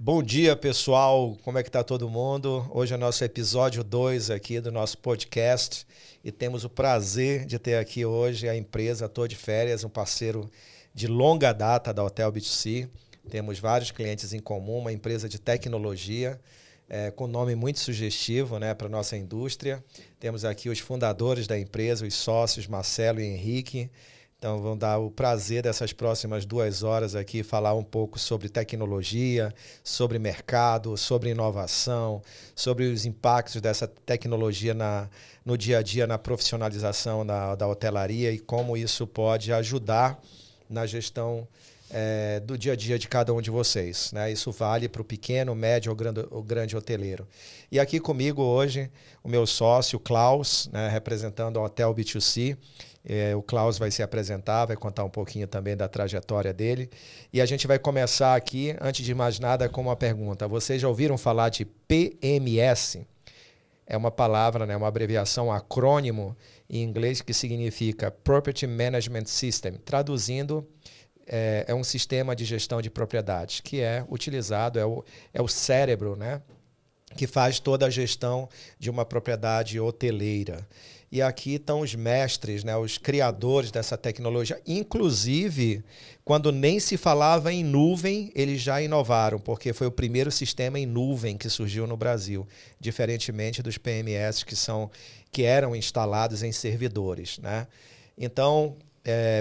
Bom dia, pessoal. Como é que tá todo mundo? Hoje é nosso episódio 2 aqui do nosso podcast e temos o prazer de ter aqui hoje a empresa Tô de Férias, um parceiro de longa data da Hotel B2C. Temos vários clientes em comum, uma empresa de tecnologia com nome muito sugestivo, né, para a nossa indústria. Temos aqui os fundadores da empresa, os sócios Marcelo e Henrique. Então, vamos dar o prazer dessas próximas 2 horas aqui, falar um pouco sobre tecnologia, sobre mercado, sobre inovação, sobre os impactos dessa tecnologia no dia a dia, na profissionalização da hotelaria e como isso pode ajudar na gestão do dia a dia de cada um de vocês, né? Isso vale para o pequeno, médio ou grande hoteleiro. E aqui comigo hoje o meu sócio, Klaus, né, representando a Hotel B2C. O Klaus vai se apresentar, vai contar um pouquinho também da trajetória dele. E a gente vai começar aqui, antes de mais nada, com uma pergunta. Vocês já ouviram falar de PMS? É uma palavra, né, uma abreviação, um acrônimo em inglês que significa Property Management System. Traduzindo, é um sistema de gestão de propriedades que é utilizado, é o cérebro, né, que faz toda a gestão de uma propriedade hoteleira. E aqui estão os mestres, né, os criadores dessa tecnologia. Inclusive, quando nem se falava em nuvem, eles já inovaram, porque foi o primeiro sistema em nuvem que surgiu no Brasil, diferentemente dos PMS que eram instalados em servidores, né? Então,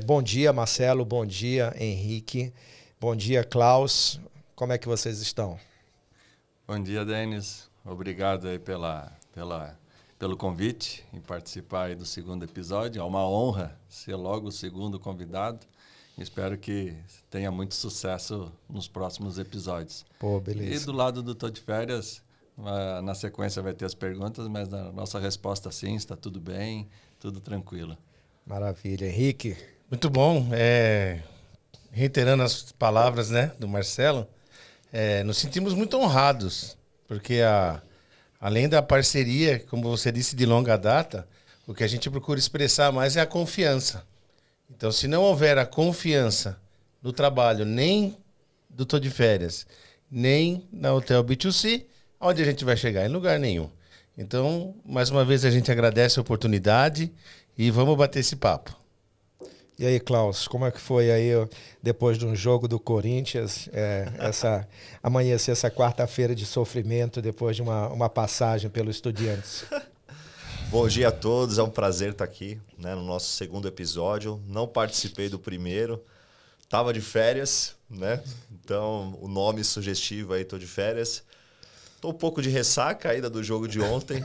bom dia, Marcelo, bom dia, Henrique, bom dia, Klaus. Como é que vocês estão? Bom dia, Denis. Obrigado aí pelo convite em participar aí do segundo episódio. É uma honra ser logo o segundo convidado. Espero que tenha muito sucesso nos próximos episódios. Pô, beleza. E do lado do Tô de Férias, na sequência vai ter as perguntas, mas a nossa resposta sim, está tudo bem, tudo tranquilo. Maravilha. Henrique? Muito bom. Reiterando as palavras, né, do Marcelo, nos sentimos muito honrados, porque além da parceria, como você disse, de longa data, o que a gente procura expressar mais é a confiança. Então, se não houver a confiança no trabalho, nem do Tô de Férias, nem na Hotel B2C, onde a gente vai chegar? Em lugar nenhum. Então, mais uma vez, a gente agradece a oportunidade e vamos bater esse papo. E aí, Klaus, como é que foi aí, depois de um jogo do Corinthians, amanhecer essa quarta-feira de sofrimento, depois de uma passagem pelo Estudiantes? Bom dia a todos, é um prazer estar aqui, né, no nosso segundo episódio. Não participei do primeiro, estava de férias, né? Então o nome sugestivo aí, tô de férias. Tô um pouco de ressaca ainda do jogo de ontem,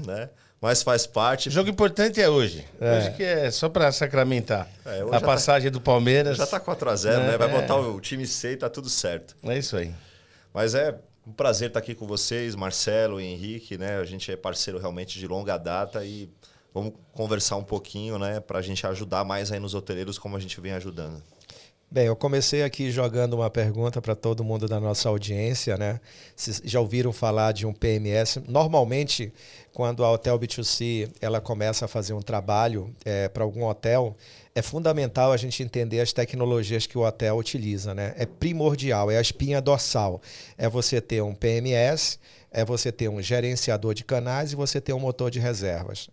né? Mas faz parte. O jogo importante é hoje. Hoje que é só para sacramentar a passagem do Palmeiras. Já tá 4-0, né? Vai botar o time C e tá tudo certo. É isso aí. Mas é um prazer estar aqui com vocês, Marcelo e Henrique, né? A gente é parceiro realmente de longa data e vamos conversar um pouquinho, né? Pra gente ajudar mais aí nos hoteleiros como a gente vem ajudando. Bem, eu comecei aqui jogando uma pergunta para todo mundo da nossa audiência, né? Vocês já ouviram falar de um PMS? Normalmente, quando a Hotel B2C ela começa a fazer um trabalho para algum hotel, é fundamental a gente entender as tecnologias que o hotel utiliza, né? É primordial, é a espinha dorsal. É você ter um PMS, é você ter um gerenciador de canais e você ter um motor de reservas.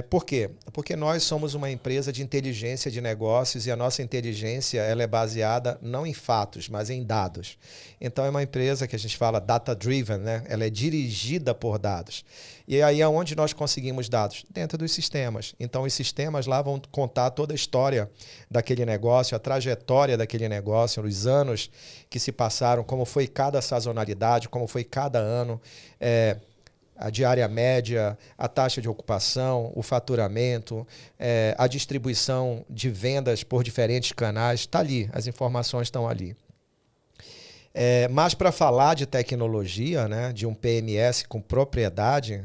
Por quê? Porque nós somos uma empresa de inteligência de negócios e a nossa inteligência ela é baseada não em fatos, mas em dados. Então é uma empresa que a gente fala data-driven, né? Ela é dirigida por dados. E aí aonde nós conseguimos dados? Dentro dos sistemas. Então os sistemas lá vão contar toda a história daquele negócio, a trajetória daquele negócio, os anos que se passaram, como foi cada sazonalidade, como foi cada ano, a diária média, a taxa de ocupação, o faturamento, a distribuição de vendas por diferentes canais, está ali, as informações estão ali. Mas para falar de tecnologia, né, de um PMS com propriedade,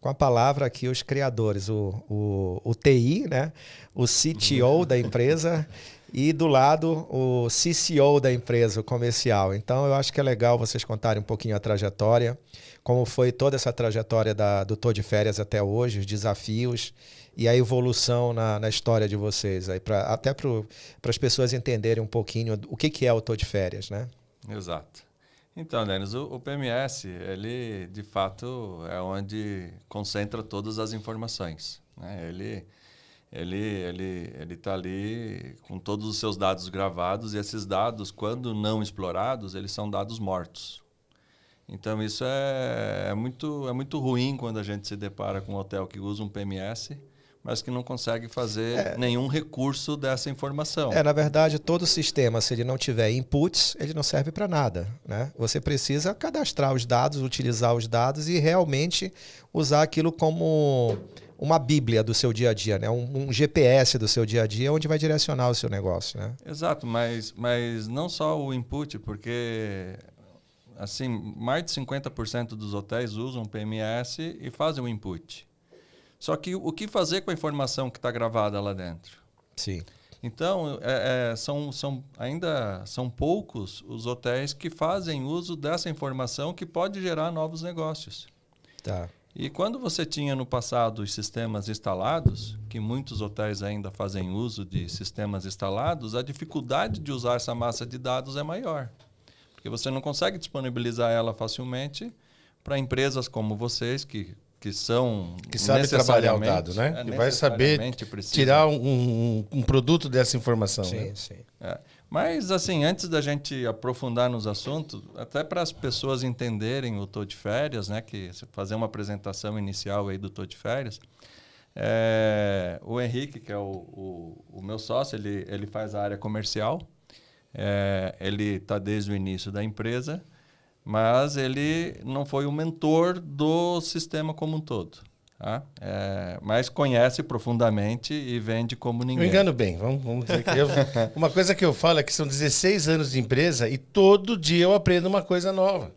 com a palavra aqui os criadores, o TI, né, o CTO da empresa e do lado o CCO da empresa, o comercial. Então eu acho que é legal vocês contarem um pouquinho a trajetória, como foi toda essa trajetória do Tô de Férias até hoje, os desafios e a evolução na história de vocês, aí até para as pessoas entenderem um pouquinho o que é o Tô de Férias, né? Exato. Então, Denis, o PMS, ele de fato é onde concentra todas as informações, né? Ele está ali com todos os seus dados gravados, e esses dados, quando não explorados, eles são dados mortos. Então, isso é muito ruim quando a gente se depara com um hotel que usa um PMS, mas que não consegue fazer nenhum recurso dessa informação. Na verdade, todo sistema, se ele não tiver inputs, ele não serve para nada, né? Você precisa cadastrar os dados, utilizar os dados e realmente usar aquilo como uma bíblia do seu dia a dia, né? Um GPS do seu dia a dia, onde vai direcionar o seu negócio, né? Exato, mas não só o input, porque assim, mais de 50% dos hotéis usam PMS e fazem o input. Só que o que fazer com a informação que está gravada lá dentro? Sim. Então, ainda são poucos os hotéis que fazem uso dessa informação que pode gerar novos negócios. Tá. E quando você tinha no passado os sistemas instalados, que muitos hotéis ainda fazem uso de sistemas instalados, a dificuldade de usar essa massa de dados é maior. Porque você não consegue disponibilizar ela facilmente para empresas como vocês, que sabe trabalhar o dado, né? Que vai saber tirar um produto dessa informação. Sim, né? sim. Mas, assim, antes da gente aprofundar nos assuntos, até para as pessoas entenderem o Tô de Férias, né? Que fazer uma apresentação inicial aí do Tô de Férias, o Henrique, que é o meu sócio, ele faz a área comercial, ele está desde o início da empresa, mas ele não foi o mentor do sistema como um todo. Tá? Mas conhece profundamente e vende como ninguém. Eu engano bem, vamos dizer que uma coisa que eu falo é que são 16 anos de empresa e todo dia eu aprendo uma coisa nova.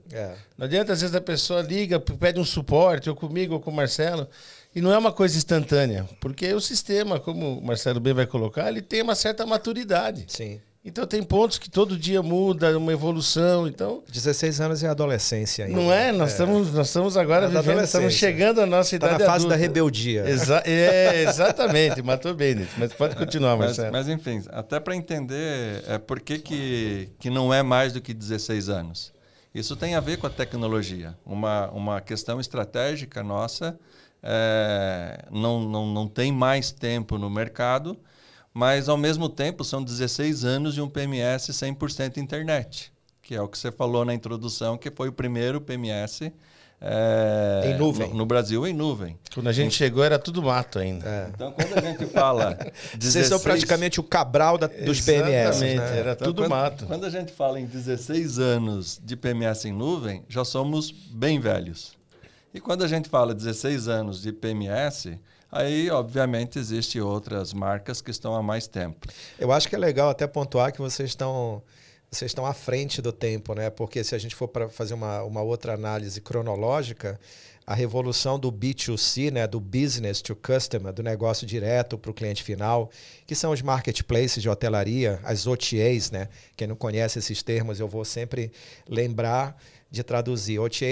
Não adianta, às vezes a pessoa liga, pede um suporte, ou comigo ou com o Marcelo, e não é uma coisa instantânea, porque o sistema, como o Marcelo bem vai colocar, ele tem uma certa maturidade. Sim. Então tem pontos que todo dia muda, uma evolução, então... 16 anos é adolescência ainda. Não é? Nós estamos agora vivendo, estamos chegando à nossa idade adulta. Está na fase adulta. da rebeldia. Exatamente, matou bem, Nito. Mas pode continuar, Marcelo. Mas enfim, até para entender por que não é mais do que 16 anos. Isso tem a ver com a tecnologia. Uma questão estratégica nossa, não tem mais tempo no mercado, mas, ao mesmo tempo, são 16 anos de um PMS 100% internet, que é o que você falou na introdução, que foi o primeiro PMS em nuvem. No Brasil, em nuvem. Quando a gente chegou, era tudo mato ainda. Então, quando a gente fala... Vocês são praticamente o Cabral dos PMS. Né? Era então, tudo mato. Quando a gente fala em 16 anos de PMS em nuvem, já somos bem velhos. E quando a gente fala 16 anos de PMS... Aí, obviamente, existem outras marcas que estão há mais tempo. Eu acho que é legal até pontuar que vocês estão à frente do tempo, né? Porque se a gente for para fazer uma outra análise cronológica, a revolução do B2C, né? Do business to customer, do negócio direto para o cliente final, que são os marketplaces de hotelaria, as OTAs, né? Quem não conhece esses termos, eu vou sempre lembrar de traduzir. OTA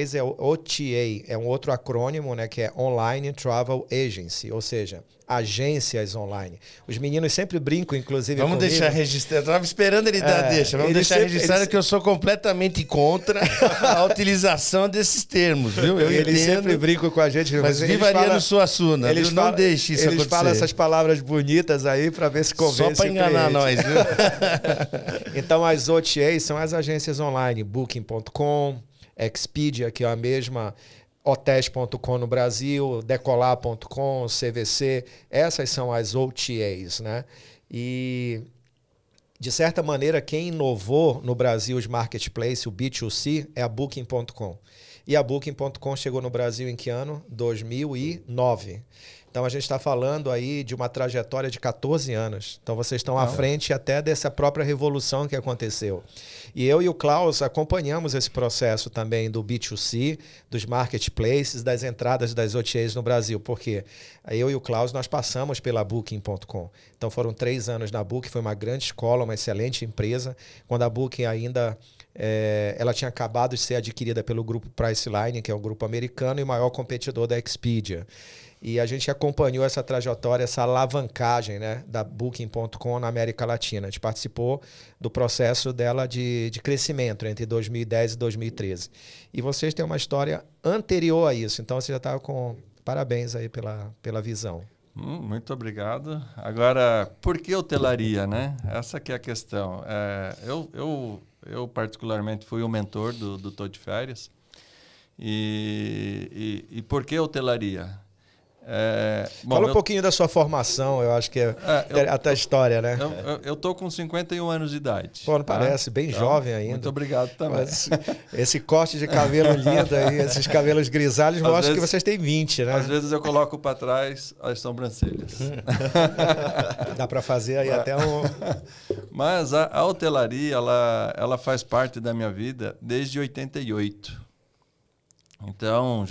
é um outro acrônimo, né, que é Online Travel Agency, ou seja, agências online. Os meninos sempre brincam, inclusive, Vamos comigo. deixar registrado. Eu estava esperando ele dar deixa. Vamos deixar registrado que eu sou completamente contra a utilização desses termos, viu? Eles sempre brincam com a gente. Mas viva Ariano Suassuna, viu? Não deixe isso acontecer. Eles falam essas palavras bonitas aí para ver se convence. Só para enganar nós, viu? Então, as OTAs são as agências online. Booking.com, Expedia, que é a mesma, Hotéis.com no Brasil, Decolar.com, CVC, essas são as OTAs, né? E, de certa maneira, quem inovou no Brasil os marketplaces, o B2C, é a Booking.com. E a Booking.com chegou no Brasil em que ano? 2009. Então, a gente está falando aí de uma trajetória de 14 anos. Então, vocês estão à frente até dessa própria revolução que aconteceu. E eu e o Klaus acompanhamos esse processo também do B2C, dos marketplaces, das entradas das OTAs no Brasil. Porque eu e o Klaus, nós passamos pela Booking.com. Então, foram 3 anos na Booking, foi uma grande escola, uma excelente empresa. Quando a Booking ainda Ela tinha acabado de ser adquirida pelo grupo Priceline, que é um grupo americano e o maior competidor da Expedia. E a gente acompanhou essa trajetória, essa alavancagem, né, da Booking.com na América Latina. A gente participou do processo dela de crescimento entre 2010 e 2013. E vocês têm uma história anterior a isso, então você já estava com parabéns aí pela visão. Muito obrigado. Agora, por que hotelaria, né? Essa que é a questão. Eu particularmente fui o mentor do Tô de Férias. E por que hotelaria? Fala um pouquinho da sua formação, eu acho que até a história, né? Eu tô com 51 anos de idade. Pô, não parece, bem então, jovem ainda. Muito obrigado também. Mas esse corte de cabelo lindo aí, esses cabelos grisalhos, mostra que vocês têm 20, né? Às vezes eu coloco para trás as sobrancelhas. Dá para fazer aí até um... Mas a hotelaria, ela faz parte da minha vida desde 88. Então,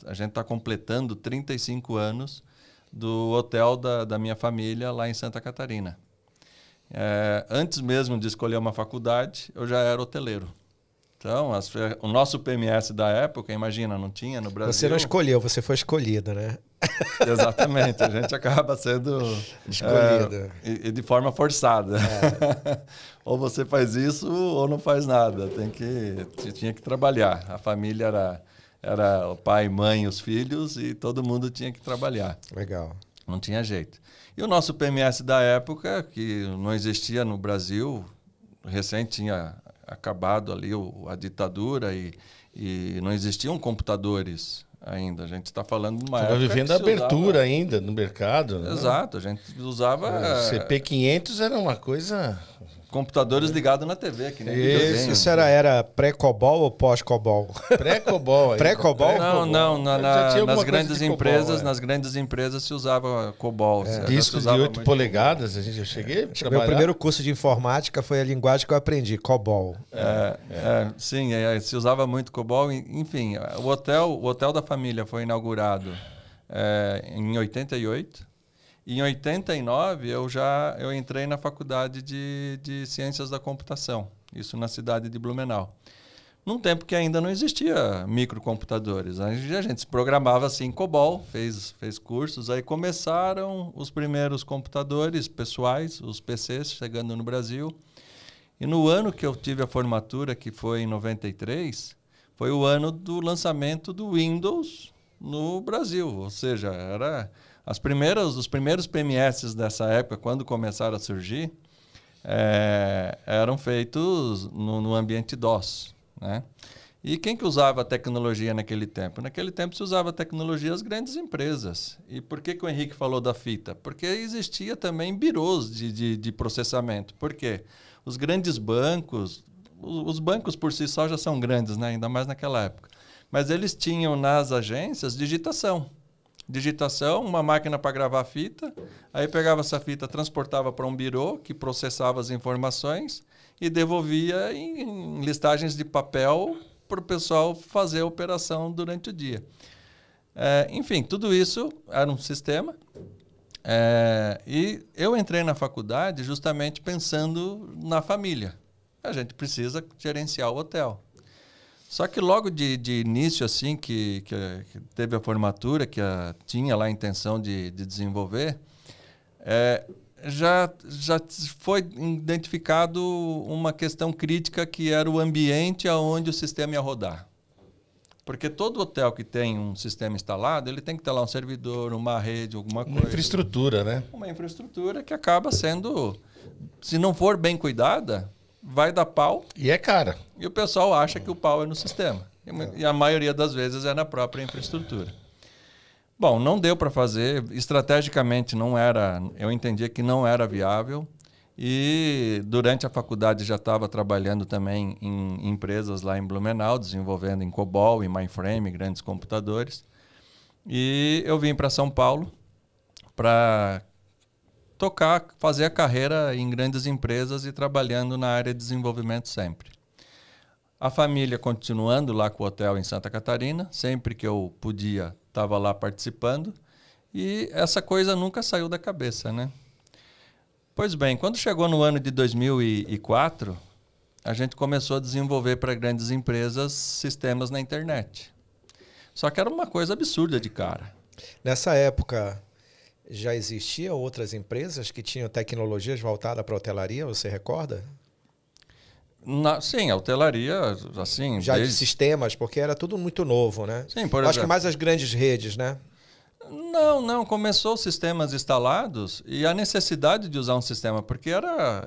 a gente está completando 35 anos do hotel da minha família lá em Santa Catarina. Antes mesmo de escolher uma faculdade, eu já era hoteleiro. Então, o nosso PMS da época, imagina, não tinha no Brasil. Você não escolheu, você foi escolhido, né? Exatamente, a gente acaba sendo escolhido. E de forma forçada. Ou você faz isso ou não faz nada. Tinha que trabalhar. A família era o pai, mãe, os filhos e todo mundo tinha que trabalhar. Legal. Não tinha jeito. E o nosso PMS da época, que não existia no Brasil, recente tinha acabado ali a ditadura e não existiam computadores ainda. A gente está falando de uma época vivendo a abertura ainda no mercado. Exato, a gente usava... CP500 era uma coisa... Computadores ligados na TV, que nem videogame. Isso era pré-COBOL ou pós-COBOL? Pré-COBOL. Pré-COBOL? Não. Nas grandes empresas, nas grandes empresas se usava COBOL. Discos de 8 polegadas, eu cheguei a trabalhar. Meu primeiro curso de informática foi a linguagem que eu aprendi, COBOL. Sim, se usava muito COBOL. Enfim, o hotel da família foi inaugurado em 88. Em 89, eu entrei na faculdade de Ciências da Computação, isso na cidade de Blumenau. Num tempo que ainda não existia microcomputadores. A gente se programava assim em COBOL, fez cursos, aí começaram os primeiros computadores pessoais, os PCs, chegando no Brasil. E no ano que eu tive a formatura, que foi em 93, foi o ano do lançamento do Windows no Brasil, ou seja, os primeiros PMS dessa época, quando começaram a surgir, eram feitos no ambiente DOS, né? E quem que usava a tecnologia naquele tempo? Naquele tempo se usava a tecnologia as grandes empresas. E por que o Henrique falou da fita? Porque existia também birôs de processamento. Por quê? Os grandes bancos, os bancos por si só já são grandes, né? Ainda mais naquela época. Mas eles tinham nas agências digitação, uma máquina para gravar fita, aí pegava essa fita, transportava para um birô que processava as informações e devolvia em listagens de papel para o pessoal fazer a operação durante o dia. Enfim, tudo isso era um sistema. E eu entrei na faculdade justamente pensando na família. A gente precisa gerenciar o hotel. Só que logo de início, assim, que teve a formatura, que tinha lá a intenção de desenvolver, já foi identificado uma questão crítica que era o ambiente onde o sistema ia rodar. Porque todo hotel que tem um sistema instalado, ele tem que ter lá um servidor, uma rede, alguma coisa. Uma infraestrutura, né? Uma infraestrutura que acaba sendo, se não for bem cuidada, vai dar pau. E é cara. E o pessoal acha que o pau é no sistema. E a maioria das vezes é na própria infraestrutura. Bom, não deu para fazer. Estrategicamente não era... Eu entendia que não era viável. E durante a faculdade já estava trabalhando também em empresas lá em Blumenau, desenvolvendo em COBOL, em mainframe, grandes computadores. E eu vim para São Paulo para fazer a carreira em grandes empresas e trabalhando na área de desenvolvimento sempre. A família continuando lá com o hotel em Santa Catarina, sempre que eu podia, estava lá participando, e essa coisa nunca saiu da cabeça, né? Pois bem, quando chegou no ano de 2004, a gente começou a desenvolver para grandes empresas sistemas na internet. Só que era uma coisa absurda de cara. Nessa época, já existiam outras empresas que tinham tecnologias voltadas para a hotelaria, você recorda? Sim, a hotelaria, assim... Já de sistemas, porque era tudo muito novo, né? Sim, por Acho exemplo. que mais as grandes redes, né? Não. Começou os sistemas instalados e a necessidade de usar um sistema, porque era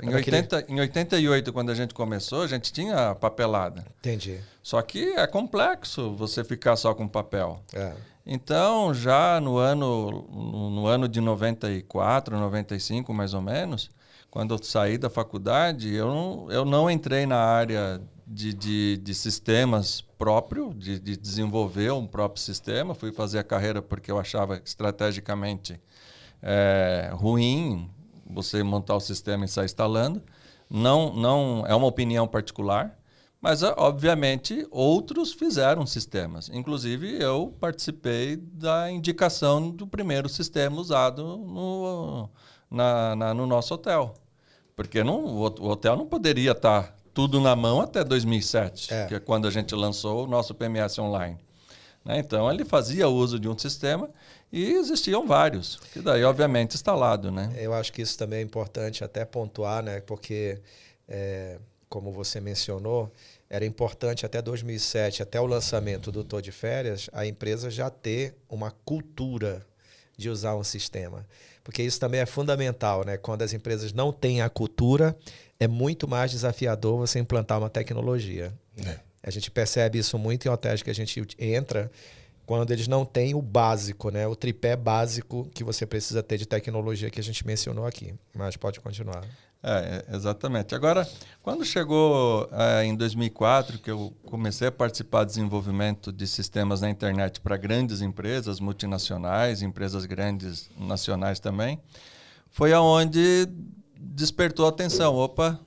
em 88, quando a gente começou, a gente tinha papelada. Entendi. Só que é complexo você ficar só com papel. É. Então, já no ano de 94, 95, mais ou menos, quando eu saí da faculdade, eu não entrei na área de sistemas próprio, de desenvolver um próprio sistema. Fui fazer a carreira porque eu achava estrategicamente ruim você montar o sistema e sair instalando. Não é uma opinião particular, mas obviamente outros fizeram sistemas. Inclusive eu participei da indicação do primeiro sistema usado no nosso hotel. Porque o hotel não poderia estar tudo na mão até 2007, que é quando a gente lançou o nosso PMS Online. Né? Então, ele fazia uso de um sistema e existiam vários, que daí, obviamente, instalado. Né? Eu acho que isso também é importante até pontuar, né? Porque, como você mencionou, era importante até 2007, até o lançamento do Tô de Férias, a empresa já ter uma cultura de usar um sistema. Porque isso também é fundamental, né? Quando as empresas não têm a cultura, é muito mais desafiador você implantar uma tecnologia. A gente percebe isso muito em hotéis que a gente entra, quando eles não têm o básico, né? O tripé básico que você precisa ter de tecnologia que a gente mencionou aqui. Mas pode continuar. Exatamente. Agora, quando chegou em 2004, que eu comecei a participar do desenvolvimento de sistemas na internet para grandes empresas multinacionais, empresas grandes nacionais também, foi aonde despertou a atenção. Opa,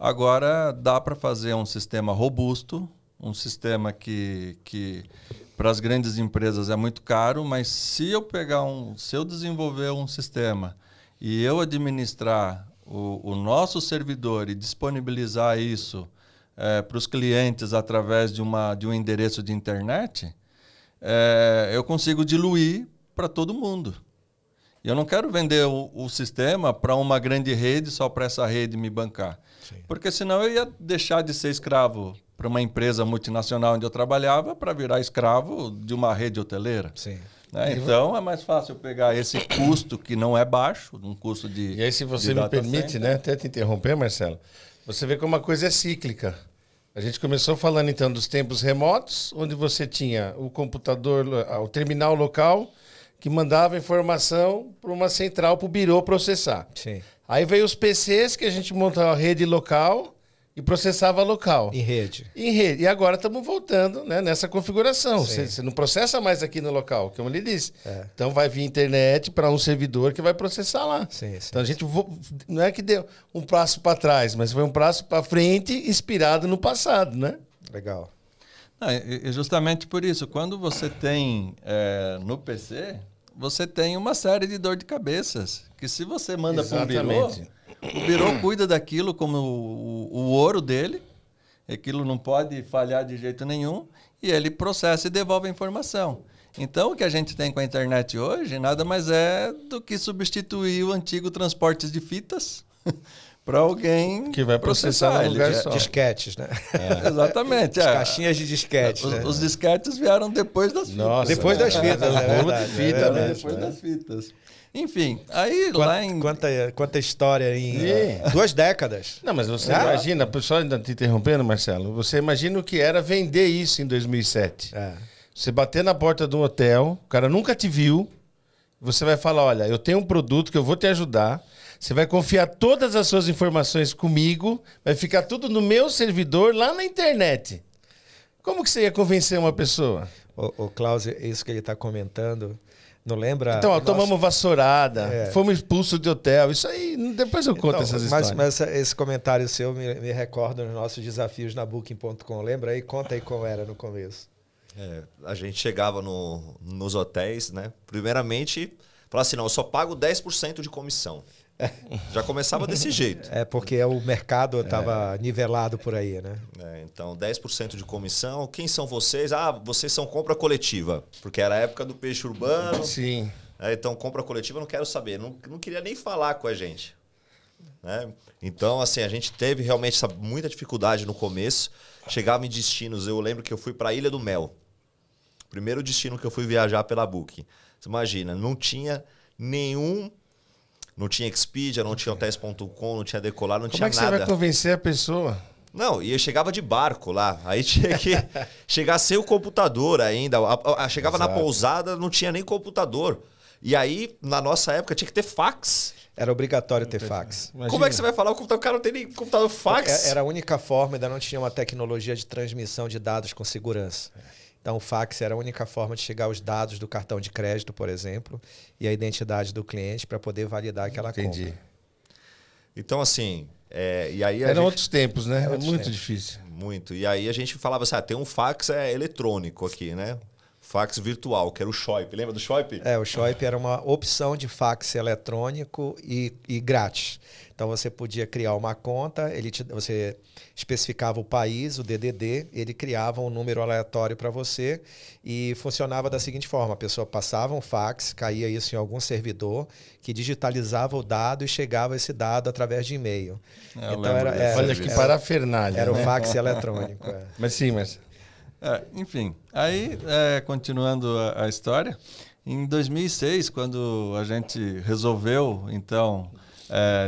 agora dá para fazer um sistema robusto, um sistema que para as grandes empresas é muito caro, mas se eu desenvolver um sistema e eu administrar o nosso servidor e disponibilizar isso para os clientes através de um endereço de internet, eu consigo diluir para todo mundo. E eu não quero vender o sistema para uma grande rede só para essa rede me bancar. Sim. Porque senão eu ia deixar de ser escravo para uma empresa multinacional onde eu trabalhava para virar escravo de uma rede hoteleira. Sim. Então é mais fácil pegar esse custo que não é baixo, um custo de... E aí, se você me permite, né, até te interromper, Marcelo, você vê como uma coisa é cíclica. A gente começou falando então dos tempos remotos, onde você tinha o computador, o terminal local, que mandava informação para uma central, para o birô processar. Sim. Aí veio os PCs, que a gente montava a rede local e processava local. Em rede. Em rede. E agora estamos voltando, né, nessa configuração. Você não processa mais aqui no local, como ele disse. Então vai vir internet para um servidor que vai processar lá. Sim. Então a gente não é que deu um passo para trás, mas foi um passo para frente inspirado no passado, né? Legal. E justamente por isso, quando você tem no PC, você tem uma série de dor de cabeças, que se você manda para um birô, o birô cuida daquilo como o ouro dele, aquilo não pode falhar de jeito nenhum, e ele processa e devolve a informação. Então, o que a gente tem com a internet hoje nada mais é do que substituir o antigo transporte de fitas para alguém que vai processar no lugar só. Disquetes, né? Exatamente. As caixinhas de disquetes. Os disquetes vieram depois das fitas. Nossa, depois das fitas, Depois das fitas. Enfim, aí lá em... Quanta história em 2 décadas. Não, mas você imagina, pessoal ainda te interrompendo, Marcelo, você imagina o que era vender isso em 2007. Você bater na porta de um hotel, o cara nunca te viu, você vai falar, olha, eu tenho um produto que eu vou te ajudar, você vai confiar todas as suas informações comigo, vai ficar tudo no meu servidor lá na internet. Como que você ia convencer uma pessoa? O Klaus, isso que ele está comentando, não lembra? Então, tomamos vassourada, fomos expulsos de hotel, isso aí, depois eu conto essas histórias. Mas esse comentário seu me recorda nos nossos desafios na Booking.com, lembra aí? Conta aí como era no começo. A gente chegava nos hotéis, né? Primeiramente, falava assim, não, eu só pago 10% de comissão. Já começava desse jeito. É porque o mercado estava nivelado por aí, né? Então, 10% de comissão. Quem são vocês? Ah, vocês são compra coletiva. Porque era a época do peixe urbano. Sim. Então, compra coletiva eu não quero saber. Não queria nem falar com a gente. Né? Então, assim, a gente teve realmente muita dificuldade no começo. Chegava em destinos. Eu lembro que eu fui para a Ilha do Mel. Primeiro destino que eu fui viajar pela Booking. Você imagina, não tinha nenhum... Não tinha Expedia, não tinha Hotels.com, não tinha Decolar, não tinha nada. Como é que você vai convencer a pessoa? Não, e eu chegava de barco lá. Aí tinha que chegar sem o computador ainda. Chegava na pousada, não tinha nem computador. E aí, na nossa época, tinha que ter fax. Era obrigatório ter fax. Imagina. Como é que você vai falar o computador? O cara não tem nem computador fax. Era a única forma, ainda não tinha uma tecnologia de transmissão de dados com segurança. Então, o fax era a única forma de chegar os dados do cartão de crédito, por exemplo, e a identidade do cliente para poder validar aquela Entendi. compra. Então, assim... e aí Eram outros tempos, né? outros Muito tempos. difícil. Muito. E aí a gente falava assim, tem um fax eletrônico aqui, né? Fax virtual, que era o Choip. Lembra do Choip? O Choip era uma opção de fax eletrônico e grátis. Então você podia criar uma conta, você especificava o país, o DDD, ele criava um número aleatório para você e funcionava da seguinte forma: a pessoa passava um fax, caía isso em algum servidor que digitalizava o dado e chegava esse dado através de e-mail. Então Olha que parafernália. Era né? o fax eletrônico. Mas sim, mas... Enfim, aí, continuando a história, em 2006, quando a gente resolveu, então,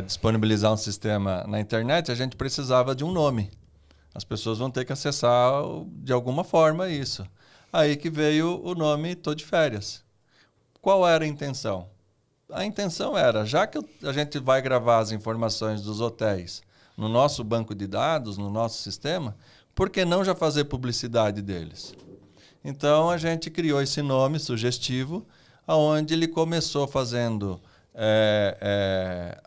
disponibilizar um sistema na internet, a gente precisava de um nome. As pessoas vão ter que acessar de alguma forma isso. Aí que veio o nome Tô de Férias. Qual era a intenção? A intenção era, já que a gente vai gravar as informações dos hotéis no nosso banco de dados, no nosso sistema, por que não já fazer publicidade deles? Então, a gente criou esse nome sugestivo, onde ele começou fazendo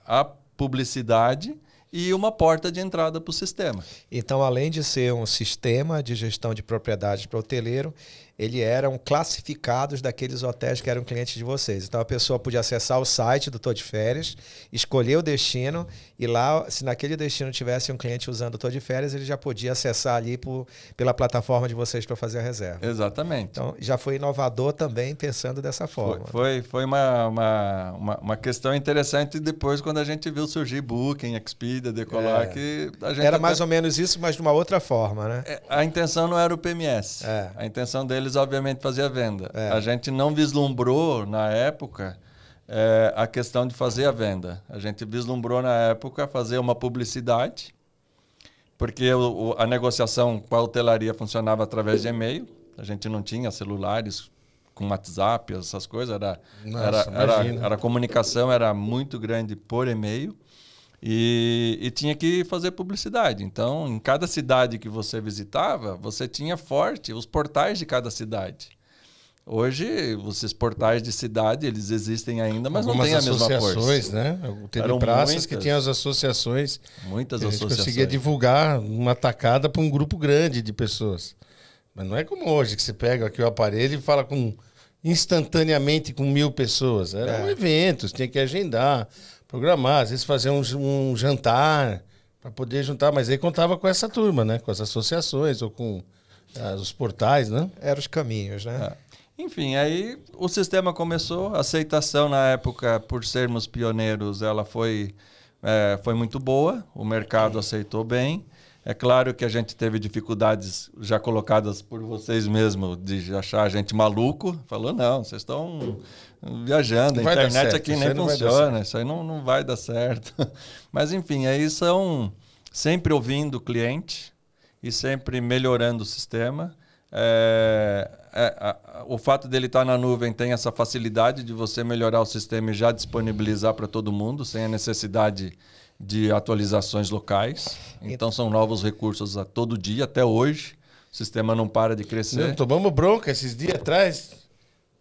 a publicidade e uma porta de entrada para o sistema. Então, além de ser um sistema de gestão de propriedades para hoteleiro, ele eram classificados daqueles hotéis que eram clientes de vocês. Então, a pessoa podia acessar o site do Tô de Férias, escolher o destino e lá, se naquele destino tivesse um cliente usando o Tô de Férias, ele já podia acessar ali pela plataforma de vocês para fazer a reserva. Exatamente. Então, já foi inovador também pensando dessa forma. Foi uma questão interessante depois quando a gente viu surgir Booking, Expedia, Decolar, que a gente... Era mais ou menos isso, mas de uma outra forma, né? A intenção não era o PMS. A intenção deles, obviamente, fazer a venda. A gente não vislumbrou, na época, a questão de fazer a venda. A gente vislumbrou, na época, fazer uma publicidade, porque a negociação com a hotelaria funcionava através de e-mail. A gente não tinha celulares com WhatsApp, essas coisas. A comunicação era muito grande por e-mail. E tinha que fazer publicidade. Então, em cada cidade que você visitava, você tinha forte os portais de cada cidade. Hoje, esses portais de cidade, eles existem ainda, mas não têm a mesma força. Né? Teve praças que tinham as associações. Muitas associações. A gente associações. conseguia divulgar uma tacada para um grupo grande de pessoas. Mas não é como hoje, que você pega aqui o aparelho e fala instantaneamente com 1000 pessoas. Eram eventos, tinha que agendar, programar, às vezes fazer um jantar para poder juntar, mas aí contava com essa turma, né? Com as associações ou com os portais, né? Eram os caminhos, né? Enfim, aí o sistema começou, a aceitação na época, por sermos pioneiros, ela foi muito boa, o mercado aceitou bem. É claro que a gente teve dificuldades já colocadas por vocês mesmos de achar a gente maluco. Falou, não, vocês estão viajando, a internet aqui nem funciona, isso aí não vai dar certo. Mas enfim, aí são sempre ouvindo o cliente e sempre melhorando o sistema. O fato dele estar na nuvem tem essa facilidade de você melhorar o sistema e já disponibilizar para todo mundo, sem a necessidade de atualizações locais. Então são novos recursos a todo dia, até hoje. O sistema não para de crescer. Tomamos bronca esses dias atrás,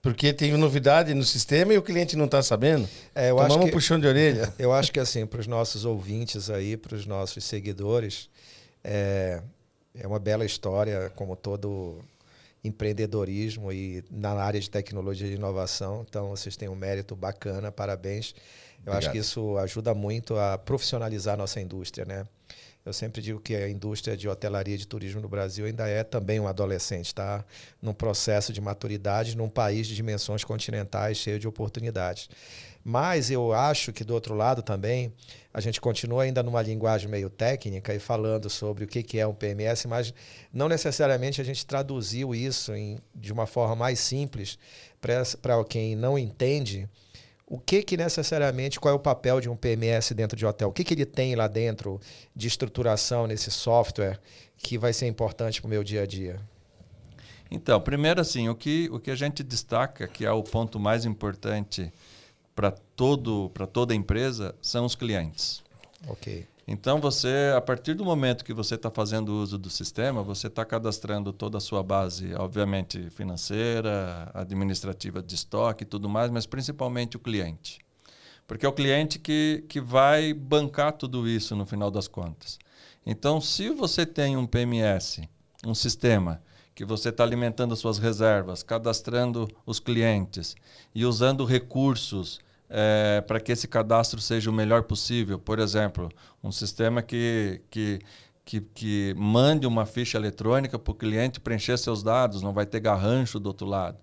porque tem novidade no sistema e o cliente não está sabendo. Tomamos um puxão de orelha. Eu acho que assim, para os nossos ouvintes aí, para os nossos seguidores, é uma bela história, como todo empreendedorismo e na área de tecnologia e inovação. Então, vocês têm um mérito bacana, parabéns. Eu acho que isso ajuda muito a profissionalizar a nossa indústria, né? Eu sempre digo que a indústria de hotelaria e de turismo no Brasil ainda é também um adolescente, está num processo de maturidade num país de dimensões continentais cheio de oportunidades. Mas eu acho que, do outro lado também, a gente continua ainda numa linguagem meio técnica e falando sobre o que é um PMS, mas não necessariamente a gente traduziu isso de uma forma mais simples para quem não entende o que necessariamente, qual é o papel de um PMS dentro de hotel? O que ele tem lá dentro de estruturação nesse software que vai ser importante para o meu dia a dia? Então, primeiro assim, o que a gente destaca, que é o ponto mais importante para toda empresa, são os clientes. Ok. Então, a partir do momento que você está fazendo uso do sistema, você está cadastrando toda a sua base, obviamente, financeira, administrativa de estoque e tudo mais, mas principalmente o cliente. Porque é o cliente que vai bancar tudo isso no final das contas. Então, se você tem um PMS, um sistema que você está alimentando as suas reservas, cadastrando os clientes e usando recursos para que esse cadastro seja o melhor possível. Por exemplo, um sistema que mande uma ficha eletrônica para o cliente preencher seus dados, não vai ter garrancho do outro lado.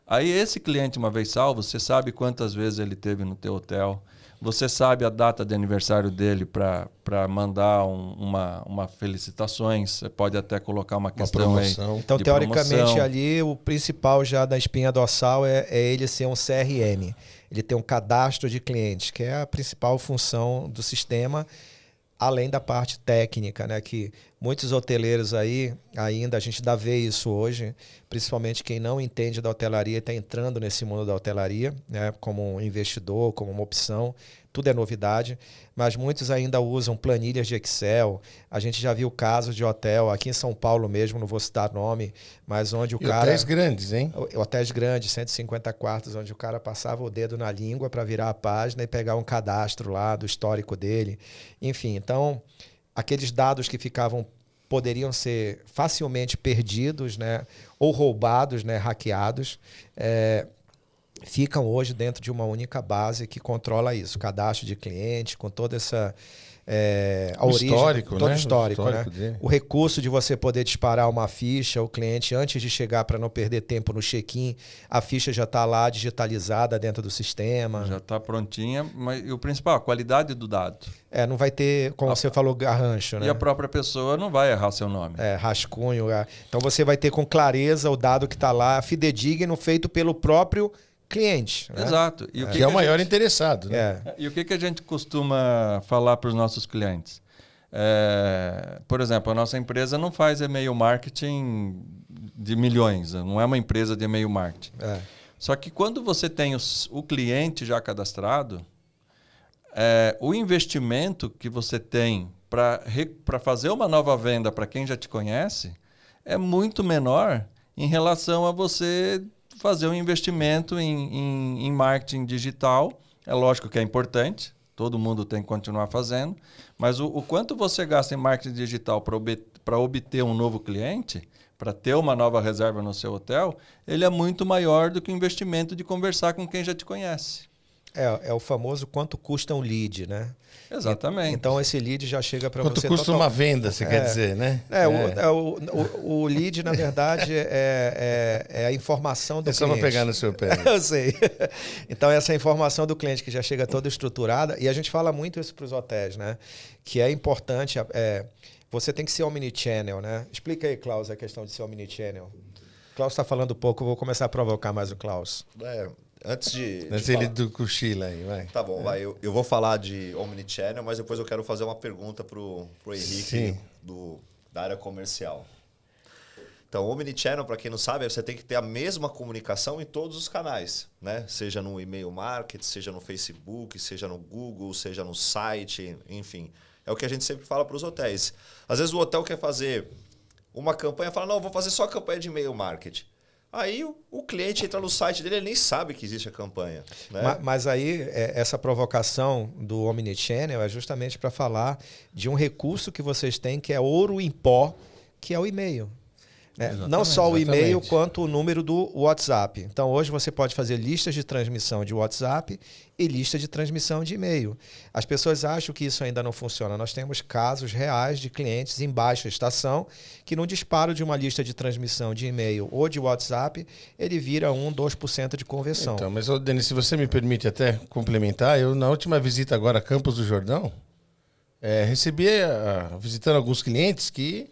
Aí esse cliente, uma vez salvo, você sabe quantas vezes ele teve no teu hotel, você sabe a data de aniversário dele para mandar uma felicitações, você pode até colocar uma questão aí. Então, teoricamente, ali o principal já da espinha dorsal é ele ser um CRM. Ele tem um cadastro de clientes, que é a principal função do sistema, além da parte técnica, né? Que muitos hoteleiros aí, ainda a gente vê isso hoje, principalmente quem não entende da hotelaria está entrando nesse mundo da hotelaria, né? Como um investidor, como uma opção, tudo é novidade, mas muitos ainda usam planilhas de Excel. A gente já viu casos de hotel, aqui em São Paulo mesmo, não vou citar nome, mas onde hotéis grandes, hein? Hotéis grandes, 150 quartos, onde o cara passava o dedo na língua para virar a página e pegar um cadastro lá do histórico dele. Enfim, então, aqueles dados que poderiam ser facilmente perdidos, né, ou roubados, né, hackeados, ficam hoje dentro de uma única base que controla isso, cadastro de cliente, com toda essa a origem, histórico, todo né? histórico, né? Dele. O recurso de você poder disparar uma ficha, o cliente, antes de chegar para não perder tempo no check-in, a ficha já está lá digitalizada dentro do sistema. Já está prontinha, mas e o principal, a qualidade do dado. Não vai ter, como você falou, garrancho, né? E a própria pessoa não vai errar seu nome. Rascunho. Então você vai ter com clareza o dado que está lá, fidedigno, feito pelo próprio cliente. Né? Exato. E que é o maior interessado. Né? E o que a gente costuma falar para os nossos clientes? Por exemplo, a nossa empresa não faz e-mail marketing de milhões, não é uma empresa de e-mail marketing. Só que quando você tem o cliente já cadastrado, o investimento que você tem para fazer uma nova venda para quem já te conhece é muito menor em relação a você fazer um investimento em marketing digital. É lógico que é importante, todo mundo tem que continuar fazendo, mas o quanto você gasta em marketing digital para obter um novo cliente, para ter uma nova reserva no seu hotel, ele é muito maior do que o investimento de conversar com quem já te conhece. É o famoso quanto custa um lead, né? Exatamente. Então esse lead já chega para você... Quanto custa uma venda, você quer dizer, né? O lead, na verdade, é a informação do cliente. É só para pegar no seu pé. Eu sei. Então essa informação do cliente que já chega toda estruturada, e a gente fala muito isso para os hotéis, né? Que é importante, você tem que ser omnichannel, né? Explica aí, Klaus, a questão de ser omnichannel. O Klaus está falando pouco, eu vou começar a provocar mais o Klaus. Antes de ele do cochila aí, vai. Tá bom, vai. Eu vou falar de omnichannel, mas depois eu quero fazer uma pergunta pro Henrique da área comercial. Então, omnichannel, para quem não sabe, você tem que ter a mesma comunicação em todos os canais, né? Seja no e-mail marketing, seja no Facebook, seja no Google, seja no site, enfim. É o que a gente sempre fala para os hotéis. Às vezes o hotel quer fazer uma campanha e fala, não, eu vou fazer só a campanha de e-mail marketing. Aí o cliente entra no site dele, ele nem sabe que existe a campanha. Né? Mas aí essa provocação do Omnichannel é justamente para falar de um recurso que vocês têm que é ouro em pó, que é o e-mail. né? Não só o e-mail, quanto o número do WhatsApp. Então, hoje você pode fazer listas de transmissão de WhatsApp e lista de transmissão de e-mail. As pessoas acham que isso ainda não funciona. Nós temos casos reais de clientes em baixa estação que no disparo de uma lista de transmissão de e-mail ou de WhatsApp, ele vira 2% de conversão. Então, mas, Denis, se você me permite até complementar, eu na última visita agora a Campos do Jordão, recebi, visitando alguns clientes, que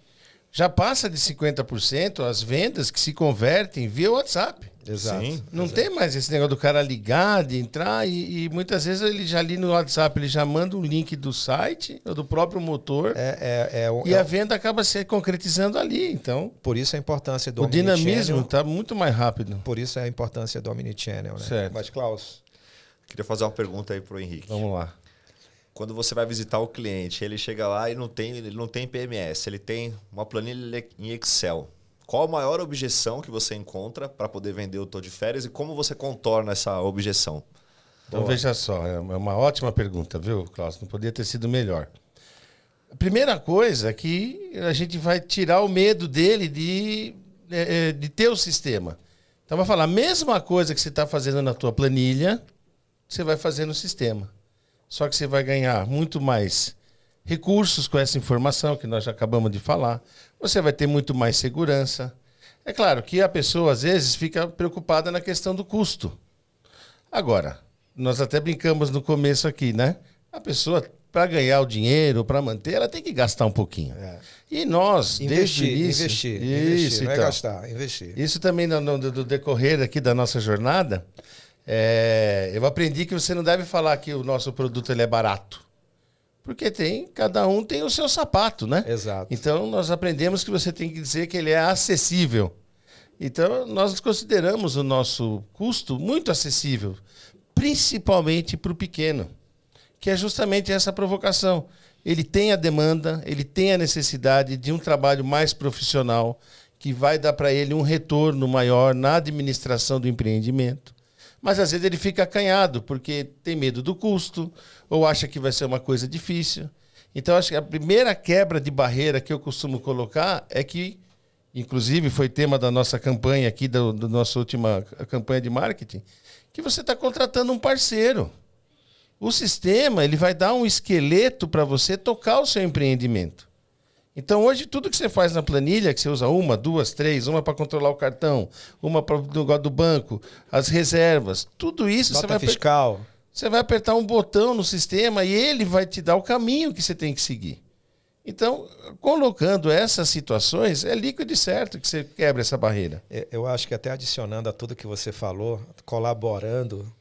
já passa de 50% as vendas que se convertem via WhatsApp. Exato. Sim. Não tem mais esse negócio do cara ligar, de entrar e muitas vezes ele já ali no WhatsApp, ele já manda um link do site ou do próprio motor e a venda acaba se concretizando ali. Então, por isso a importância do o dinamismo está muito mais rápido. Por isso a importância do Omnichannel, né? Certo. Mas, Klaus... Queria fazer uma pergunta aí pro Henrique. Vamos lá. Quando você vai visitar o cliente, ele chega lá e ele não tem PMS, ele tem uma planilha em Excel. Qual a maior objeção que você encontra para poder vender o Tô de Férias e como você contorna essa objeção? Então, veja só, é uma ótima pergunta, viu, Klaus? Não podia ter sido melhor. A primeira coisa é que a gente vai tirar o medo dele de ter o sistema. Então, vai falar, a mesma coisa que você está fazendo na tua planilha, você vai fazer no sistema. Só que você vai ganhar muito mais recursos com essa informação que nós já acabamos de falar. Você vai ter muito mais segurança. É claro que a pessoa, às vezes, fica preocupada na questão do custo. Agora, nós até brincamos no começo aqui, né? A pessoa, para ganhar o dinheiro, para manter, ela tem que gastar um pouquinho. E nós, desde o início... Investir, não é gastar, investir. Isso também do decorrer aqui da nossa jornada... eu aprendi que você não deve falar que o nosso produto ele é barato. Porque cada um tem o seu sapato, né? Exato. Então, nós aprendemos que você tem que dizer que ele é acessível. Então, nós consideramos o nosso custo muito acessível, principalmente para o pequeno, que é justamente essa provocação. Ele tem a demanda, ele tem a necessidade de um trabalho mais profissional, que vai dar para ele um retorno maior na administração do empreendimento. Mas às vezes ele fica acanhado, porque tem medo do custo, ou acha que vai ser uma coisa difícil. Então, acho que a primeira quebra de barreira que eu costumo colocar é que, inclusive foi tema da nossa campanha aqui, da nossa última campanha de marketing, que você está contratando um parceiro. O sistema ele vai dar um esqueleto para você tocar o seu empreendimento. Então, hoje, tudo que você faz na planilha, que você usa 1, 2, 3, uma para controlar o cartão, uma para o negócio do banco, as reservas, tudo isso... Nota fiscal. Você vai apertar um botão no sistema e ele vai te dar o caminho que você tem que seguir. Então, colocando essas situações, é líquido e certo que você quebra essa barreira. Eu acho que até adicionando a tudo que você falou, colaborando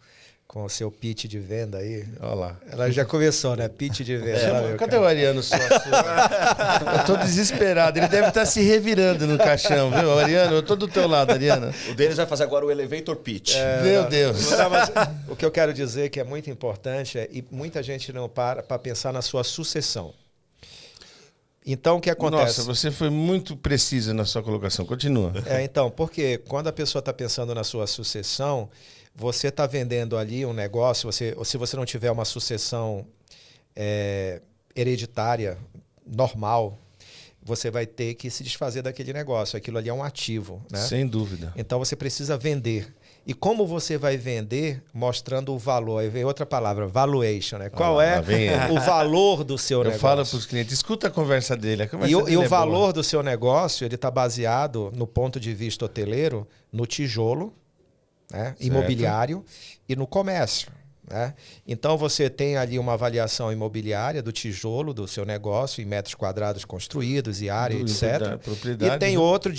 com o seu pitch de venda aí. Olha lá. Ela já começou, né? Pitch de venda. Cadê o Ariano sócio? Eu tô desesperado. Ele deve estar se revirando no caixão, viu? Ariano, eu tô do teu lado, Ariano. O Denis vai fazer agora o elevator pitch. Meu Deus. Não, mas o que eu quero dizer que é muito importante e muita gente não para pensar na sua sucessão. Então, o que acontece? Nossa, você foi muito preciso na sua colocação. Continua. Então, porque quando a pessoa está pensando na sua sucessão, você está vendendo ali um negócio, ou se você não tiver uma sucessão hereditária normal, você vai ter que se desfazer daquele negócio. Aquilo ali é um ativo, né? Sem dúvida. Então você precisa vender. E como você vai vender? Mostrando o valor. Aí vem outra palavra, valuation, né? Qual é o valor do seu negócio? Eu falo para os clientes, escuta a conversa dele. E o valor do seu negócio, ele está baseado, no ponto de vista hoteleiro, no tijolo, né? Imobiliário e no comércio. Né? Então você tem ali uma avaliação imobiliária do tijolo do seu negócio em metros quadrados construídos e área, etc. E tem outro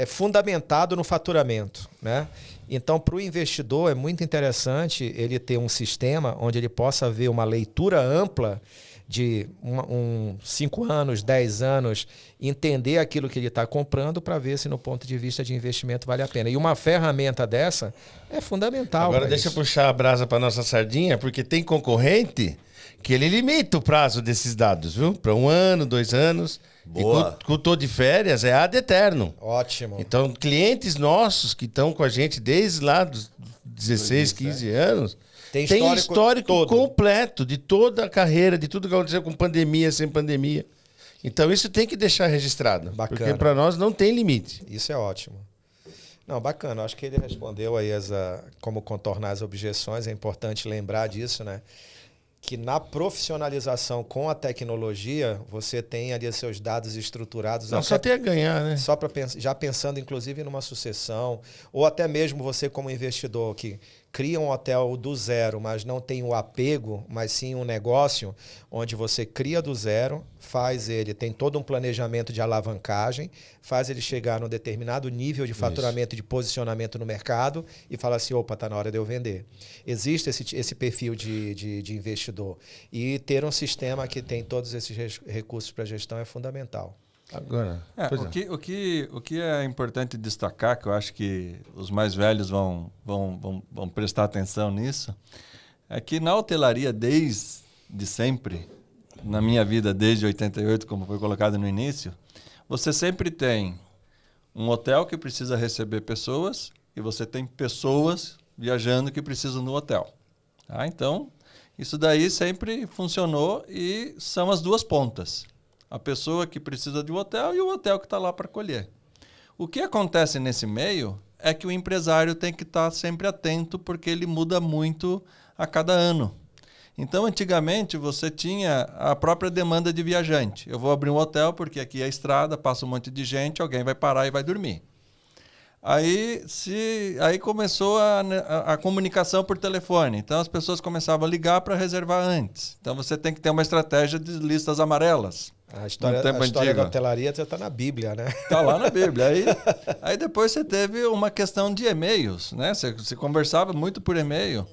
fundamentado no faturamento. Né? Então, para o investidor é muito interessante ele ter um sistema onde ele possa ver uma leitura ampla de 5 anos, 10 anos, entender aquilo que ele está comprando para ver se no ponto de vista de investimento vale a pena. E uma ferramenta dessa é fundamental. Agora deixa eu puxar a brasa para nossa sardinha, porque tem concorrente que ele limita o prazo desses dados, viu? Para 1 ano, 2 anos. Boa. E com o Tô de Férias é ad eterno. Ótimo. Então, clientes nossos que estão com a gente desde lá dos 16, 15 anos... Tem histórico completo de toda a carreira, de tudo que aconteceu com pandemia, sem pandemia. Então isso tem que deixar registrado. Bacana. Porque para nós não tem limite. Isso é ótimo. Não, bacana. Acho que ele respondeu aí como contornar as objeções. É importante lembrar disso, né? Que na profissionalização com a tecnologia, você tem ali seus dados estruturados. Não, só tem a ganhar, né? Só para já pensando, inclusive, numa sucessão, ou até mesmo você como investidor que cria um hotel do zero, mas não tem o apego, mas sim um negócio onde você cria do zero, tem todo um planejamento de alavancagem, faz ele chegar num determinado nível de faturamento, de posicionamento no mercado e fala assim, opa, está na hora de eu vender. Existe esse perfil de investidor. E ter um sistema que tem todos esses recursos para gestão é fundamental. Agora, o que é importante destacar, que eu acho que os mais velhos vão prestar atenção nisso, é que na hotelaria, desde sempre, na minha vida desde 88, como foi colocado no início, você sempre tem um hotel que precisa receber pessoas e você tem pessoas viajando que precisam do hotel. Tá? Então, isso daí sempre funcionou e são as duas pontas. A pessoa que precisa de um hotel e o hotel que está lá para acolher. O que acontece nesse meio é que o empresário tem que estar sempre atento porque ele muda muito a cada ano. Então, antigamente, você tinha a própria demanda de viajante. Eu vou abrir um hotel porque aqui é a estrada, passa um monte de gente, alguém vai parar e vai dormir. Aí começou a comunicação por telefone. Então, as pessoas começavam a ligar para reservar antes. Então, você tem que ter uma estratégia de listas amarelas. A história da hotelaria já está na Bíblia, né? Está lá na Bíblia. Aí depois você teve uma questão de e-mails, né? Você conversava muito por e-mail.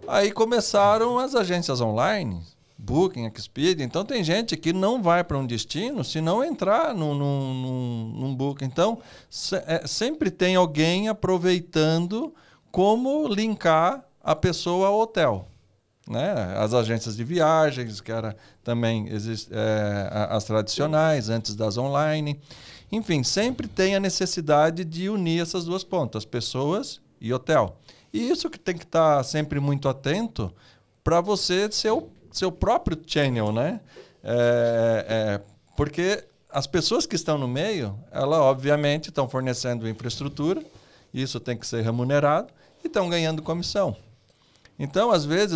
Aí começaram as agências online, Booking, Expedia. Então tem gente que não vai para um destino se não entrar num Booking. Então sempre tem alguém aproveitando como linkar a pessoa ao hotel. Né? As agências de viagens, que era também as tradicionais, antes das online. Enfim, sempre tem a necessidade de unir essas duas pontas, pessoas e hotel. E isso que tem que estar sempre muito atento para você ser o seu próprio channel, né? Porque as pessoas que estão no meio, elas obviamente estão fornecendo infraestrutura, isso tem que ser remunerado, e estão ganhando comissão. Então,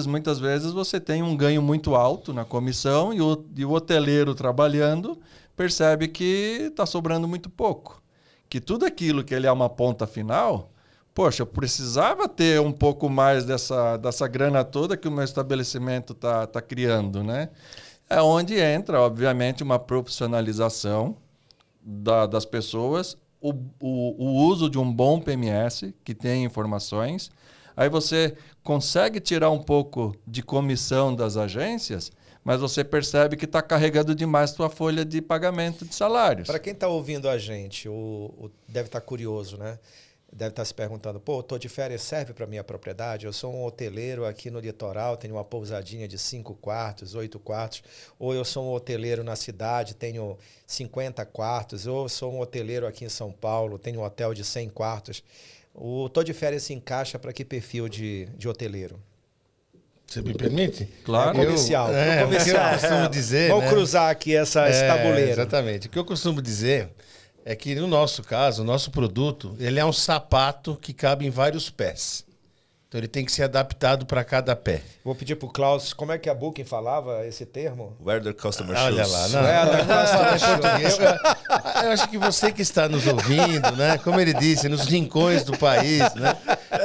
muitas vezes, você tem um ganho muito alto na comissão e o hoteleiro trabalhando percebe que está sobrando muito pouco. Que tudo aquilo que ele é uma ponta final, poxa, eu precisava ter um pouco mais dessa grana toda que o meu estabelecimento está criando, né? É onde entra, obviamente, uma profissionalização das pessoas, o uso de um bom PMS, que tem informações. Aí você consegue tirar um pouco de comissão das agências, mas você percebe que está carregando demais sua folha de pagamento de salários. Para quem está ouvindo a gente, deve estar curioso, né? Deve estar se perguntando, pô, estou de férias, serve para minha propriedade? Eu sou um hoteleiro aqui no litoral, tenho uma pousadinha de 5 quartos, 8 quartos, ou eu sou um hoteleiro na cidade, tenho 50 quartos, ou eu sou um hoteleiro aqui em São Paulo, tenho um hotel de 100 quartos. O Tô de Férias se encaixa para que perfil de hoteleiro? Você me permite? Claro. Comercial. Eu costumo dizer, vamos cruzar aqui esse tabuleiro. Exatamente. O que eu costumo dizer é que, no nosso caso, o nosso produto, ele é um sapato que cabe em vários pés. Então, ele tem que ser adaptado para cada pé. Vou pedir para o Klaus, como é que a Booking falava esse termo? Where the customer Olha shoes. lá. Não, eu acho que você que está nos ouvindo, né? Como ele disse, nos rincões do país, né?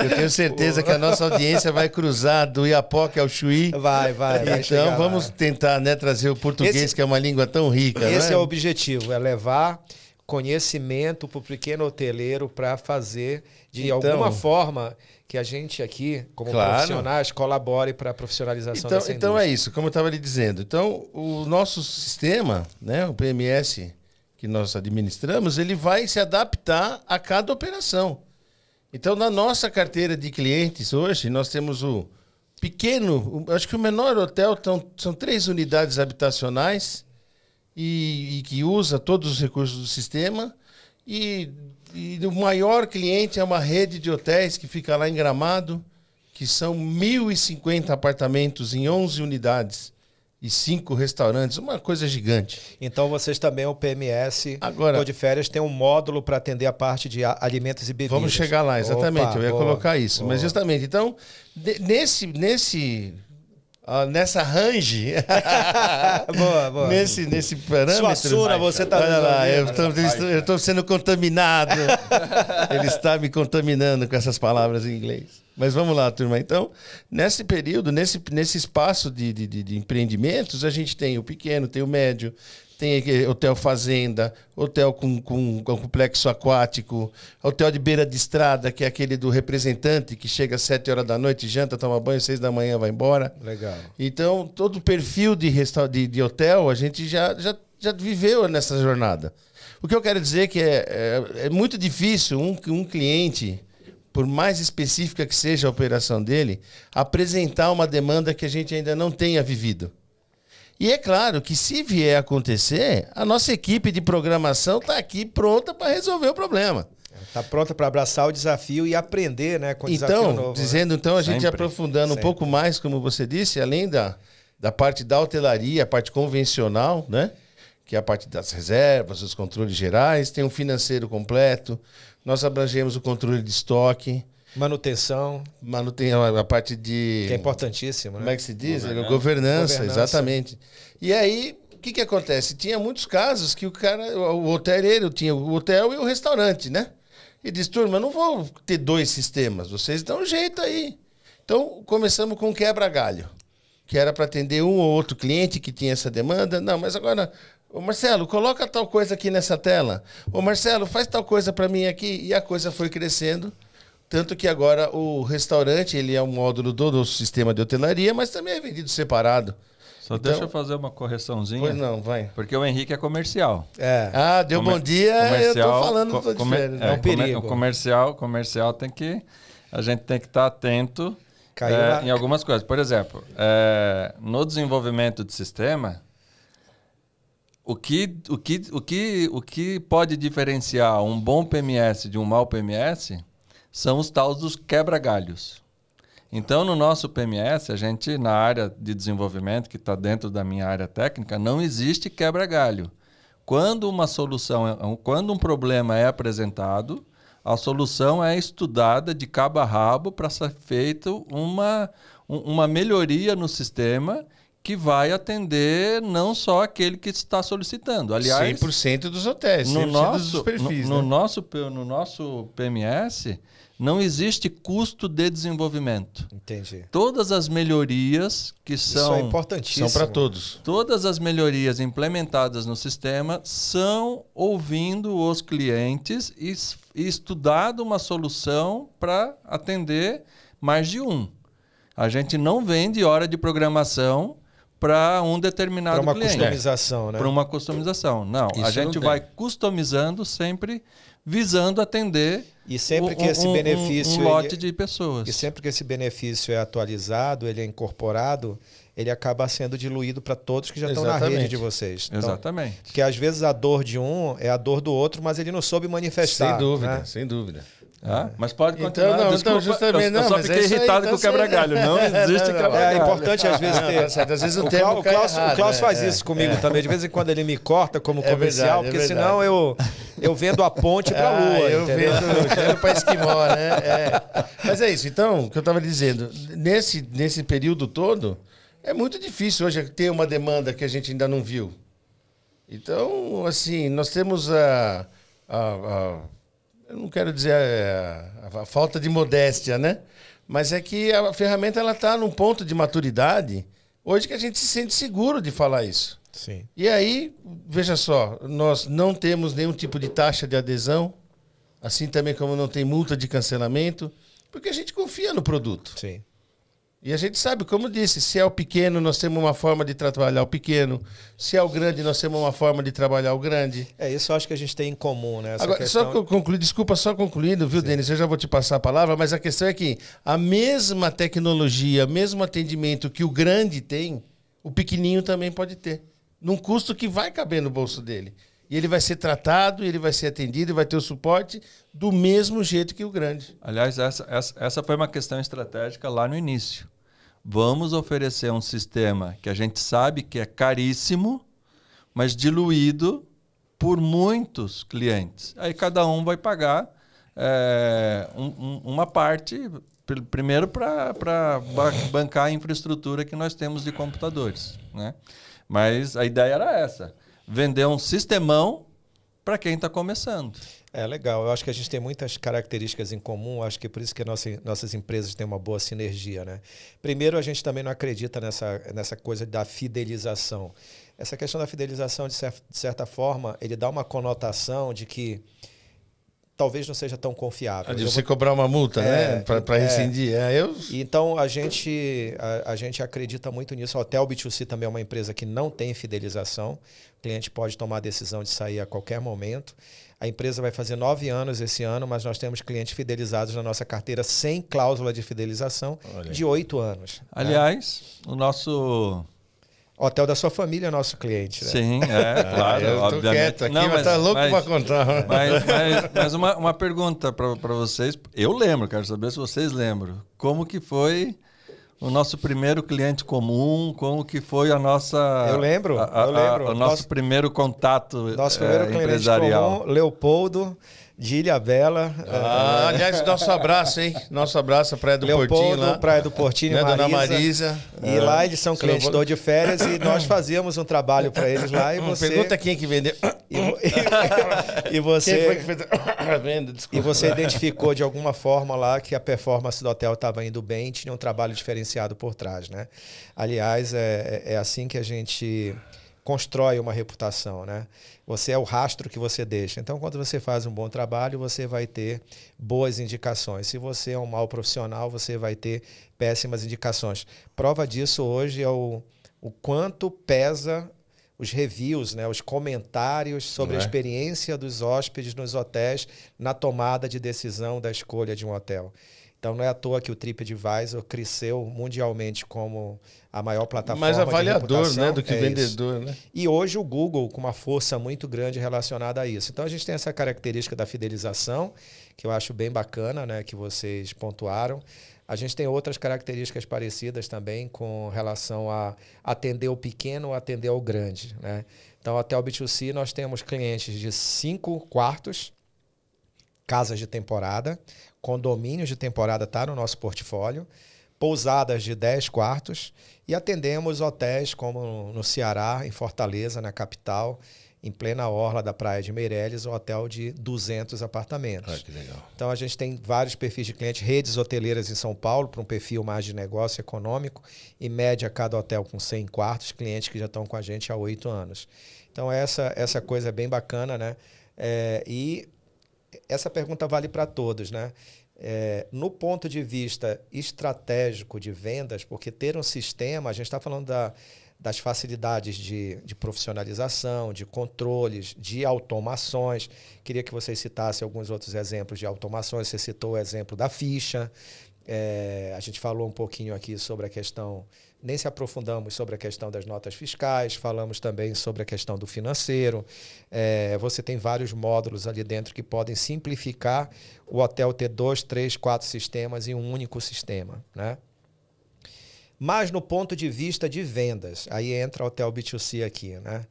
Eu tenho certeza que a nossa audiência vai cruzar do Iapoque ao Chuí. Vai então, vamos tentar, né, trazer o português, que é uma língua tão rica. Esse né? é o objetivo, é levar conhecimento para o pequeno hoteleiro para fazer, de alguma forma, que a gente aqui, como profissionais, colabore para a profissionalização dessa indústria. Então é isso, como eu estava lhe dizendo. Então, o nosso sistema, né, o PMS que nós administramos, ele vai se adaptar a cada operação. Então, na nossa carteira de clientes hoje, nós temos o pequeno, acho que o menor hotel são 3 unidades habitacionais e que usa todos os recursos do sistema. E o maior cliente é uma rede de hotéis que fica lá em Gramado, que são 1.050 apartamentos em 11 unidades. 5 restaurantes, uma coisa gigante. Então vocês também, o PMS, Agora, Tô de Férias, tem um módulo para atender a parte de alimentos e bebidas. Vamos chegar lá, exatamente. Opa, eu ia boa, colocar isso. boa. Mas justamente, então, nessa range, boa. nesse parâmetro. Suassuna, você tá Olha lá, resolvendo. eu estou sendo contaminado. Ele está me contaminando com essas palavras em inglês. Mas vamos lá, turma. Então, nesse período, nesse espaço de empreendimentos, a gente tem o pequeno, tem o médio, tem hotel fazenda, hotel com complexo aquático, hotel de beira de estrada, que é aquele do representante que chega às 7 horas da noite, janta, toma banho, 6 da manhã vai embora. Legal. Então, todo o perfil de hotel a gente já viveu nessa jornada. O que eu quero dizer é que é muito difícil um cliente, por mais específica que seja a operação dele, apresentar uma demanda que a gente ainda não tenha vivido. E é claro que se vier a acontecer, a nossa equipe de programação está aqui pronta para resolver o problema. Está pronta para abraçar o desafio e aprender, né, com o desafio novo. Então, a gente Sempre. aprofundando um pouco mais, como você disse, além da parte da hotelaria, a parte convencional, né? Que é a parte das reservas, os controles gerais, tem um financeiro completo, nós abrangemos o controle de estoque, Manutenção, a parte de... que é importantíssimo, Como né? é que se diz? Governança, Governança. exatamente. E aí, o que acontece? Tinha muitos casos que o hotel, tinha o hotel e o restaurante, né? E diz, turma, eu não vou ter 2 sistemas, vocês dão um jeito aí. Então, começamos com um quebra-galho, que era para atender um ou outro cliente que tinha essa demanda. Não, mas agora, ô Marcelo, coloca tal coisa aqui nessa tela. Ô Marcelo, faz tal coisa para mim aqui. E a coisa foi crescendo. Tanto que agora o restaurante, ele é um módulo do sistema de hotelaria, mas também é vendido separado. Só Então- deixa eu fazer uma correçãozinha. Pois não, vai. Porque o Henrique é comercial. É. Ah, deu bom dia, eu tô falando co- do de férias. É um perigo. O comercial tem que... A gente tem que estar atento Caiu na- em algumas coisas. Por exemplo, no desenvolvimento de sistema, o que pode diferenciar um bom PMS de um mau PMS são os tais dos quebra-galhos. Então, no nosso PMS, a gente, na área de desenvolvimento, que está dentro da minha área técnica, não existe quebra-galho. Quando um problema é apresentado, a solução é estudada de cabo a rabo para ser feita uma melhoria no sistema que vai atender não só aquele que está solicitando. Aliás, 100% dos hotéis, 100% dos perfis. no né? nosso PMS, não existe custo de desenvolvimento. Entendi. Todas as melhorias que Isso é são importantíssimo. São para todos. Todas as melhorias implementadas no sistema são ouvindo os clientes e estudado uma solução para atender mais de um. A gente não vende hora de programação para um determinado Para uma cliente. customização, né? Para uma customização. Não, Isso a gente não vai tem. customizando sempre visando atender E sempre que esse benefício... um lote de pessoas. E sempre que esse benefício é atualizado, ele é incorporado, ele acaba sendo diluído para todos que já estão na Exatamente. rede de vocês. Então, Exatamente. porque às vezes a dor de um é a dor do outro, mas ele não soube manifestar. Sem dúvida, né? sem dúvida. Ah, mas pode Então, continuar. não, Desculpa, justamente, eu não, só mas fiquei é isso aí, irritado tá com o quebra-galho. Não existe Não, quebra-galho. É importante às vezes Não, ter... tá certo, às vezes o O termo cai Klaus errado, faz né? isso comigo também. De vez em quando ele me corta como É comercial, verdade, é porque verdade. senão eu vendo a ponte para a lua. eu entendeu? vendo para Esquimó, né? É. Mas é isso. Então, o que eu estava dizendo, nesse período todo, é muito difícil hoje ter uma demanda que a gente ainda não viu. Então, assim, nós temos eu não quero dizer a falta de modéstia, né? Mas é que a ferramenta ela está num ponto de maturidade hoje que a gente se sente seguro de falar isso. Sim. E aí, veja só, nós não temos nenhum tipo de taxa de adesão, assim também como não tem multa de cancelamento, porque a gente confia no produto. Sim. E a gente sabe, como disse, se é o pequeno, nós temos uma forma de trabalhar o pequeno. Se é o grande, nós temos uma forma de trabalhar o grande. É, isso eu acho que a gente tem em comum, né? Essa Agora, questão... só concluir, desculpa, só concluindo, viu, Denis? Eu já vou te passar a palavra, mas a questão é que a mesma tecnologia, o mesmo atendimento que o grande tem, o pequenininho também pode ter. Num custo que vai caber no bolso dele. E ele vai ser tratado, ele vai ser atendido, e vai ter o suporte do mesmo jeito que o grande. Aliás, essa foi uma questão estratégica lá no início. vamos oferecer um sistema que a gente sabe que é caríssimo, mas diluído por muitos clientes. Aí cada um vai pagar uma parte, primeiro para bancar a infraestrutura que nós temos de computadores, né? Mas a ideia era essa, vender um sistemão para quem está começando. Legal. Eu acho que a gente tem muitas características em comum. Acho que é por isso que nossas empresas têm uma boa sinergia, né? Primeiro, a gente também não acredita nessa coisa da fidelização. Essa questão da fidelização, de certa forma, ele dá uma conotação de que talvez não seja tão confiável. De você cobrar uma multa, né? Para rescindir. Então, a gente acredita muito nisso. A Hotel B2C também é uma empresa que não tem fidelização. O cliente pode tomar a decisão de sair a qualquer momento. A empresa vai fazer 9 anos esse ano, mas nós temos clientes fidelizados na nossa carteira sem cláusula de fidelização de 8 anos. Aliás, o nosso... Hotel da sua família é nosso cliente, né? Sim, claro. Eu tô quieto aqui, mas tá louco para contar. Mas uma pergunta para vocês. Eu lembro, quero saber se vocês lembram. Como que foi o nosso primeiro cliente comum? Como que foi a nossa... Eu lembro. O nosso primeiro contato nosso primeiro empresarial. Comum, Leopoldo, de Ilhabela. Aliás, nosso abraço, hein? Nosso abraço, Praia do Leopoldo, Portinho lá. Praia do Portinho, Marisa. Dona Marisa. E lá eles são clientes do de férias e nós fazíamos um trabalho para eles lá e você... Pergunta quem é que vendeu. E você... Quem foi que fez a venda? Desculpa. E você identificou de alguma forma lá que a performance do hotel estava indo bem, tinha um trabalho diferenciado por trás, né? Aliás, é assim que a gente constrói uma reputação, né? Você é o rastro que você deixa. Então, quando você faz um bom trabalho, você vai ter boas indicações. Se você é um mau profissional, você vai ter péssimas indicações. Prova disso hoje é o quanto pesa os reviews, né? Os comentários sobre a experiência dos hóspedes nos hotéis na tomada de decisão da escolha de um hotel. Então, não é à toa que o TripAdvisor cresceu mundialmente como a maior plataforma mais avaliador, de né, do que vendedor, né? E hoje o Google com uma força muito grande relacionada a isso. Então, a gente tem essa característica da fidelização, que eu acho bem bacana, né, que vocês pontuaram. A gente tem outras características parecidas também com relação a atender o pequeno ou atender o grande, né? Então, Hotel B2C, nós temos clientes de 5 quartos, casas de temporada, condomínios de temporada está no nosso portfólio, pousadas de 10 quartos e atendemos hotéis como no Ceará, em Fortaleza, na capital, em plena orla da Praia de Meireles, um hotel de 200 apartamentos. Que legal. Então, a gente tem vários perfis de clientes, redes hoteleiras em São Paulo, para um perfil mais de negócio econômico, em média, cada hotel com 100 quartos, clientes que já estão com a gente há 8 anos. Então, essa coisa é bem bacana, né? E essa pergunta vale para todos, né? No ponto de vista estratégico de vendas, porque ter um sistema, a gente está falando das facilidades de profissionalização, de controles, de automações. Queria que vocês citassem alguns outros exemplos de automações. Você citou o exemplo da ficha. A gente falou um pouquinho aqui sobre a questão, nem se aprofundamos sobre a questão das notas fiscais, falamos também sobre a questão do financeiro. Você tem vários módulos ali dentro que podem simplificar o hotel ter 2, 3, 4 sistemas em um único sistema, né? Mas no ponto de vista de vendas, aí entra o Hotel B2C aqui, né?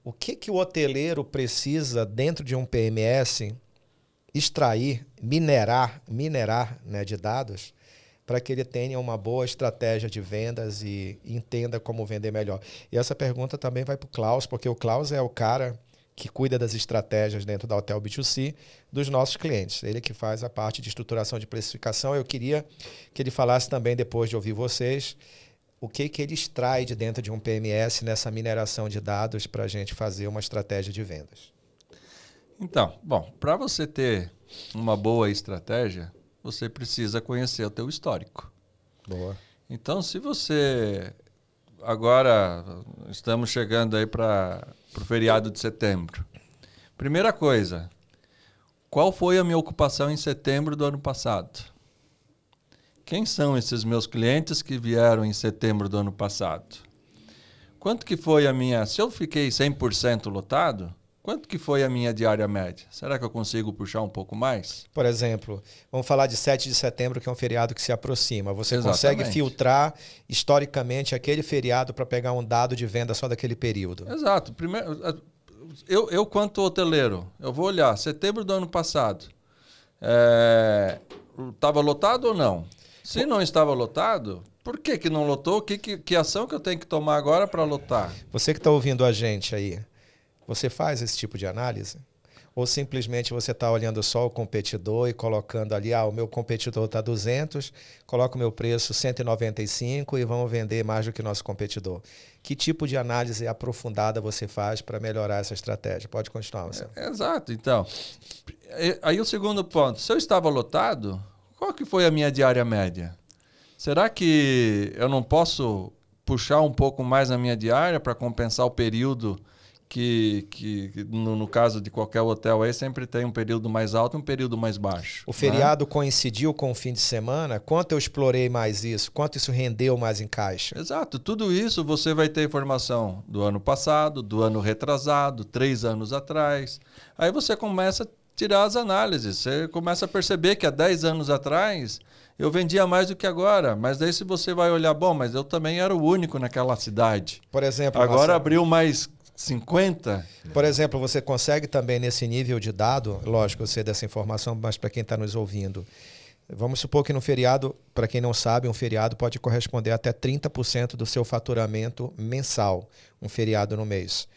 O que o hoteleiro precisa dentro de um PMS extrair, minerar, né, de dados para que ele tenha uma boa estratégia de vendas e entenda como vender melhor? E essa pergunta também vai para o Klaus, porque o Klaus é o cara que cuida das estratégias dentro da Hotel B2C dos nossos clientes. Ele que faz a parte de estruturação de precificação. Eu queria que ele falasse também, depois de ouvir vocês, o que ele extrai de dentro de um PMS nessa mineração de dados para a gente fazer uma estratégia de vendas. Então, bom, para você ter uma boa estratégia, você precisa conhecer o teu histórico. Boa. Então, se você... Agora, estamos chegando aí para o feriado de setembro. Primeira coisa, qual foi a minha ocupação em setembro do ano passado? Quem são esses meus clientes que vieram em setembro do ano passado? Quanto que foi a minha... Se eu fiquei 100% lotado, quanto que foi a minha diária média? Será que eu consigo puxar um pouco mais? Por exemplo, vamos falar de 7 de setembro, que é um feriado que se aproxima. Você Exatamente. consegue filtrar historicamente aquele feriado para pegar um dado de venda só daquele período? Exato. Primeiro, eu quanto hoteleiro, eu vou olhar setembro do ano passado. Estava lotado ou não? Se não estava lotado, por que não lotou? Que ação que eu tenho que tomar agora para lotar? Você que está ouvindo a gente aí, você faz esse tipo de análise? Ou simplesmente você está olhando só o competidor e colocando ali, o meu competidor está 200, coloca o meu preço 195 e vamos vender mais do que nosso competidor. Que tipo de análise aprofundada você faz para melhorar essa estratégia? Pode continuar, Marcelo. Exato. Então, aí o segundo ponto. Se eu estava lotado, qual que foi a minha diária média? Será que eu não posso puxar um pouco mais na minha diária para compensar o período que no caso de qualquer hotel aí, sempre tem um período mais alto e um período mais baixo. O feriado coincidiu com o fim de semana? Quanto eu explorei mais isso? Quanto isso rendeu mais em caixa? Exato. Tudo isso você vai ter informação do ano passado, do ano retrasado, 3 anos atrás. Aí você começa a tirar as análises. Você começa a perceber que há 10 anos atrás eu vendia mais do que agora. Mas daí se você vai olhar, mas eu também era o único naquela cidade. Por exemplo, agora Marcelo, abriu mais 50. Por exemplo, você consegue também nesse nível de dado, lógico, eu sei dessa informação, mas para quem está nos ouvindo, vamos supor que no feriado, para quem não sabe, um feriado pode corresponder até 30% do seu faturamento mensal, um feriado no mês.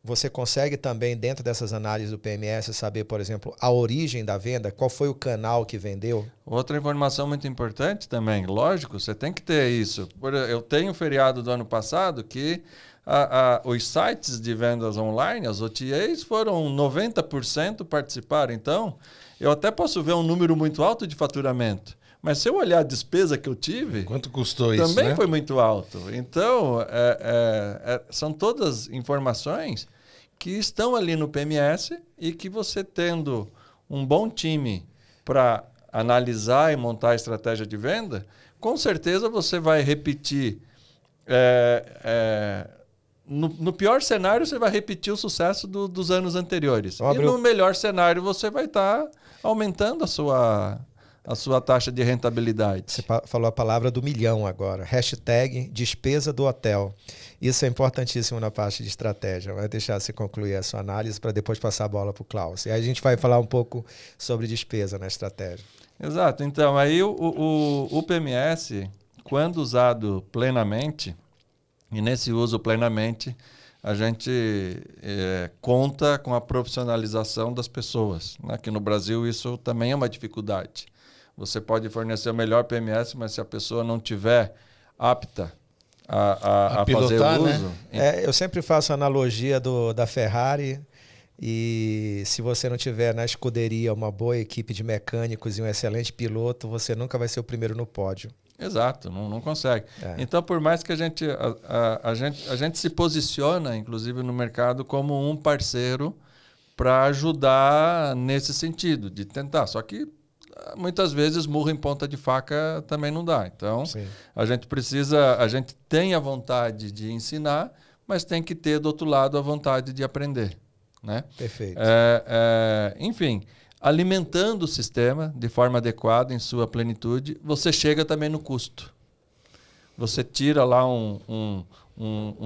Você consegue também, dentro dessas análises do PMS, saber, por exemplo, a origem da venda? Qual foi o canal que vendeu? Outra informação muito importante também, lógico, você tem que ter isso. Eu tenho um feriado do ano passado que os sites de vendas online, as OTAs, foram 90% participaram. Então, eu até posso ver um número muito alto de faturamento. Mas se eu olhar a despesa que eu tive... Quanto custou isso, também né? foi muito alto. Então, são todas informações que estão ali no PMS e que você tendo um bom time para analisar e montar a estratégia de venda, com certeza você vai repetir... No pior cenário, você vai repetir o sucesso dos anos anteriores. E no melhor cenário, você vai estar aumentando a sua taxa de rentabilidade. Você falou a palavra do milhão agora. Hashtag despesa do hotel. Isso é importantíssimo na parte de estratégia. Vai deixar você concluir a sua análise para depois passar a bola para o Klaus. E aí a gente vai falar um pouco sobre despesa na estratégia. Exato. Então, aí o PMS, quando usado plenamente, e nesse uso plenamente, a gente conta com a profissionalização das pessoas. Aqui no Brasil, isso também é uma dificuldade. Você pode fornecer o melhor PMS, mas se a pessoa não tiver apta a pilotar, fazer uso... Né? Eu sempre faço a analogia da Ferrari, e se você não tiver na escuderia uma boa equipe de mecânicos e um excelente piloto, você nunca vai ser o primeiro no pódio. Exato, não consegue. Então, por mais que a gente se posiciona, inclusive no mercado, como um parceiro para ajudar nesse sentido, de tentar. Só que muitas vezes murro em ponta de faca também não dá. Então, sim, a gente tem a vontade de ensinar, mas tem que ter do outro lado a vontade de aprender. Né? Perfeito. Enfim, alimentando o sistema de forma adequada, em sua plenitude, você chega também no custo. Você tira lá um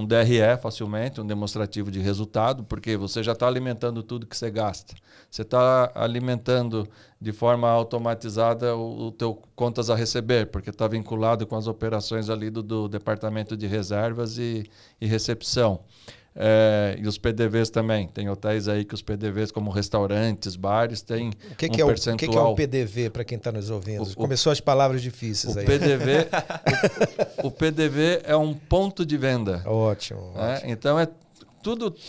DRE facilmente, um demonstrativo de resultado, porque você já está alimentando tudo que você gasta. Você está alimentando de forma automatizada o teu contas a receber, porque está vinculado com as operações ali do departamento de reservas e recepção. E os PDVs também. Tem hotéis aí que os PDVs, como restaurantes, bares, tem percentual. O que é um PDV para quem está nos ouvindo? Começou as palavras difíceis aí. O PDV é um ponto de venda. Ótimo. Então,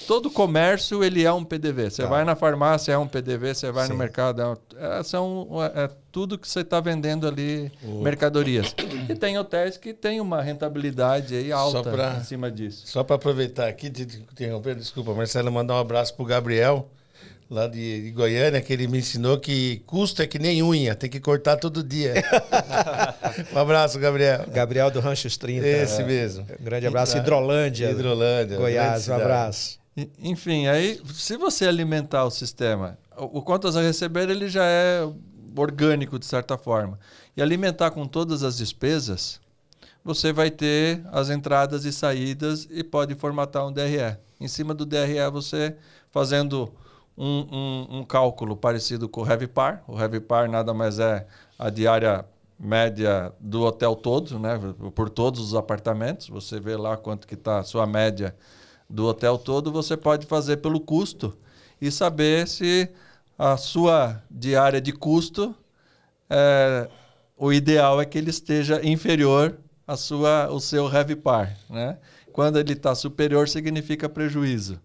todo comércio ele é um PDV. Você vai na farmácia, é um PDV. Você vai no mercado, é tudo que você está vendendo ali, mercadorias. E tem hotéis que tem uma rentabilidade aí alta em cima disso. Só para aproveitar aqui, te interromper, desculpa, Marcelo, mandar um abraço para o Gabriel, lá de Goiânia, que ele me ensinou que custo é que nem unha, tem que cortar todo dia. Um abraço, Gabriel. Gabriel do Ranchos 30. Esse mesmo. Um grande abraço. Hidrolândia, Goiás, um abraço. Enfim, aí, se você alimentar o sistema, o contas a receber ele já é orgânico, de certa forma. E alimentar com todas as despesas, você vai ter as entradas e saídas e pode formatar um DRE. Em cima do DRE, você fazendo um cálculo parecido com o RevPAR. O RevPAR nada mais é a diária média do hotel todo, né? Por todos os apartamentos. Você vê lá quanto que está a sua média do hotel todo, você pode fazer pelo custo e saber se a sua diária de custo, o ideal é que ele esteja inferior o seu RevPAR, né? Quando ele está superior, significa prejuízo.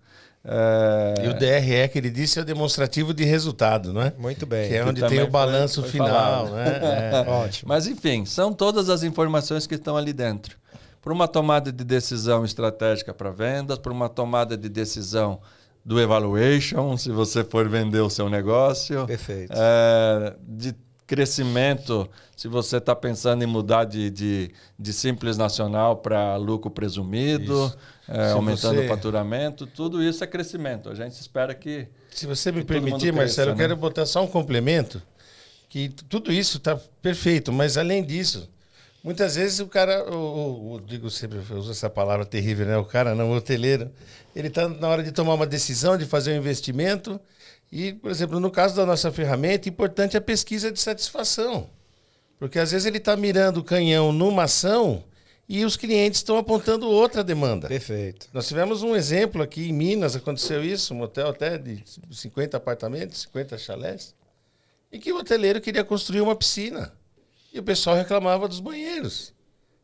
E o DRE que ele disse é o demonstrativo de resultado, não é? Muito bem. Que é onde tem o balanço foi final, falado. né? Ótimo. Mas, enfim, são todas as informações que estão ali dentro. Para uma tomada de decisão estratégica para vendas, para uma tomada de decisão do evaluation, se você for vender o seu negócio. Perfeito. De crescimento, se você está pensando em mudar de Simples Nacional para lucro presumido, aumentando o faturamento, tudo isso é crescimento. A gente espera que... Se você me permitir, Marcelo, eu quero botar só um complemento, que tudo isso está perfeito, mas além disso, muitas vezes o cara, eu digo sempre, eu uso essa palavra terrível, né? O cara não, o hoteleiro, ele está na hora de tomar uma decisão, de fazer um investimento. E, por exemplo, no caso da nossa ferramenta, importante é a pesquisa de satisfação. Porque às vezes ele está mirando o canhão numa ação e os clientes estão apontando outra demanda. Perfeito. Nós tivemos um exemplo aqui em Minas, aconteceu isso, um hotel até de 50 apartamentos, 50 chalés, em que o hoteleiro queria construir uma piscina. E o pessoal reclamava dos banheiros.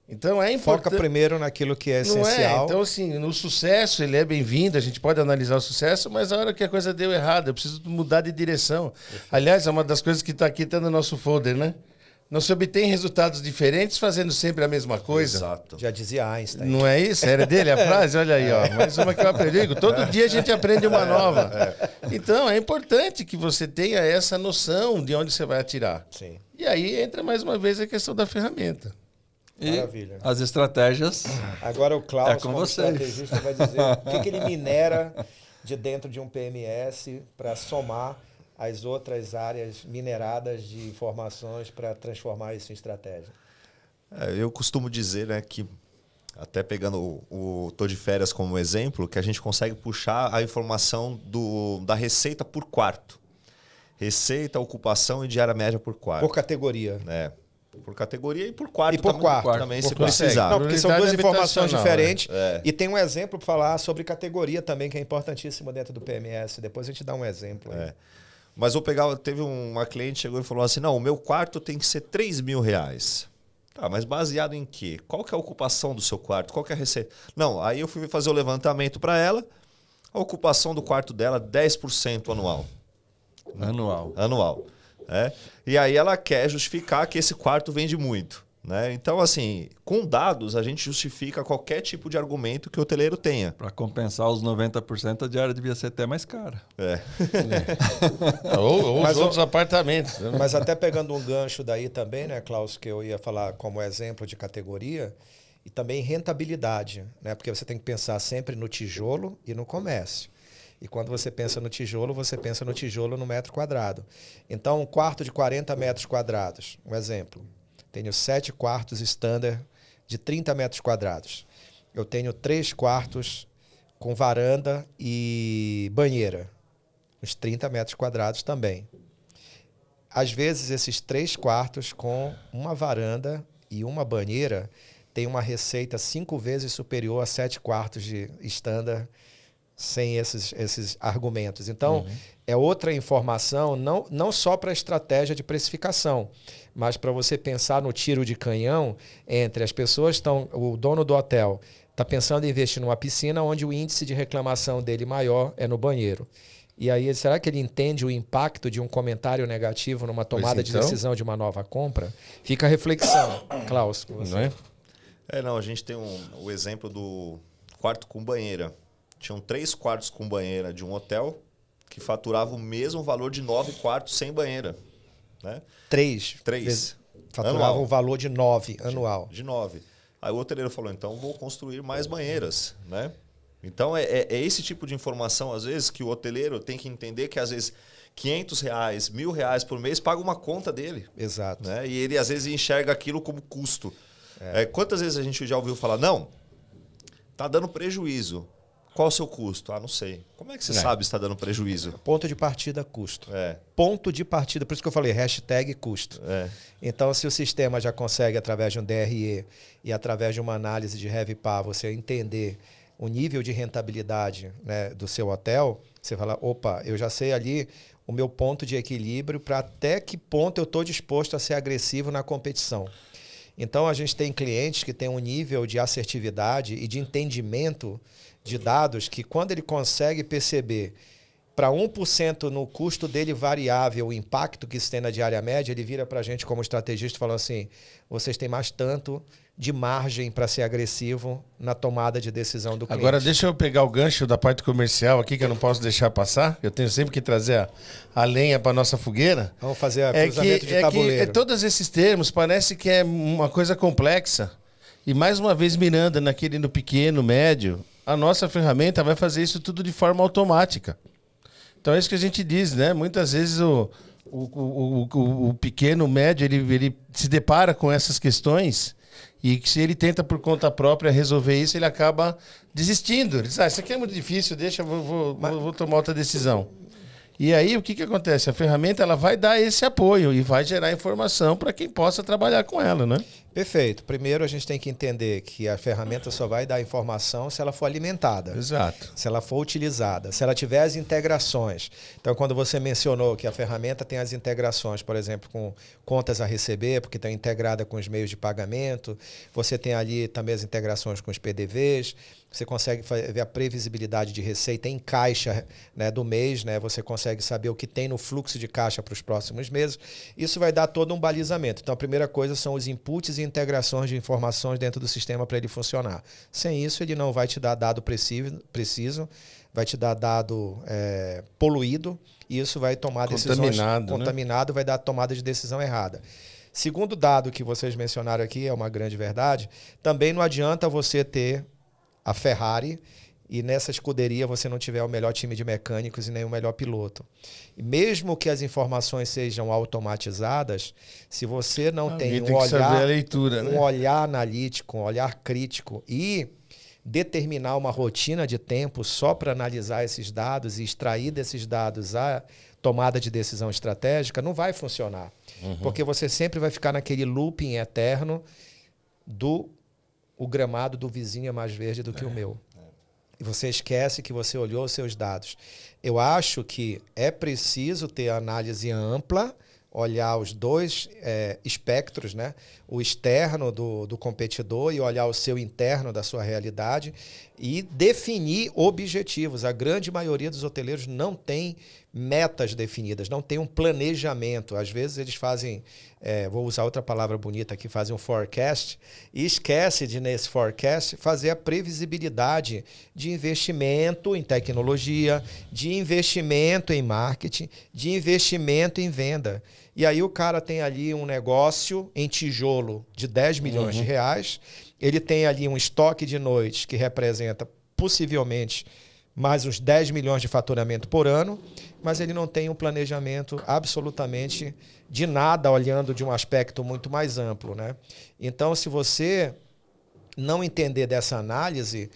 Então é importante. Foca primeiro naquilo que é essencial. Não é? Então, assim, no sucesso ele é bem-vindo, a gente pode analisar o sucesso, mas a hora que a coisa deu errado, eu preciso mudar de direção. Aliás, é uma das coisas que está aqui, está no nosso folder, né? Não se obtém resultados diferentes fazendo sempre a mesma coisa. Exato. Já dizia Einstein. Não é isso? Era dele a frase? Olha aí, ó. Mais uma que eu aprendi. Todo dia a gente aprende uma nova. Então, é importante que você tenha essa noção de onde você vai atirar. Sim. E aí entra mais uma vez a questão da ferramenta. E Maravilha. as estratégias... Agora o Klaus, com como vocês. estrategista, vai dizer o que ele minera de dentro de um PMS para somar as outras áreas mineradas de informações para transformar isso em estratégia. Eu costumo dizer, né, que, até pegando o Tô de Férias como exemplo, que a gente consegue puxar a informação da receita por quarto. Receita, ocupação e diária média por quarto. Por categoria. Por categoria e por quarto. E por também, quarto. também Por se quarto. precisar. Não, porque são duas informações diferentes. É. E tem um exemplo para falar sobre categoria também, que é importantíssimo dentro do PMS. Depois a gente dá um exemplo. Aí. Mas vou pegar, teve uma cliente que chegou e falou assim, não, o meu quarto tem que ser R$3.000. Tá, mas baseado em quê? Qual que é a ocupação do seu quarto? Qual que é a receita? Não, aí eu fui fazer o levantamento para ela, a ocupação do quarto dela 10% anual. Anual. E aí ela quer justificar que esse quarto vende muito. Né? Então, assim, com dados, a gente justifica qualquer tipo de argumento que o hoteleiro tenha. Para compensar os 90%, a diária devia ser até mais cara. Ou os outros apartamentos. Mas até pegando um gancho daí também, né, Klaus, que eu ia falar como exemplo de categoria, e também rentabilidade, né? Porque você tem que pensar sempre no tijolo e no comércio. E quando você pensa no tijolo, você pensa no tijolo no metro quadrado. Então, um quarto de 40 metros quadrados, um exemplo. Tenho 7 quartos standard de 30 metros quadrados. Eu tenho 3 quartos com varanda e banheira, uns 30 metros quadrados também. Às vezes, esses 3 quartos com uma varanda e uma banheira têm uma receita 5 vezes superior a 7 quartos de standard sem esses argumentos. Então, é outra informação, não só para a estratégia de precificação, mas para você pensar no tiro de canhão entre as pessoas estão, o dono do hotel está pensando em investir numa piscina onde o índice de reclamação dele maior é no banheiro. E aí, será que ele entende o impacto de um comentário negativo numa tomada de decisão de uma nova compra? Fica a reflexão, Klaus. Com você. Não é? Não, a gente tem o exemplo do quarto com banheira. Tinham 3 quartos com banheira de um hotel que faturava o mesmo valor de 9 quartos sem banheira. Né? 3. Faturava o valor de 9 anual. De 9. Aí o hoteleiro falou, então vou construir mais banheiras. Né? Então, é esse tipo de informação, às vezes, que o hoteleiro tem que entender que, às vezes, R$500, R$1.000 por mês paga uma conta dele. Exato. Né? E ele, às vezes, enxerga aquilo como custo. Quantas vezes a gente já ouviu falar, não, tá dando prejuízo. Qual o seu custo? Ah, não sei. Como é que você sabe se está dando prejuízo? Ponto de partida, custo. Ponto de partida, por isso que eu falei, hashtag custo. Então, se o sistema já consegue, através de um DRE e através de uma análise de RevPAR, você entender o nível de rentabilidade, né, do seu hotel, você fala, opa, eu já sei ali o meu ponto de equilíbrio para até que ponto eu estou disposto a ser agressivo na competição. Então, a gente tem clientes que têm um nível de assertividade e de entendimento de dados que, quando ele consegue perceber para 1% no custo dele variável o impacto que isso tem na diária média, ele vira para a gente como estrategista e fala assim, vocês têm mais tanto de margem para ser agressivo na tomada de decisão do cliente. Agora, deixa eu pegar o gancho da parte comercial aqui, que eu não posso deixar passar. Eu tenho sempre que trazer a lenha para nossa fogueira. Vamos fazer a cruzamento de tabuleiro. Todos esses termos parece que é uma coisa complexa. E mais uma vez mirando no pequeno, médio, a nossa ferramenta vai fazer isso tudo de forma automática. Então é isso que a gente diz, né? Muitas vezes o pequeno, médio, ele se depara com essas questões e que, se ele tenta por conta própria resolver isso, ele acaba desistindo. Ele diz, isso aqui é muito difícil, deixa, vou tomar outra decisão. E aí o que acontece? A ferramenta ela vai dar esse apoio e vai gerar informação para quem possa trabalhar com ela, né? Perfeito. Primeiro, a gente tem que entender que a ferramenta só vai dar informação se ela for alimentada. Exato. Se ela for utilizada, se ela tiver as integrações. Então, quando você mencionou que a ferramenta tem as integrações, por exemplo, com contas a receber, porque está integrada com os meios de pagamento, você tem ali também as integrações com os PDVs, você consegue ver a previsibilidade de receita em caixa, né, do mês, né? Você consegue saber o que tem no fluxo de caixa para os próximos meses. Isso vai dar todo um balizamento. Então, a primeira coisa são os inputs e integrações de informações dentro do sistema para ele funcionar. Sem isso, ele não vai te dar dado preciso, vai te dar dado poluído, e isso vai tomar decisões contaminado, vai dar tomada de decisão errada. Segundo dado que vocês mencionaram aqui, é uma grande verdade, também não adianta você ter a Ferrari e nessa escuderia você não tiver o melhor time de mecânicos e nem o melhor piloto. E mesmo que as informações sejam automatizadas, se você não tem um olhar, leitura, né? Um olhar analítico, um olhar crítico e determinar uma rotina de tempo só para analisar esses dados e extrair desses dados a tomada de decisão estratégica, não vai funcionar. Porque você sempre vai ficar naquele looping eterno o gramado do vizinho é mais verde do que o meu. E você esquece que você olhou os seus dados. Eu acho que é preciso ter análise ampla, olhar os dois espectros, né? O externo do competidor e olhar o seu interno da sua realidade e definir objetivos. A grande maioria dos hoteleiros não tem metas definidas, não tem um planejamento. Às vezes eles fazem, vou usar outra palavra bonita aqui, fazem um forecast e esquece de, nesse forecast, fazer a previsibilidade de investimento em tecnologia, de investimento em marketing, de investimento em venda. E aí o cara tem ali um negócio em tijolo de 10 milhões de reais, ele tem ali um estoque de noites que representa possivelmente mais uns 10 milhões de faturamento por ano, mas ele não tem um planejamento absolutamente de nada, olhando de um aspecto muito mais amplo, né? Então, se você não entender dessa análise,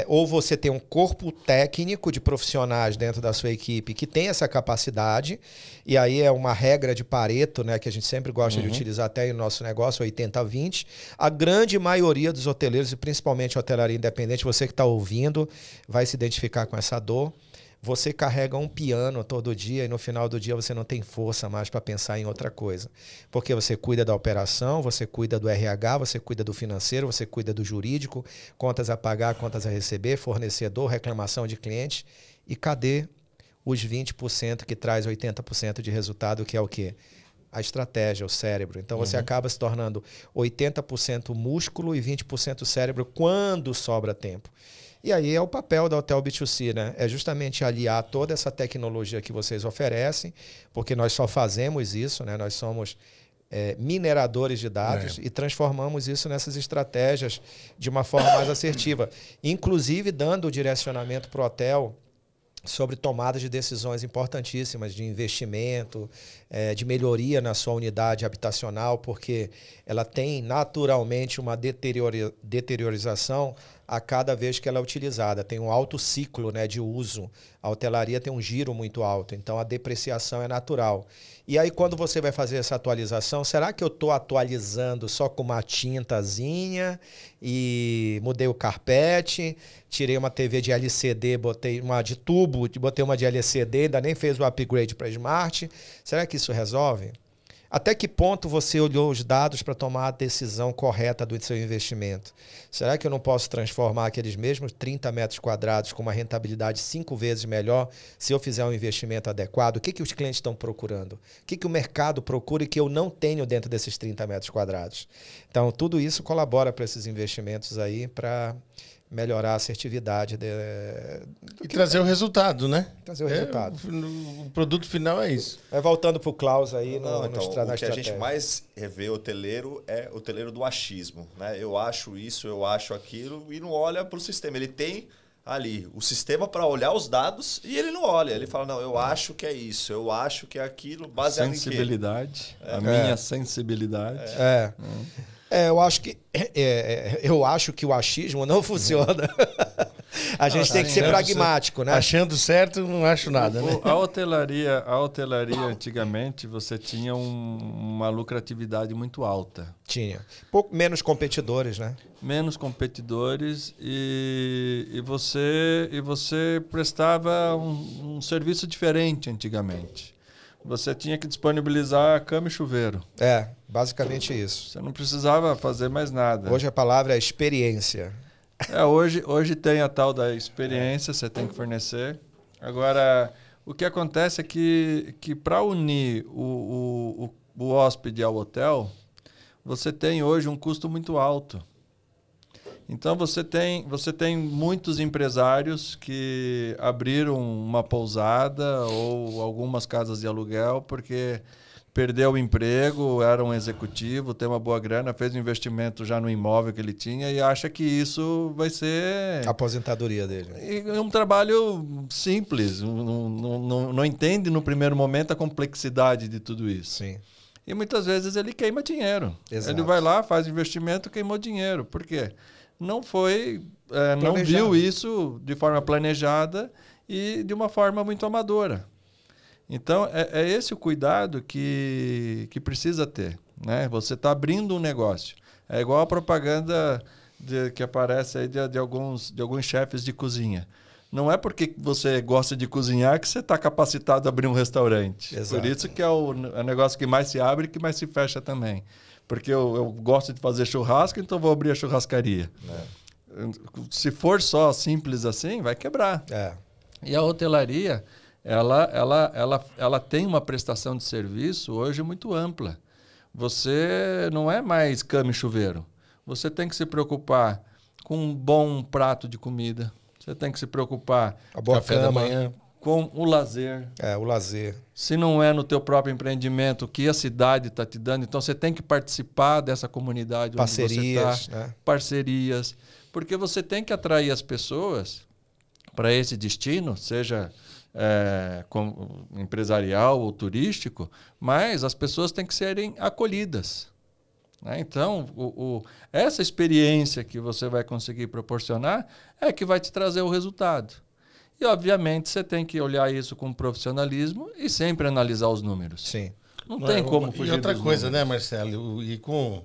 ou você tem um corpo técnico de profissionais dentro da sua equipe que tem essa capacidade, e aí é uma regra de Pareto, né, que a gente sempre gosta de utilizar até em nosso negócio, 80-20. A grande maioria dos hoteleiros, e principalmente a hotelaria independente, você que está ouvindo, vai se identificar com essa dor. Você carrega um piano todo dia e no final do dia você não tem força mais para pensar em outra coisa. Porque você cuida da operação, você cuida do RH, você cuida do financeiro, você cuida do jurídico, contas a pagar, contas a receber, fornecedor, reclamação de cliente. E cadê os 20% que traz 80% de resultado, que é o quê? A estratégia, o cérebro. Então você acaba se tornando 80% músculo e 20% cérebro quando sobra tempo. E aí é o papel da Hotel B2C, né? É justamente aliar toda essa tecnologia que vocês oferecem, porque nós só fazemos isso, né? Nós somos mineradores de dados e transformamos isso nessas estratégias de uma forma mais assertiva. Inclusive dando o direcionamento para o hotel sobre tomadas de decisões importantíssimas de investimento, de melhoria na sua unidade habitacional, porque ela tem naturalmente uma deteriorização a cada vez que ela é utilizada. Tem um alto ciclo, né, de uso. A hotelaria tem um giro muito alto, então a depreciação é natural. E aí, quando você vai fazer essa atualização, será que eu estou atualizando só com uma tintazinha e mudei o carpete, tirei uma TV de LCD, botei uma de tubo, botei uma de LCD, ainda nem fez o upgrade para Smart? Será que isso resolve? Até que ponto você olhou os dados para tomar a decisão correta do seu investimento? Será que eu não posso transformar aqueles mesmos 30 metros quadrados com uma rentabilidade 5 vezes melhor se eu fizer um investimento adequado? O que os clientes estão procurando? O que o mercado procura e que eu não tenho dentro desses 30 metros quadrados? Então, tudo isso colabora para esses investimentos aí para melhorar a assertividade. E trazer o resultado, né? Trazer o resultado. O produto final é isso. Voltando para o Klaus aí. Então, o que a gente mais vê hoteleiro é hoteleiro do achismo. Né? Eu acho isso, eu acho aquilo, e não olha para o sistema. Ele tem ali o sistema para olhar os dados e ele não olha. Ele fala, não, eu acho que é isso, eu acho que é aquilo, baseado em quê? Sensibilidade. A minha sensibilidade. Eu acho que o achismo não funciona. A gente tem que ser pragmático, né? Achando certo, não acho nada, né? A hotelaria antigamente, você tinha uma lucratividade muito alta. Tinha. Pouco menos competidores, né? Menos competidores e você prestava um serviço diferente antigamente. Você tinha que disponibilizar cama e chuveiro. Basicamente isso. Você não precisava fazer mais nada. Hoje a palavra é experiência. Hoje tem a tal da experiência, você tem que fornecer. Agora, o que acontece é que para unir o hóspede ao hotel, você tem hoje um custo muito alto. Então, você tem muitos empresários que abriram uma pousada ou algumas casas de aluguel porque perdeu o emprego, era um executivo, tem uma boa grana, fez um investimento já no imóvel que ele tinha e acha que isso vai ser... A aposentadoria dele. É um trabalho simples, não entende no primeiro momento a complexidade de tudo isso. Sim. E muitas vezes ele queima dinheiro. Exato. Ele vai lá, faz investimento, queimou dinheiro. Por quê? Não viu isso de forma planejada e de uma forma muito amadora. Então, é esse o cuidado que precisa ter. Né? Você está abrindo um negócio. É igual a propaganda que aparece aí de alguns chefes de cozinha. Não é porque você gosta de cozinhar que você está capacitado a abrir um restaurante. Exato. Por isso que é o negócio que mais se abre e que mais se fecha também. Porque eu gosto de fazer churrasco, então vou abrir a churrascaria. Se for só simples assim, vai quebrar. E a hotelaria, ela tem uma prestação de serviço hoje muito ampla. Você não é mais cama e chuveiro. Você tem que se preocupar com um bom prato de comida. Você tem que se preocupar a boa café da manhã, com o lazer. O lazer. Se não é no teu próprio empreendimento, o que a cidade está te dando, então você tem que participar dessa comunidade parcerias, onde você está. Né? Parcerias. Porque você tem que atrair as pessoas para esse destino, seja empresarial ou turístico, mas as pessoas têm que serem acolhidas. Né? Então, essa experiência que você vai conseguir proporcionar é que vai te trazer o resultado. E, obviamente, você tem que olhar isso com profissionalismo e sempre analisar os números. Sim. Não tem como fugir E outra dos coisa, números. né, Marcelo? E com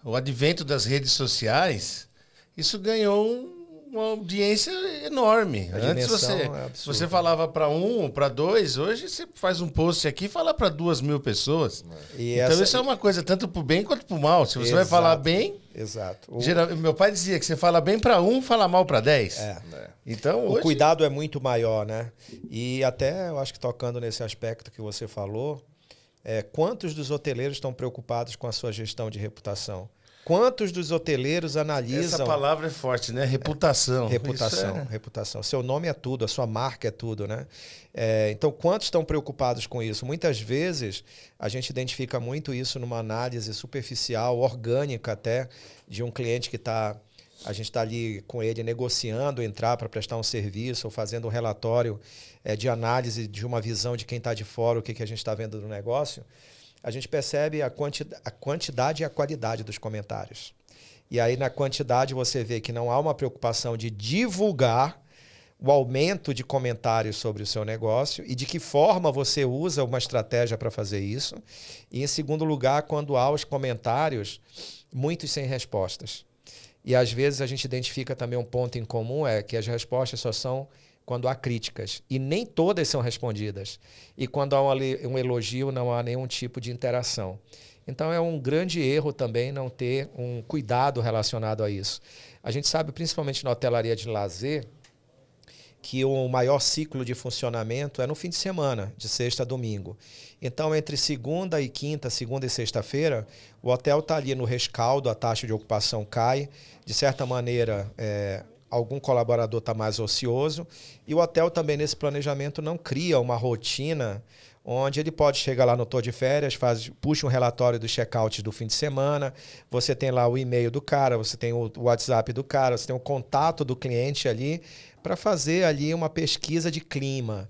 o advento das redes sociais, isso ganhou uma audiência enorme. Antes você falava para 1, para 2, hoje você faz um post aqui e fala para 2.000 pessoas. Então isso é uma coisa tanto para o bem quanto para o mal. Se você vai falar bem... Exato. Meu pai dizia que você fala bem para 1, fala mal para 10. Então, o cuidado é muito maior, né? E até, eu acho que tocando nesse aspecto que você falou, quantos dos hoteleiros estão preocupados com a sua gestão de reputação? Quantos dos hoteleiros analisam... Essa palavra é forte, né? Reputação. Reputação. Seu nome é tudo, a sua marca é tudo, né? Então, quantos estão preocupados com isso? Muitas vezes, a gente identifica muito isso numa análise superficial, orgânica até, de um cliente que a gente está ali com ele negociando entrar para prestar um serviço ou fazendo um relatório de análise de uma visão de quem está de fora, o que a gente está vendo do negócio. A gente percebe a quantidade e a qualidade dos comentários. E aí, na quantidade, você vê que não há uma preocupação de divulgar o aumento de comentários sobre o seu negócio e de que forma você usa uma estratégia para fazer isso. E, em segundo lugar, quando há os comentários, muitos sem respostas. E, às vezes, a gente identifica também um ponto em comum, que as respostas só são quando há críticas. E nem todas são respondidas. E quando há um elogio, não há nenhum tipo de interação. Então, é um grande erro também não ter um cuidado relacionado a isso. A gente sabe, principalmente na hotelaria de lazer, que o maior ciclo de funcionamento é no fim de semana, de sexta a domingo. Então, entre segunda e quinta, segunda e sexta-feira, o hotel está ali no rescaldo, a taxa de ocupação cai. De certa maneira, algum colaborador está mais ocioso. E o hotel também, nesse planejamento, não cria uma rotina onde ele pode chegar lá no Tô de Férias, puxa um relatório do check-out do fim de semana, você tem lá o e-mail do cara, você tem o WhatsApp do cara, você tem o contato do cliente ali, para fazer ali uma pesquisa de clima.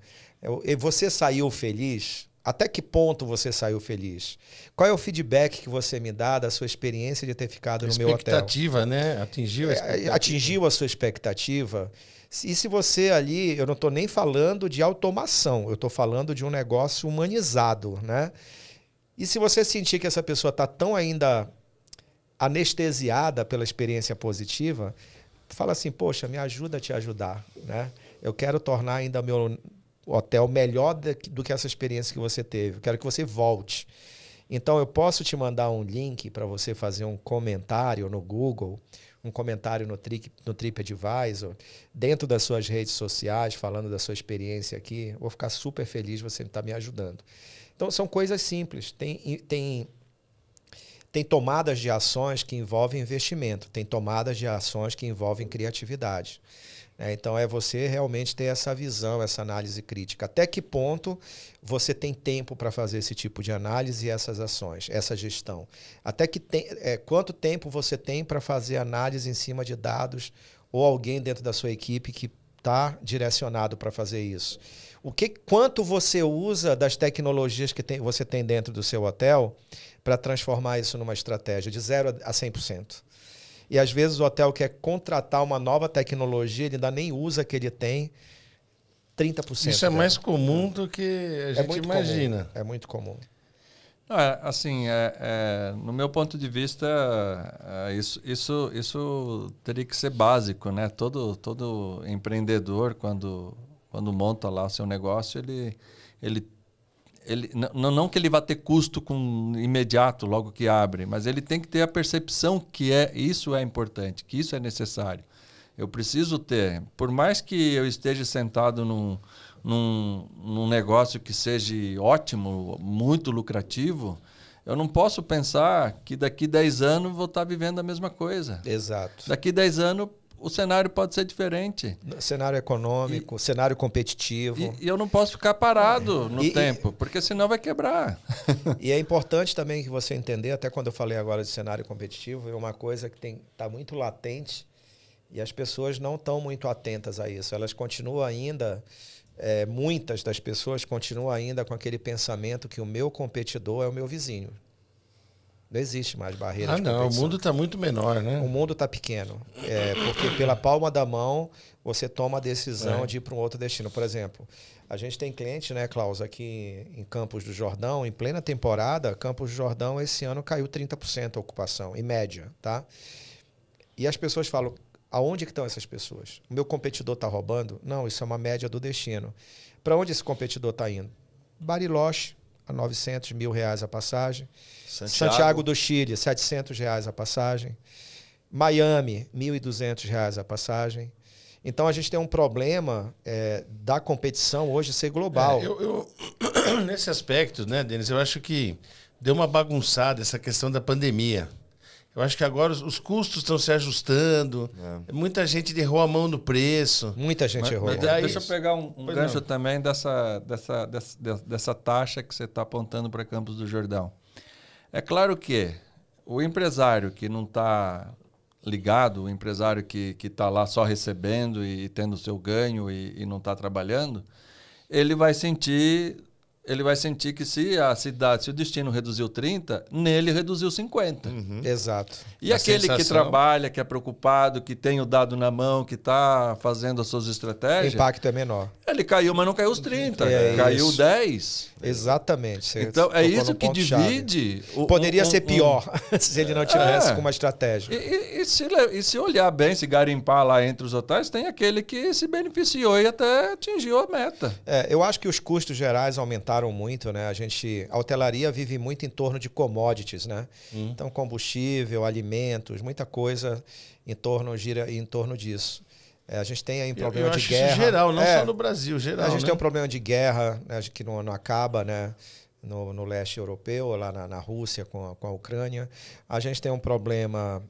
Você saiu feliz? Até que ponto você saiu feliz? Qual é o feedback que você me dá da sua experiência de ter ficado no meu hotel? Expectativa, né? Atingiu a expectativa. Atingiu a sua expectativa? E se você ali, eu não estou nem falando de automação, eu estou falando de um negócio humanizado, né? E se você sentir que essa pessoa está tão ainda anestesiada pela experiência positiva, fala assim, poxa, me ajuda a te ajudar, né? Eu quero tornar ainda meu hotel melhor do que essa experiência que você teve. Eu quero que você volte. Então, eu posso te mandar um link para você fazer um comentário no Google, um comentário no TripAdvisor, dentro das suas redes sociais, falando da sua experiência aqui. Vou ficar super feliz, você está me ajudando. Então, são coisas simples. Tem tomadas de ações que envolvem investimento, tem tomadas de ações que envolvem criatividade. Então, é você realmente ter essa visão, essa análise crítica. Até que ponto você tem tempo para fazer esse tipo de análise e essas ações, essa gestão? Quanto tempo você tem para fazer análise em cima de dados ou alguém dentro da sua equipe que está direcionado para fazer isso? Quanto você usa das tecnologias que você tem dentro do seu hotel para transformar isso numa estratégia de 0 a 100%? E às vezes o hotel quer contratar uma nova tecnologia, ele ainda nem usa a que ele tem 30%. Isso é mais comum do que a gente imagina. Comum. É muito comum. Assim, no meu ponto de vista, isso teria que ser básico, né? Todo empreendedor, quando monta lá o seu negócio, ele não que ele vá ter custo imediato logo que abre, mas ele tem que ter a percepção que isso é importante, que isso é necessário. Eu preciso ter, por mais que eu esteja sentado num negócio que seja ótimo, muito lucrativo, eu não posso pensar que daqui 10 anos vou estar vivendo a mesma coisa. Exato. Daqui 10 anos o cenário pode ser diferente. Cenário econômico, cenário competitivo. E eu não posso ficar parado no tempo, porque senão vai quebrar. E é importante também que você entender, até quando eu falei agora de cenário competitivo, é uma coisa que está muito latente e as pessoas não estão muito atentas a isso. Elas continuam ainda, muitas das pessoas continuam ainda com aquele pensamento que o meu competidor é o meu vizinho. Não existe mais barreira de competição. O mundo está muito menor, né? O mundo está pequeno. Porque pela palma da mão você toma a decisão de ir para um outro destino. Por exemplo, a gente tem cliente, né, Klaus, aqui em Campos do Jordão, em plena temporada, Campos do Jordão esse ano caiu 30% a ocupação, em média, tá? E as pessoas falam, aonde que estão essas pessoas? O meu competidor está roubando? Não, isso é uma média do destino. Para onde esse competidor está indo? Bariloche, a R$900 mil a passagem. Santiago do Chile, R$700 a passagem. Miami, R$1.200 a passagem. Então, a gente tem um problema da competição hoje ser global. Nesse aspecto, né, Denis, eu acho que deu uma bagunçada essa questão da pandemia. Eu acho que agora os custos estão se ajustando. Muita gente errou a mão no preço. Muita gente errou. Mas deixa eu pegar um gancho também dessa taxa que você está apontando para Campos do Jordão. É claro que o empresário que não está ligado, o empresário que está lá só recebendo e tendo o seu ganho e não está trabalhando, ele vai sentir que se o destino reduziu 30, nele reduziu 50. Exato. E aquele que trabalha, que é preocupado, que tem o dado na mão, que está fazendo as suas estratégias... O impacto é menor. Ele caiu, mas não caiu os 30. Caiu 10. Exatamente. Então, é isso que divide... Poderia ser pior se ele não tivesse com uma estratégia. E se olhar bem, se garimpar lá entre os hotéis, tem aquele que se beneficiou e até atingiu a meta. Eu acho que os custos gerais aumentaram muito, né? A hotelaria vive muito em torno de commodities, né? Então, combustível, alimentos, muita coisa gira em torno disso. A gente tem aí um problema de guerra. Isso geral, não só no Brasil, geral. A gente tem um problema de guerra, né, que não acaba, né? No leste europeu, lá na Rússia com a Ucrânia. A gente tem um problema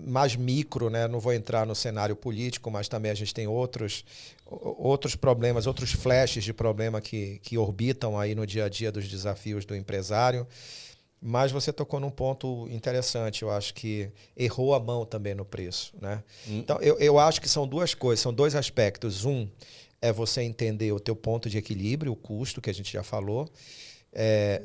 mais micro, né? Não vou entrar no cenário político, mas também a gente tem outros problemas, outros flashes de problema que orbitam aí no dia a dia dos desafios do empresário. Mas você tocou num ponto interessante, eu acho que errou a mão também no preço, né? Então, eu acho que são duas coisas, são dois aspectos. Um é você entender o teu ponto de equilíbrio, o custo, que a gente já falou.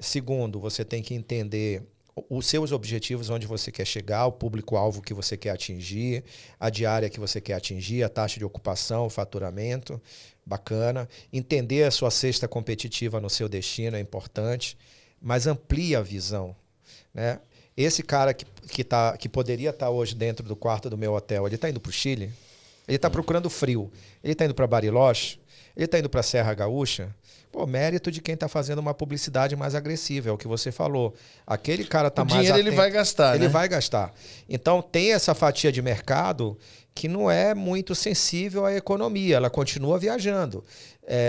Segundo, você tem que entender os seus objetivos, onde você quer chegar, o público-alvo que você quer atingir, a diária que você quer atingir, a taxa de ocupação, o faturamento, bacana. Entender a sua cesta competitiva no seu destino é importante, mas amplia a visão, né? Esse cara que poderia estar hoje dentro do quarto do meu hotel, ele está indo para o Chile? Ele está procurando frio? Ele está indo para Bariloche? Ele está indo para a Serra Gaúcha? Pô, mérito de quem está fazendo uma publicidade mais agressiva, é o que você falou. Aquele cara está mais atento. O dinheiro ele vai gastar, Ele vai gastar. Então, tem essa fatia de mercado que não é muito sensível à economia, ela continua viajando.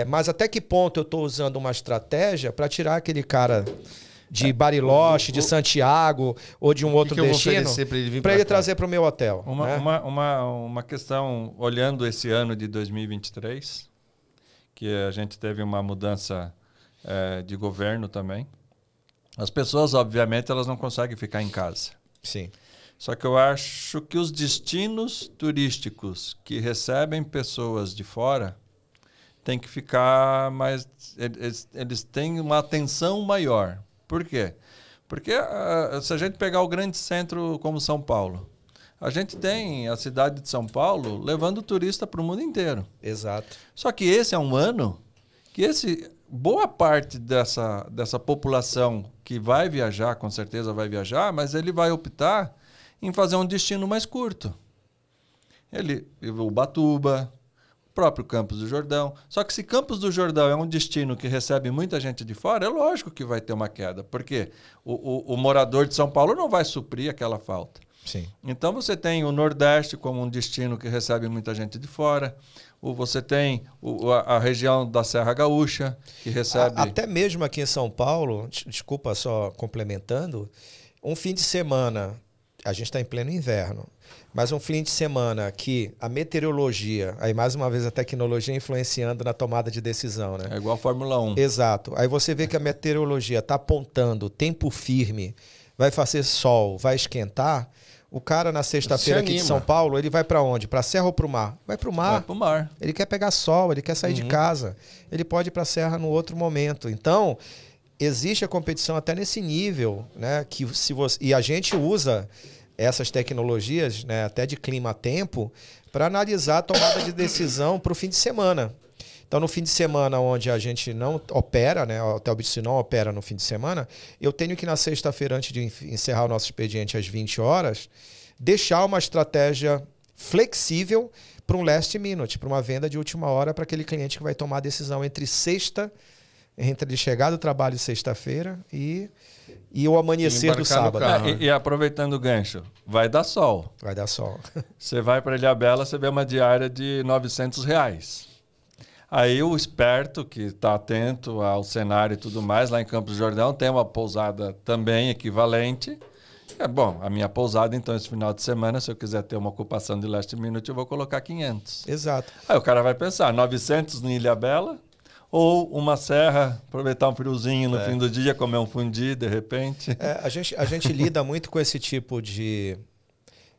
Mas até que ponto eu estou usando uma estratégia para tirar aquele cara de Bariloche, de Santiago ou de um outro destino para ele trazer para o meu hotel? Uma questão, olhando esse ano de 2023... que a gente teve uma mudança de governo também. As pessoas, obviamente, elas não conseguem ficar em casa. Sim. Só que eu acho que os destinos turísticos que recebem pessoas de fora têm que ficar mais... Eles têm uma atenção maior. Por quê? Porque se a gente pegar o grande centro como São Paulo, a gente tem a cidade de São Paulo levando turista para o mundo inteiro. Exato. Só que esse é um ano que boa parte dessa população que vai viajar, com certeza vai viajar, mas ele vai optar em fazer um destino mais curto. Ubatuba, o próprio Campos do Jordão. Só que se Campos do Jordão é um destino que recebe muita gente de fora, é lógico que vai ter uma queda, porque o morador de São Paulo não vai suprir aquela falta. Sim. Então você tem o Nordeste como um destino que recebe muita gente de fora, você tem a região da Serra Gaúcha, que recebe... Até mesmo aqui em São Paulo, desculpa só complementando, um fim de semana, a gente está em pleno inverno, mas um fim de semana que a meteorologia, aí mais uma vez a tecnologia influenciando na tomada de decisão, né? É igual a Fórmula 1. Exato. Aí você vê que a meteorologia está apontando tempo firme, vai fazer sol, vai esquentar. O cara na sexta-feira aqui de São Paulo, ele vai para onde? Para a serra ou para o mar? Vai para o mar. Vai para o mar. Ele quer pegar sol, ele quer sair de casa. Ele pode ir para a serra no outro momento. Então, existe a competição até nesse nível, né? E a gente usa essas tecnologias, né, até de clima-tempo, para analisar a tomada de decisão para o fim de semana. Então, no fim de semana, onde a gente não opera, né, o Hotel Bici não opera no fim de semana, eu tenho que, na sexta-feira, antes de encerrar o nosso expediente às 20 horas, deixar uma estratégia flexível para um last minute, para uma venda de última hora, para aquele cliente que vai tomar a decisão entre ele chegar do trabalho sexta-feira e o amanhecer do sábado. E aproveitando o gancho, vai dar sol. Vai dar sol. Você vai para Ilhabela, você vê uma diária de R$900. Aí o esperto, que está atento ao cenário e tudo mais, lá em Campos do Jordão, tem uma pousada também equivalente Bom, a minha pousada, então, esse final de semana, se eu quiser ter uma ocupação de last minute, eu vou colocar 500. Exato. Aí o cara vai pensar, 900 no Ilhabela ou uma serra, aproveitar um friozinho no fim do dia, comer um fundi, de repente. A gente lida muito com esse tipo de...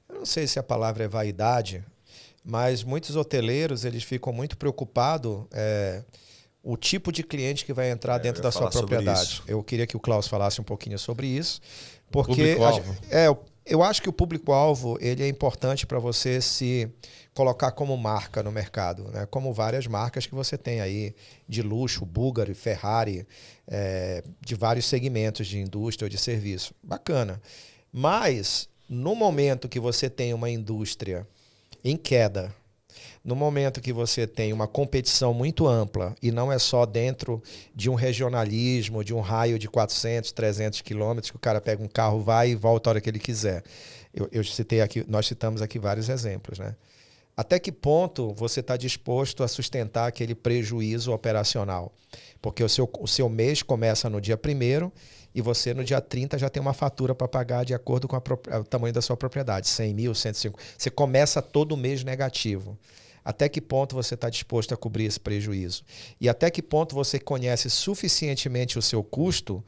Eu não sei se a palavra é vaidade, mas muitos hoteleiros eles ficam muito preocupados o tipo de cliente que vai entrar dentro da sua propriedade. Eu queria que o Klaus falasse um pouquinho sobre isso, porque eu acho que o público-alvo ele é importante para você se colocar como marca no mercado, né? Como várias marcas que você tem aí de luxo, Bulgari, Ferrari, de vários segmentos de indústria ou de serviço. Bacana. Mas no momento que você tem uma indústria em queda, no momento que você tem uma competição muito ampla e não é só dentro de um regionalismo, de um raio de 400, 300 quilômetros, que o cara pega um carro, vai e volta a hora que ele quiser. Nós citamos aqui vários exemplos, né? Até que ponto você está disposto a sustentar aquele prejuízo operacional? Porque o seu mês começa no dia 1º e você no dia 30 já tem uma fatura para pagar de acordo com o tamanho da sua propriedade, 100 mil, 105. Você começa todo mês negativo. Até que ponto você está disposto a cobrir esse prejuízo? E até que ponto você conhece suficientemente o seu custo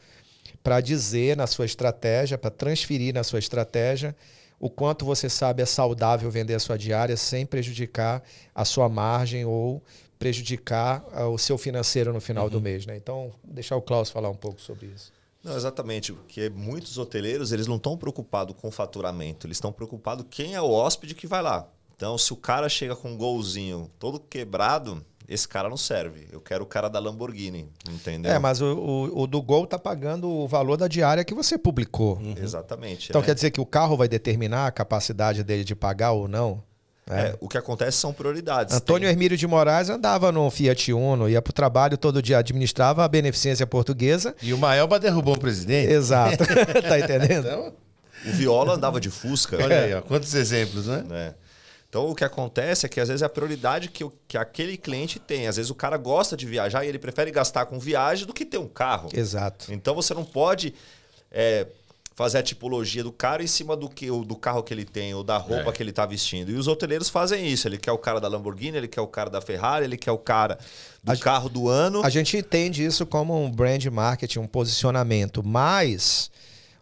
para dizer na sua estratégia, para transferir na sua estratégia, o quanto você sabe é saudável vender a sua diária sem prejudicar a sua margem ou prejudicar o seu financeiro no final do mês, né? Então, deixar o Klaus falar um pouco sobre isso. Não, exatamente, porque muitos hoteleiros eles não estão preocupados com o faturamento, eles estão preocupados quem é o hóspede que vai lá. Então, se o cara chega com um golzinho todo quebrado, esse cara não serve. Eu quero o cara da Lamborghini, entendeu? Mas o do Gol está pagando o valor da diária que você publicou. Exatamente. Então quer dizer que o carro vai determinar a capacidade dele de pagar ou não? O que acontece são prioridades. Antônio Hermílio de Moraes andava no Fiat Uno, ia para o trabalho todo dia, administrava a Beneficência Portuguesa. E o Maelba derrubou o presidente. Exato. Tá entendendo? Então, O Viola andava de Fusca. olha aí, ó, quantos exemplos, né? Então, o que acontece é que, às vezes, é a prioridade que aquele cliente tem. Às vezes, o cara gosta de viajar e ele prefere gastar com viagem do que ter um carro. Exato. Então, você não pode fazer a tipologia do cara em cima do carro que ele tem ou da roupa que ele está vestindo. E os hoteleiros fazem isso. Ele quer o cara da Lamborghini, ele quer o cara da Ferrari, ele quer o cara do carro do ano. A gente entende isso como um brand marketing, um posicionamento, mas...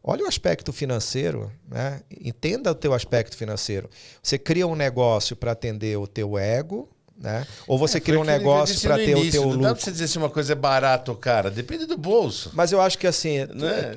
Olha o aspecto financeiro, né? Entenda o teu aspecto financeiro. Você cria um negócio para atender o teu ego, né? Ou você cria um negócio para ter o teu lucro. Não dá para você dizer se uma coisa é barato ou cara. Depende do bolso. Mas eu acho que assim,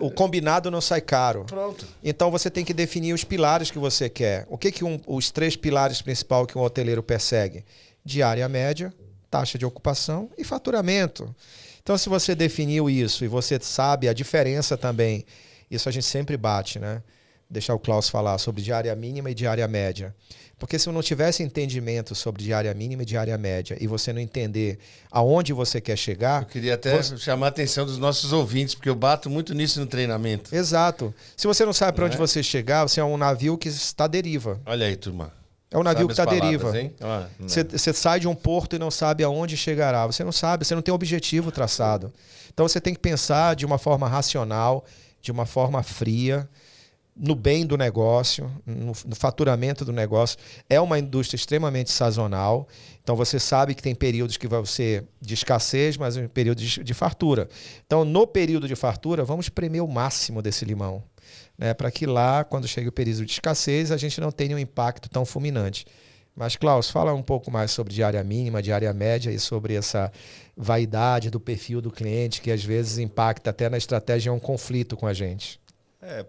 o combinado não sai caro. Pronto. Então você tem que definir os pilares que você quer. O que os 3 pilares principais que um hoteleiro persegue? Diária média, taxa de ocupação e faturamento. Então se você definiu isso e você sabe a diferença também, isso a gente sempre bate, né? Deixar o Klaus falar sobre diária mínima e diária média. Porque se eu não tivesse entendimento sobre diária mínima e diária média e você não entender aonde você quer chegar... Eu queria até chamar a atenção dos nossos ouvintes, porque eu bato muito nisso no treinamento. Exato. Se você não sabe para onde você chegar, você é um navio que está à deriva. Olha aí, turma. É um navio que está à deriva. Você sai de um porto e não sabe aonde chegará. Você não sabe, você não tem objetivo traçado. Então você tem que pensar de uma forma racional, de uma forma fria, no bem do negócio, no faturamento do negócio. É uma indústria extremamente sazonal, então você sabe que tem períodos que vão ser de escassez, mas um período de fartura. Então, no período de fartura, vamos espremer o máximo desse limão, né, para que lá, quando chegue o período de escassez, a gente não tenha um impacto tão fulminante. Mas, Klaus, fala um pouco mais sobre diária mínima, diária média e sobre essa vaidade do perfil do cliente que às vezes impacta até na estratégia, é um conflito com a gente.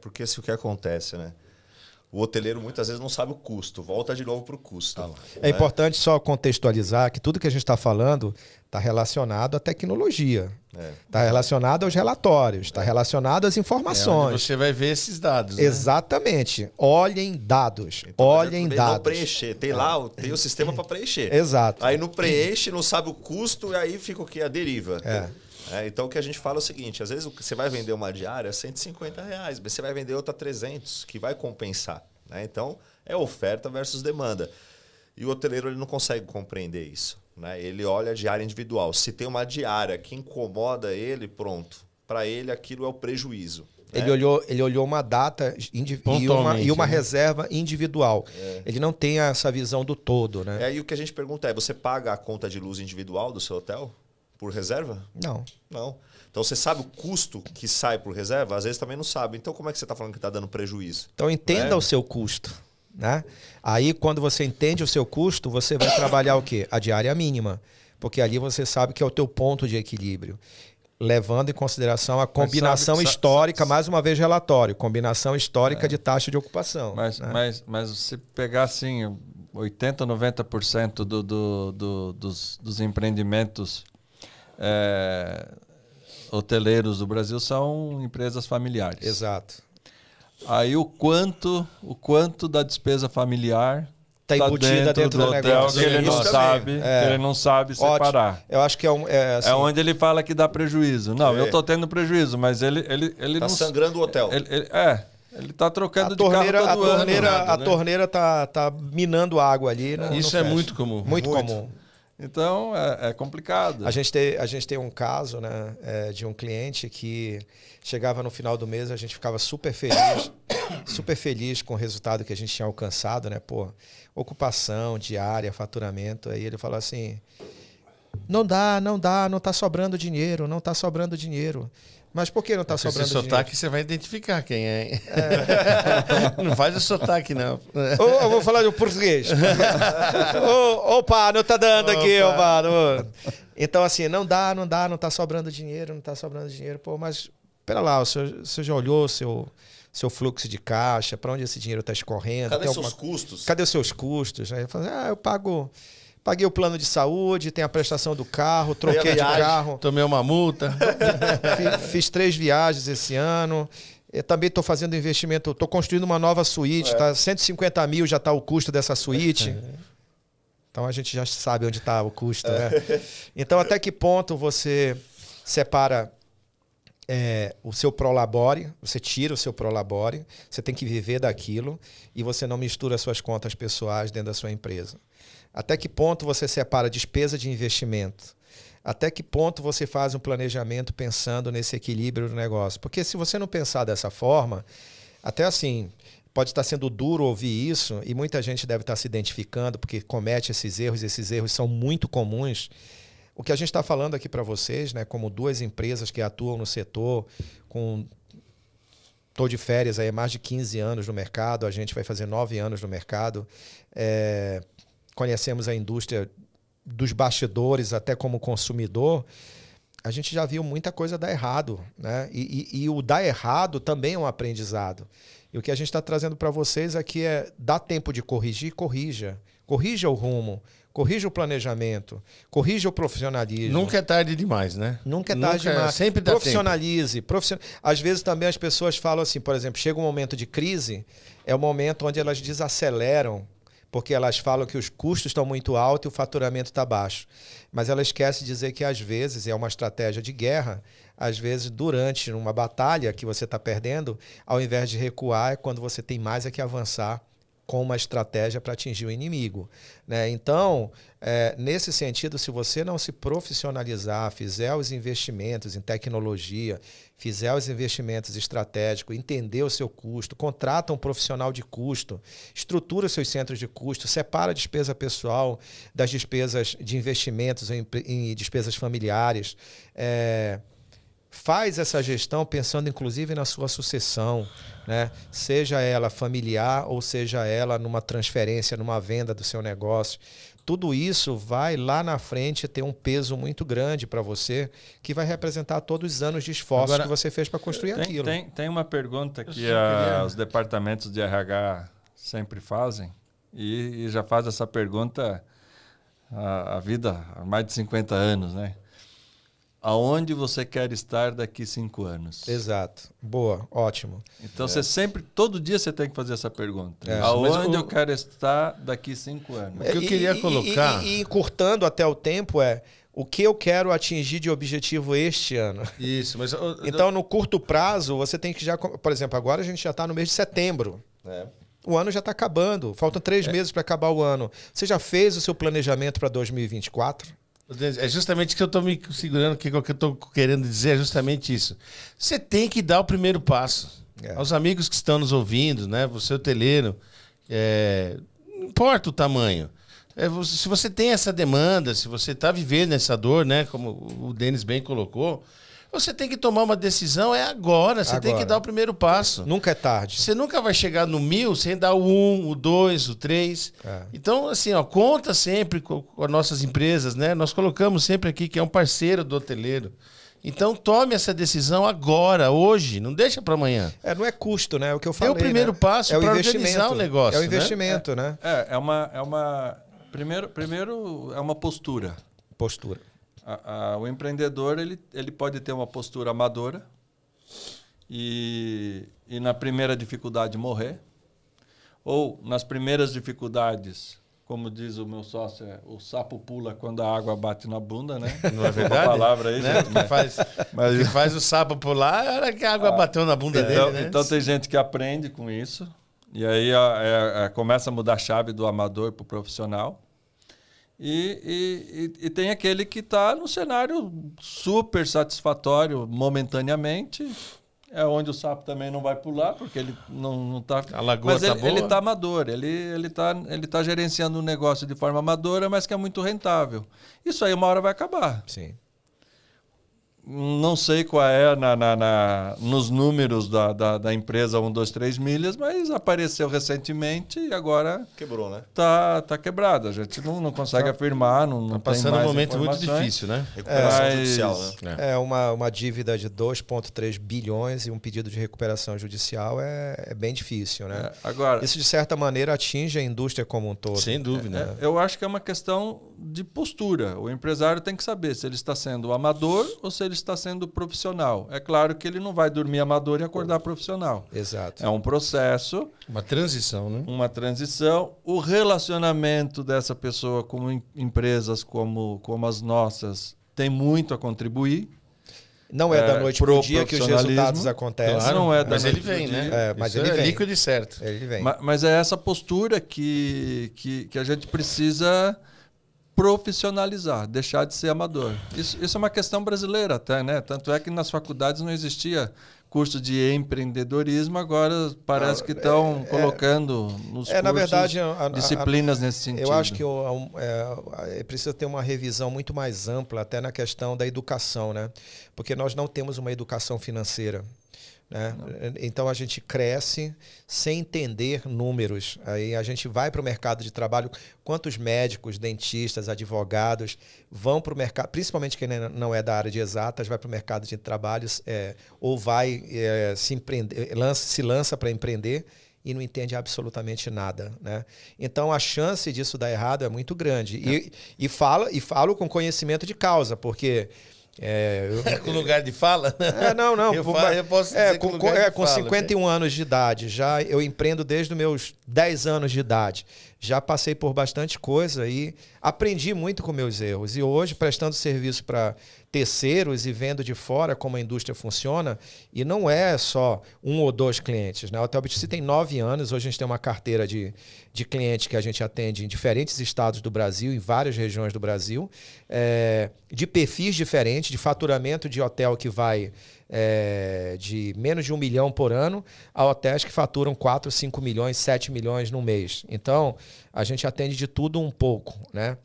Porque o que acontece, né? O hoteleiro muitas vezes não sabe o custo, volta de novo para o custo. É importante só contextualizar que tudo que a gente está falando está relacionado à tecnologia, está relacionado aos relatórios, está relacionado às informações. Onde você vai ver esses dados. Né? Exatamente. Olhem dados. Então, olhem dados. Não preencher. Tem lá, tem o sistema para preencher. Exato. Aí não preenche, não sabe o custo e aí fica o que? A deriva. Então o que a gente fala é o seguinte, às vezes você vai vender uma diária R$150, mas você vai vender outra 300, que vai compensar. Né? Então é oferta versus demanda. E o hoteleiro ele não consegue compreender isso. Né? Ele olha a diária individual. Se tem uma diária que incomoda ele, pronto. Para ele aquilo é o prejuízo. Ele olhou uma data e uma reserva individual. Ele não tem essa visão do todo, né? E o que a gente pergunta é, você paga a conta de luz individual do seu hotel por reserva? Não. Não. Então você sabe o custo que sai por reserva? Às vezes também não sabe. Então como é que você está falando que está dando prejuízo? Então entenda o seu custo, né? Aí quando você entende o seu custo, você vai trabalhar o quê? A diária mínima. Porque ali você sabe que é o teu ponto de equilíbrio. Levando em consideração a combinação histórica, mais uma vez relatório, combinação histórica de taxa de ocupação. Mas se pegar assim, 80%, 90% dos empreendimentos hoteleiros do Brasil são empresas familiares. Exato. Aí o quanto da despesa familiar está embutida dentro do negócio. Que ele não sabe separar. Ótimo. Eu acho que é onde ele fala que dá prejuízo. Não, eu estou tendo prejuízo, mas ele tá não... sangrando o hotel. Ele está trocando de carro todo ano. A torneira tá minando água ali. Isso é muito comum. Muito comum. Então, é complicado. A gente tem um caso, né, de um cliente que chegava no final do mês, a gente ficava super feliz com o resultado que a gente tinha alcançado, né? Pô, ocupação, diária, faturamento. Aí ele falou assim, não tá sobrando dinheiro. Mas por que não está sobrando dinheiro? Esse sotaque você vai identificar quem é. Não faz o sotaque, não. Eu vou falar de português. Opa, não está dando aqui, opa. Então, assim, não está sobrando dinheiro. Pô, mas, pera lá, você já olhou seu fluxo de caixa, para onde esse dinheiro está escorrendo? Cadê seus custos? Cadê os seus custos? Aí eu falo, eu paguei o plano de saúde, tem a prestação do carro, troquei de carro. Tomei uma multa. Fiz 3 viagens esse ano. Eu também estou fazendo investimento, estou construindo uma nova suíte, 150 mil já está o custo dessa suíte. Então a gente já sabe onde está o custo. Né? Então até que ponto você separa o seu prolabore, você tira o seu prolabore, você tem que viver daquilo e você não mistura suas contas pessoais dentro da sua empresa. Até que ponto você separa despesa de investimento? Até que ponto você faz um planejamento pensando nesse equilíbrio do negócio? Porque se você não pensar dessa forma, até assim, pode estar sendo duro ouvir isso e muita gente deve estar se identificando porque comete esses erros são muito comuns. O que a gente está falando aqui para vocês, né, como 2 empresas que atuam no setor, estou de férias aí há mais de 15 anos no mercado, a gente vai fazer 9 anos no mercado, conhecemos a indústria dos bastidores até como consumidor, a gente já viu muita coisa dar errado, né? E o dar errado também é um aprendizado. E o que a gente está trazendo para vocês aqui dá tempo de corrigir, corrija o rumo, corrija o planejamento, corrija o profissionalismo. Nunca é tarde demais, né? Nunca é tarde demais. Sempre dá Profissionalize. Às vezes também as pessoas falam assim, por exemplo, chega um momento de crise, é o momento onde elas desaceleram, porque elas falam que os custos estão muito altos e o faturamento está baixo. Mas ela esquece de dizer que, às vezes, é uma estratégia de guerra. Às vezes, durante uma batalha que você está perdendo, ao invés de recuar, é quando você tem mais que avançar com uma estratégia para atingir o inimigo. Né? Então, nesse sentido, se você não se profissionalizar, fizer os investimentos em tecnologia, fizer os investimentos estratégicos, entender o seu custo, contrata um profissional de custo, estrutura os seus centros de custo, separa a despesa pessoal das despesas de investimentos em despesas familiares, faz essa gestão pensando inclusive na sua sucessão, né? Seja ela familiar ou seja ela numa transferência, numa venda do seu negócio. Tudo isso vai lá na frente ter um peso muito grande para você, que vai representar todos os anos de esforço que você fez para construir aquilo. Tem uma pergunta que os departamentos de RH sempre fazem, e já faz essa pergunta há mais de 50 anos, né? Aonde você quer estar daqui 5 anos? Exato. Boa, ótimo. Então, você sempre, todo dia você tem que fazer essa pergunta. Aonde eu quero estar daqui 5 anos? O que eu queria colocar... E encurtando até o tempo o que eu quero atingir de objetivo este ano. Isso, mas... Então, no curto prazo, você tem que já... Por exemplo, agora a gente já está no mês de setembro. O ano já está acabando. Faltam 3 meses para acabar o ano. Você já fez o seu planejamento para 2024? É justamente que eu estou me segurando, que o que eu estou querendo dizer é justamente isso. Você tem que dar o primeiro passo. Aos amigos que estão nos ouvindo, né? Você, hoteleiro, não importa o tamanho. Se você tem essa demanda, se você está vivendo essa dor, né? Como o Denis bem colocou, você tem que tomar uma decisão, agora. Você tem que dar o primeiro passo. Nunca é tarde. Você nunca vai chegar no 1000 sem dar o 1, o 2, o 3. Então, assim, conta sempre com as nossas empresas, né? Nós colocamos sempre aqui que é um parceiro do hoteleiro. Então, tome essa decisão agora, hoje. Não deixa para amanhã. Não é custo, né? É o que eu falei. É o primeiro passo para organizar o negócio. É o investimento, né? Primeiro, é uma postura. Postura. O empreendedor ele pode ter uma postura amadora e na primeira dificuldade morrer, ou nas primeiras dificuldades, como diz o meu sócio, o sapo pula quando a água bate na bunda, né? Não é verdade? Uma palavra aí, né? gente, O que faz o sapo pular é a hora que a água bateu na bunda dele, né? Então tem gente que aprende com isso e aí começa a mudar a chave do amador para o profissional. E tem aquele que está no cenário super satisfatório momentaneamente, onde o sapo também não vai pular, porque ele não está... A lagoa mas ele está amador, ele tá gerenciando um negócio de forma amadora, mas que é muito rentável. Isso aí uma hora vai acabar. Sim. Não sei qual é nos números da empresa 1, 2, 3 milhas, mas apareceu recentemente e agora... Quebrou, né? Tá quebrado. A gente não consegue afirmar, não tem passando mais um momento muito informações. difícil, né? Recuperação judicial, né? É uma dívida de 2,3 bilhões e um pedido de recuperação judicial é bem difícil, né? Agora, isso, de certa maneira, atinge a indústria como um todo. Sem dúvida. Eu acho que é uma questão de postura. O empresário tem que saber se ele está sendo amador ou se ele está sendo profissional. É claro que ele não vai dormir amador e acordar profissional. Exato. É um processo. Uma transição, né? Uma transição. O relacionamento dessa pessoa com empresas como as nossas tem muito a contribuir. Não é da noite para o dia que os resultados acontecem. Claro, não é da mas noite ele vem, né? Mas ele vem. Líquido e certo. Ele vem. Mas é essa postura que a gente precisa profissionalizar, deixar de ser amador. Isso é uma questão brasileira até, né? Tanto é que nas faculdades não existia curso de empreendedorismo, agora parece que estão colocando nos cursos na verdade, disciplinas nesse sentido. Eu acho que precisa ter uma revisão muito mais ampla até na questão da educação, né? Porque nós não temos uma educação financeira. Né? Então a gente cresce sem entender números. Aí a gente vai para o mercado de trabalho. Quantos médicos, dentistas, advogados vão para o mercado, principalmente quem não é da área de exatas, vai para o mercado de trabalho ou vai se lança para empreender e não entende absolutamente nada, né? Então a chance disso dar errado é muito grande. E falo com conhecimento de causa, porque com lugar de fala? Não. Eu posso dizer com 51 anos de idade. Eu empreendo desde os meus 10 anos de idade. Já passei por bastante coisa e aprendi muito com meus erros. E hoje, prestando serviço para terceiros e vendo de fora como a indústria funciona, e não é só 1 ou 2 clientes, né? A Hotel BTC tem 9 anos, hoje a gente tem uma carteira de clientes que a gente atende em diferentes estados do Brasil, em várias regiões do Brasil, de perfis diferentes, de faturamento de hotel que vai de menos de 1 milhão por ano a hotéis que faturam 4, 5 milhões, 7 milhões no mês. Então, a gente atende de tudo um pouco, né?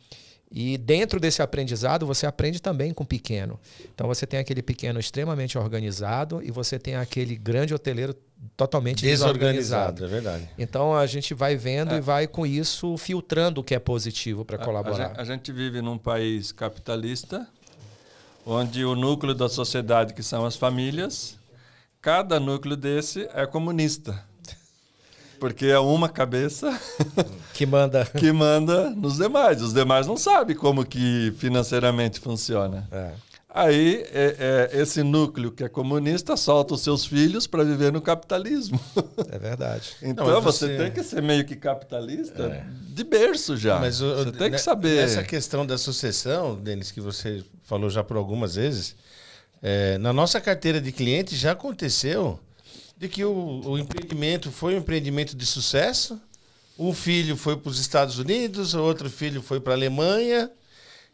E dentro desse aprendizado, você aprende também com o pequeno. Então, você tem aquele pequeno extremamente organizado e você tem aquele grande hoteleiro totalmente desorganizado. É verdade. Então, a gente vai vendo e vai, com isso, filtrando o que é positivo para colaborar. A gente vive num país capitalista, onde o núcleo da sociedade, que são as famílias, cada núcleo desse é comunista. Porque é uma cabeça que manda nos demais. Os demais não sabem como que financeiramente funciona. Aí, esse núcleo que é comunista solta os seus filhos para viver no capitalismo. É verdade. Então, você tem que ser meio que capitalista de berço já. Mas você tem que saber. Essa questão da sucessão, Denis, que você falou já por algumas vezes, na nossa carteira de clientes já aconteceu de que o empreendimento foi um empreendimento de sucesso, um filho foi para os Estados Unidos, o outro filho foi para a Alemanha,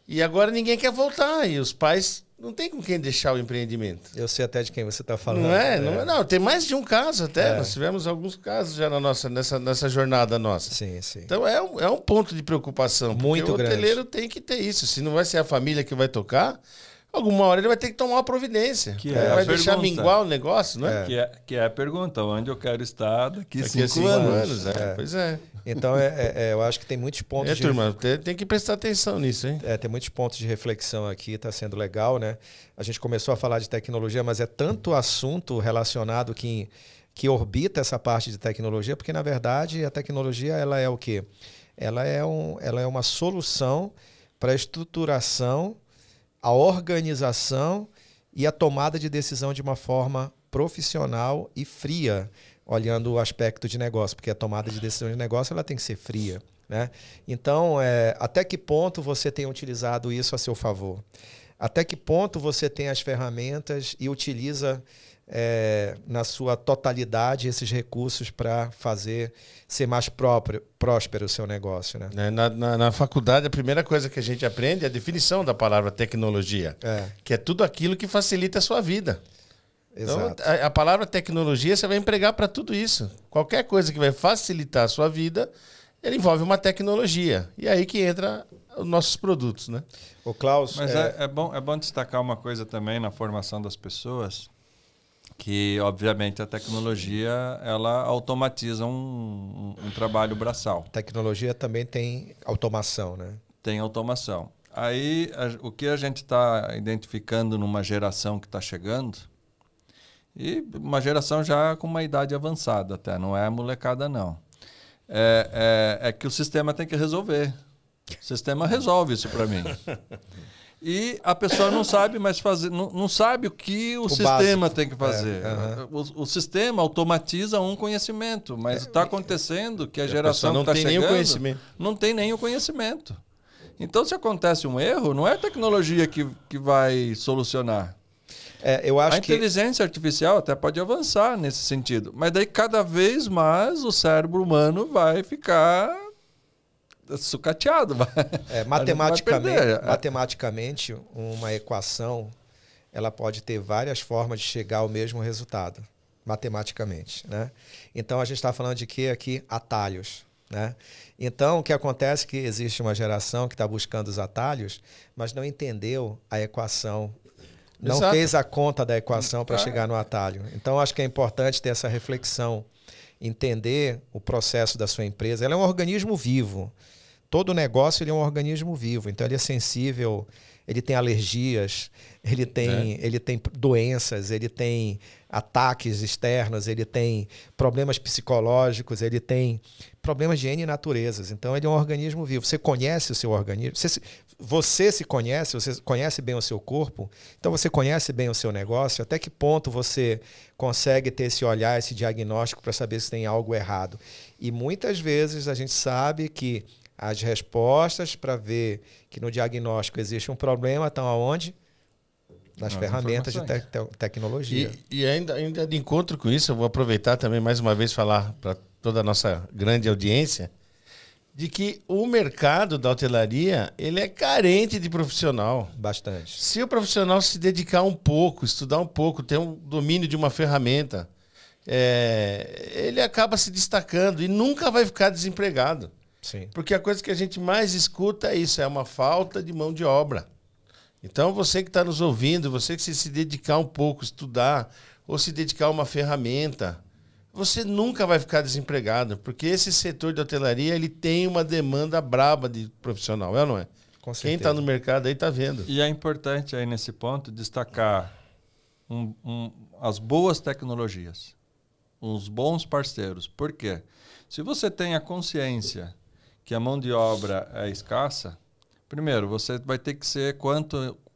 E agora ninguém quer voltar. E os pais não tem com quem deixar o empreendimento. Eu sei até de quem você está falando. Não, tem mais de um caso até. Nós tivemos alguns casos já nessa jornada nossa. Sim, sim. Então é um ponto de preocupação. Muito grande. O hoteleiro tem que ter isso. Se não vai ser a família que vai tocar, alguma hora ele vai ter que tomar uma providência. Vai deixar minguar o negócio, não é? Que é a pergunta, onde eu quero estar daqui a 5 anos. Pois é. Então, eu acho que tem muitos pontos turma, tem que prestar atenção nisso, hein? Tem muitos pontos de reflexão aqui, está sendo legal, né? A gente começou a falar de tecnologia, mas é tanto assunto relacionado que orbita essa parte de tecnologia, porque, na verdade, a tecnologia ela é o quê? Ela é uma solução para a estruturação, a organização e a tomada de decisão de uma forma profissional e fria, olhando o aspecto de negócio, porque a tomada de decisão de negócio ela tem que ser fria, né? Então, até que ponto você tem utilizado isso a seu favor? Até que ponto você tem as ferramentas e utiliza na sua totalidade esses recursos para fazer ser mais próspero o seu negócio, né? Na faculdade, a primeira coisa que a gente aprende é a definição da palavra tecnologia, que é tudo aquilo que facilita a sua vida. Exato. Então, a palavra tecnologia você vai empregar para tudo isso. Qualquer coisa que vai facilitar a sua vida, ele envolve uma tecnologia. E aí que entra os nossos produtos, né? O Klaus... Mas é bom destacar uma coisa também na formação das pessoas, que, obviamente, a tecnologia ela automatiza um trabalho braçal. Tecnologia também tem automação, né? Tem automação. Aí, o que a gente está identificando numa geração que está chegando, e uma geração já com uma idade avançada até, não é molecada não, é que o sistema tem que resolver. O sistema resolve isso para mim. E a pessoa não sabe mais fazer, não sabe o que o sistema básico tem que fazer. O sistema automatiza um conhecimento, mas está acontecendo que a geração que está chegando não tem nem o conhecimento. Então, se acontece um erro, não é a tecnologia que vai solucionar. Eu acho a inteligência artificial até pode avançar nesse sentido, mas daí cada vez mais o cérebro humano vai ficar sucateado. Matematicamente, uma equação ela pode ter várias formas de chegar ao mesmo resultado, matematicamente, né? Então, a gente está falando de quê aqui? Atalhos, né? Então, o que acontece é que existe uma geração que está buscando os atalhos, mas não entendeu a equação. Não Exato. fez a conta da equação para chegar no atalho. Então, acho que é importante ter essa reflexão, entender o processo da sua empresa. Ela é um organismo vivo. Todo negócio ele é um organismo vivo. Então, ele é sensível, ele tem alergias, ele tem doenças, ele tem ataques externos, ele tem problemas psicológicos, ele tem problemas de N naturezas. Então, ele é um organismo vivo. Você conhece o seu organismo? Você se conhece, você conhece bem o seu corpo, então você conhece bem o seu negócio, até que ponto você consegue ter esse olhar, esse diagnóstico para saber se tem algo errado. E muitas vezes a gente sabe que as respostas para ver que no diagnóstico existe um problema estão aonde? Nas ferramentas de tecnologia. E ainda de encontro com isso, eu vou aproveitar também mais uma vez falar para toda a nossa grande audiência de que o mercado da hotelaria ele é carente de profissional. Bastante. Se o profissional se dedicar um pouco, estudar um pouco, ter um domínio de uma ferramenta, ele acaba se destacando e nunca vai ficar desempregado. Sim. Porque a coisa que a gente mais escuta é isso, é uma falta de mão de obra. Então, você que está nos ouvindo, você que se dedicar um pouco, estudar, ou se dedicar a uma ferramenta, você nunca vai ficar desempregado, porque esse setor de hotelaria ele tem uma demanda braba de profissional, é ou não é? Com certeza. Quem está no mercado aí está vendo. E é importante aí nesse ponto destacar as boas tecnologias, os bons parceiros. Por quê? Se você tem a consciência que a mão de obra é escassa, primeiro, você vai ter que ser,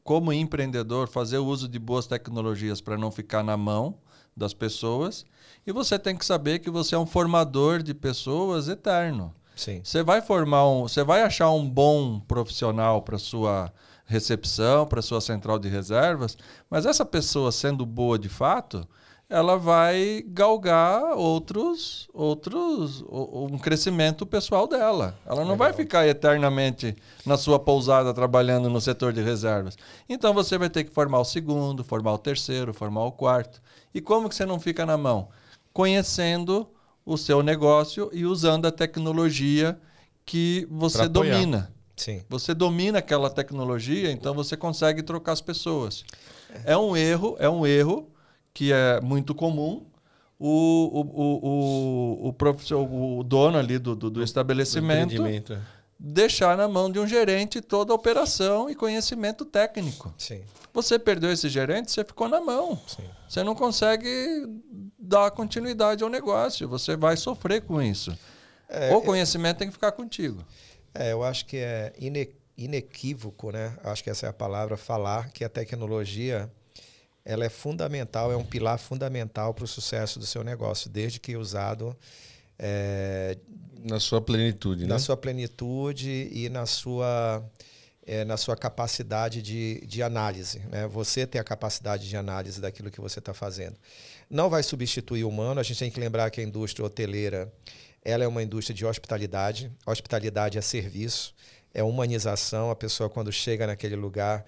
como empreendedor, fazer o uso de boas tecnologias para não ficar na mão das pessoas. E você tem que saber que você é um formador de pessoas eterno. Sim. Você vai achar um bom profissional para sua recepção, para sua central de reservas, mas essa pessoa sendo boa de fato, ela vai galgar um crescimento pessoal dela. Ela não vai ficar eternamente na sua pousada trabalhando no setor de reservas. Então você vai ter que formar o segundo, formar o terceiro, formar o quarto. E como que você não fica na mão? Conhecendo o seu negócio e usando a tecnologia que você domina. Sim. Você domina aquela tecnologia, então você consegue trocar as pessoas. É um erro que é muito comum. O dono ali do estabelecimento deixar na mão de um gerente toda a operação e conhecimento técnico. Sim. Você perdeu esse gerente, você ficou na mão. Sim. Você não consegue dar continuidade ao negócio. Você vai sofrer com isso. O conhecimento tem que ficar contigo. Eu acho que é inequívoco, né? Acho que essa é a palavra, falar que a tecnologia ela é fundamental, é um pilar fundamental para o sucesso do seu negócio, desde que usado na sua plenitude, né? Na sua plenitude e na sua capacidade de análise, né? Você ter a capacidade de análise daquilo que você está fazendo. Não vai substituir o humano, a gente tem que lembrar que a indústria hoteleira ela é uma indústria de hospitalidade. Hospitalidade é serviço, é humanização. A pessoa, quando chega naquele lugar,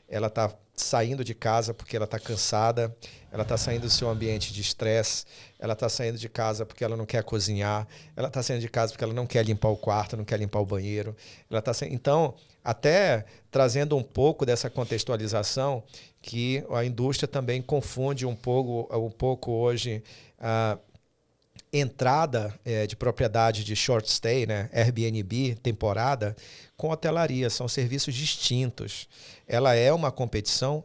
ela está saindo de casa porque ela está cansada, ela está saindo do seu ambiente de estresse, ela está saindo de casa porque ela não quer cozinhar, ela está saindo de casa porque ela não quer limpar o quarto, não quer limpar o banheiro. Então, até trazendo um pouco dessa contextualização, que a indústria também confunde um pouco hoje a entrada de propriedade de short stay, né? Airbnb, temporada, com hotelaria. São serviços distintos. Ela é uma competição?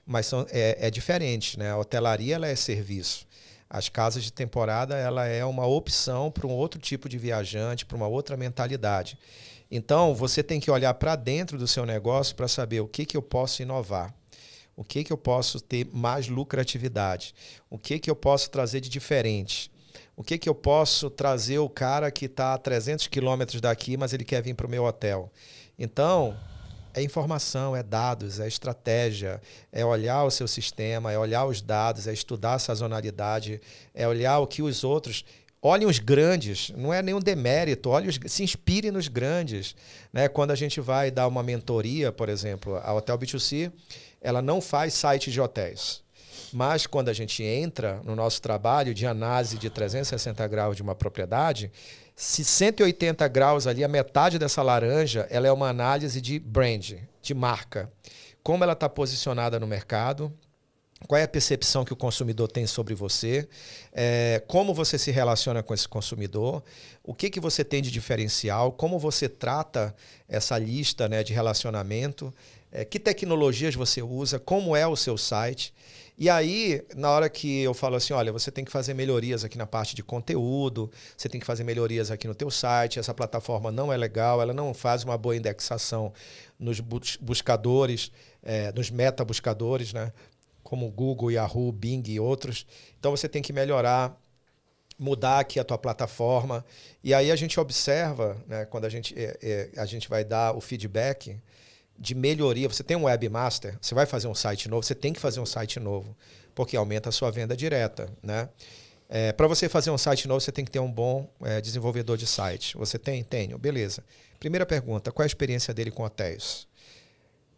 Mas é diferente, né? A hotelaria ela é serviço. As casas de temporada ela é uma opção para um outro tipo de viajante, para uma outra mentalidade. Então, você tem que olhar para dentro do seu negócio para saber o que eu posso inovar. O que eu posso ter mais lucratividade. O que eu posso trazer de diferente. O que eu posso trazer o cara que está a 300 quilômetros daqui, mas ele quer vir para o meu hotel. Então, é informação, é dados, é estratégia, é olhar o seu sistema, é olhar os dados, é estudar a sazonalidade, é olhar o que os outros... Olhem os grandes, não é nenhum demérito, se inspire nos grandes. Né? Quando a gente vai dar uma mentoria, por exemplo, a Hotel B2C, ela não faz site de hotéis. Mas quando a gente entra no nosso trabalho de análise de 360 graus de uma propriedade, se 180 graus ali, a metade dessa laranja, ela é uma análise de brand, de marca. Como ela está posicionada no mercado, qual é a percepção que o consumidor tem sobre você, como você se relaciona com esse consumidor, o que você tem de diferencial, como você trata essa lista, né, de relacionamento, que tecnologias você usa, como é o seu site. E aí, na hora que eu falo assim, olha, você tem que fazer melhorias aqui na parte de conteúdo, você tem que fazer melhorias aqui no teu site, essa plataforma não é legal, ela não faz uma boa indexação nos buscadores, nos meta-buscadores, né? Como Google, Yahoo, Bing e outros. Então, você tem que melhorar, mudar aqui a tua plataforma. E aí a gente observa, né, quando a gente vai dar o feedback de melhoria. Você tem um webmaster, você vai fazer um site novo, você tem que fazer um site novo, porque aumenta a sua venda direta. Né? Para você fazer um site novo, você tem que ter um bom desenvolvedor de site. Você tem? Tenho. Beleza. Primeira pergunta, qual é a experiência dele com hotéis?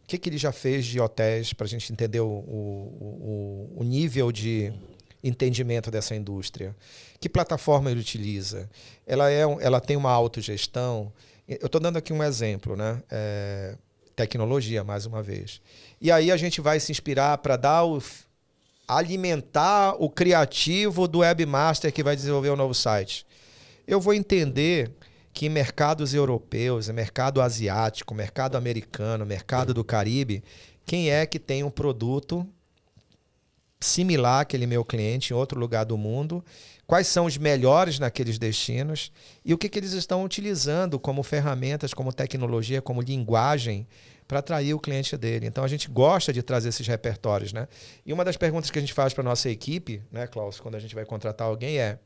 O que ele já fez de hotéis para a gente entender o nível de entendimento dessa indústria? Que plataforma ele utiliza? Ela tem uma autogestão? Eu estou dando aqui um exemplo, né? Tecnologia, mais uma vez. E aí a gente vai se inspirar para alimentar o criativo do webmaster que vai desenvolver o novo site. Eu vou entender que em mercados europeus, mercado asiático, mercado americano, mercado do Caribe, quem é que tem um produto similar àquele meu cliente em outro lugar do mundo, quais são os melhores naqueles destinos e o que eles estão utilizando como ferramentas, como tecnologia, como linguagem para atrair o cliente dele. Então, a gente gosta de trazer esses repertórios. Né? E uma das perguntas que a gente faz para a nossa equipe, né, Klaus, quando a gente vai contratar alguém é: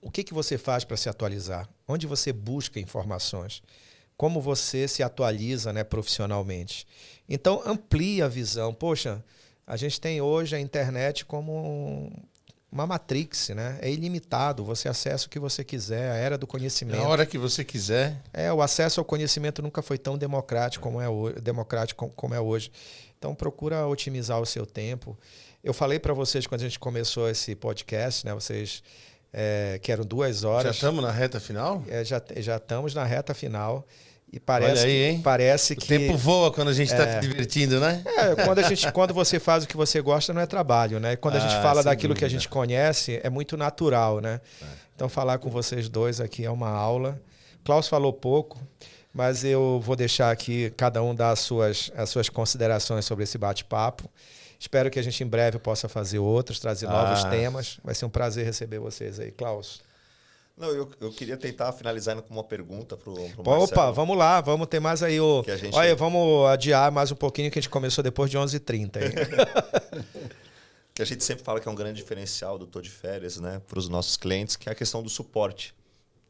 o que você faz para se atualizar? Onde você busca informações? Como você se atualiza, né, profissionalmente? Então, amplie a visão. Poxa, A gente tem hoje a internet como uma matrix, né? É ilimitado, você acessa o que você quiser, a era do conhecimento. Na hora que você quiser. O acesso ao conhecimento nunca foi tão democrático como é hoje. Então procura otimizar o seu tempo. Eu falei para vocês quando a gente começou esse podcast, né? Vocês que eram 2 horas. Já estamos na reta final? Já estamos na reta final. E Olha aí, hein? Parece que o tempo voa quando a gente está se divertindo, né? Quando você faz o que você gosta, não é trabalho, né? Quando a gente fala daquilo que a gente conhece, é muito natural, né? Então, falar com vocês dois aqui é uma aula. Klaus falou pouco, mas eu vou deixar aqui cada um dar as suas considerações sobre esse bate-papo. Espero que a gente em breve possa fazer outros, trazer novos temas. Vai ser um prazer receber vocês aí. Klaus. Não, eu queria tentar finalizar com uma pergunta pro Marcelo. Opa, vamos lá, vamos ter mais aí o... Olha, vamos adiar mais um pouquinho que a gente começou depois de 11h30. Que a gente sempre fala que é um grande diferencial do Tô de Férias, né, para os nossos clientes, que é a questão do suporte.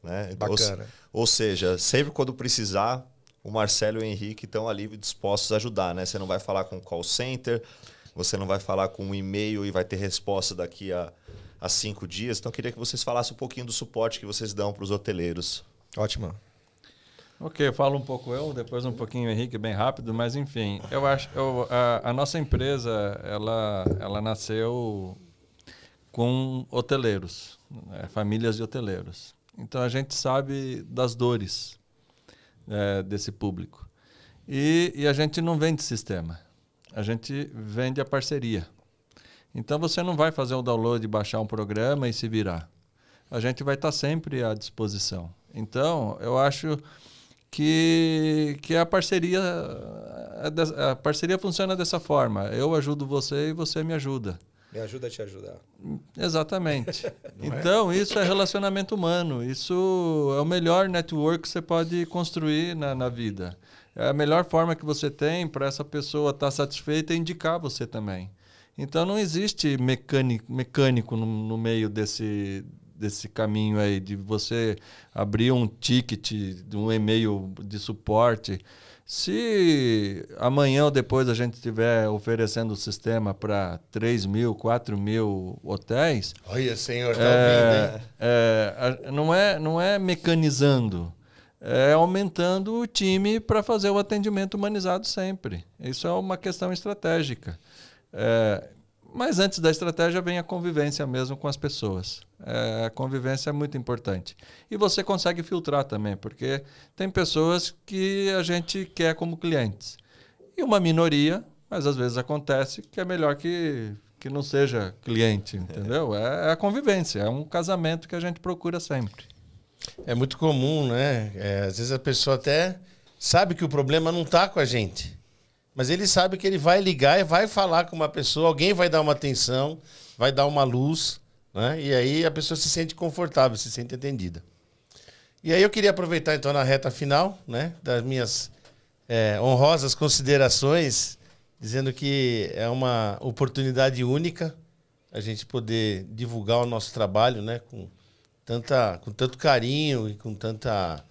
Né? Bacana. Ou seja, sempre quando precisar, o Marcelo e o Henrique estão ali dispostos a ajudar. Né? Você não vai falar com call center, você não vai falar com um e-mail e vai ter resposta daqui a 5 dias. Então, eu queria que vocês falassem um pouquinho do suporte que vocês dão para os hoteleiros. Ótimo. Ok, eu falo um pouco depois um pouquinho o Henrique, bem rápido, mas enfim, eu acho a nossa empresa, ela nasceu com hoteleiros, famílias de hoteleiros. Então, a gente sabe das dores desse público. E a gente não vende sistema, a gente vende a parceria. Então, você não vai fazer o download, baixar um programa e se virar. A gente vai estar sempre à disposição. Então, eu acho que a parceria funciona dessa forma. Eu ajudo você e você me ajuda. Me ajuda a te ajudar. Exatamente. Então, isso é relacionamento humano. Isso é o melhor network que você pode construir na vida. É a melhor forma que você tem para essa pessoa estar satisfeita e indicar você também. Então, não existe mecânico no meio desse caminho aí, de você abrir um ticket, um e-mail de suporte. Se amanhã ou depois a gente estiver oferecendo o sistema para 3.000, 4.000 hotéis... Olha, senhor, está ouvindo, hein? Não é mecanizando, é aumentando o time para fazer o atendimento humanizado sempre. Isso é uma questão estratégica. Mas antes da estratégia vem a convivência mesmo com as pessoas. A convivência é muito importante. E você consegue filtrar também, porque tem pessoas que a gente quer como clientes. E uma minoria, mas às vezes acontece, que é melhor que não seja cliente, entendeu? É a convivência, é um casamento que a gente procura sempre. É muito comum, né? Às vezes a pessoa até sabe que o problema não está com a gente. Mas ele sabe que ele vai ligar e vai falar com uma pessoa, alguém vai dar uma atenção, vai dar uma luz, né? E aí a pessoa se sente confortável, se sente atendida. E aí eu queria aproveitar então na reta final, né, das minhas honrosas considerações, dizendo que é uma oportunidade única a gente poder divulgar o nosso trabalho, né, com tanto carinho e com tanta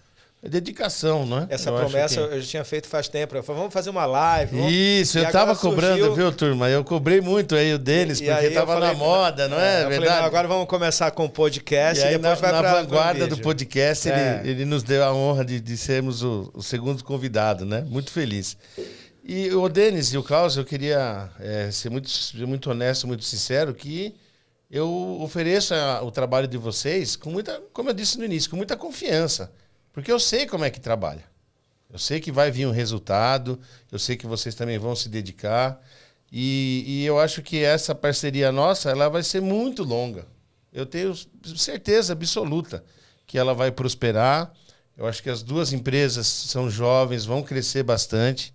dedicação, né? Essa promessa eu já tinha feito faz tempo. Eu falei, vamos fazer uma live. Isso, eu estava cobrando, viu, turma? Eu cobrei muito aí o deles, porque estava na moda, não é verdade? Falei, não, agora vamos começar com o podcast e depois vai para na vanguarda do podcast, ele nos deu a honra de sermos o segundo convidado, né? Muito feliz. E o Denis e o Klaus, eu queria ser muito honesto, muito sincero, que eu ofereço o trabalho de vocês com muita, como eu disse no início, com muita confiança. Porque eu sei como é que trabalha. Eu sei que vai vir um resultado, eu sei que vocês também vão se dedicar. E eu acho que essa parceria nossa, ela vai ser muito longa. Eu tenho certeza absoluta que ela vai prosperar. Eu acho que as duas empresas são jovens, vão crescer bastante.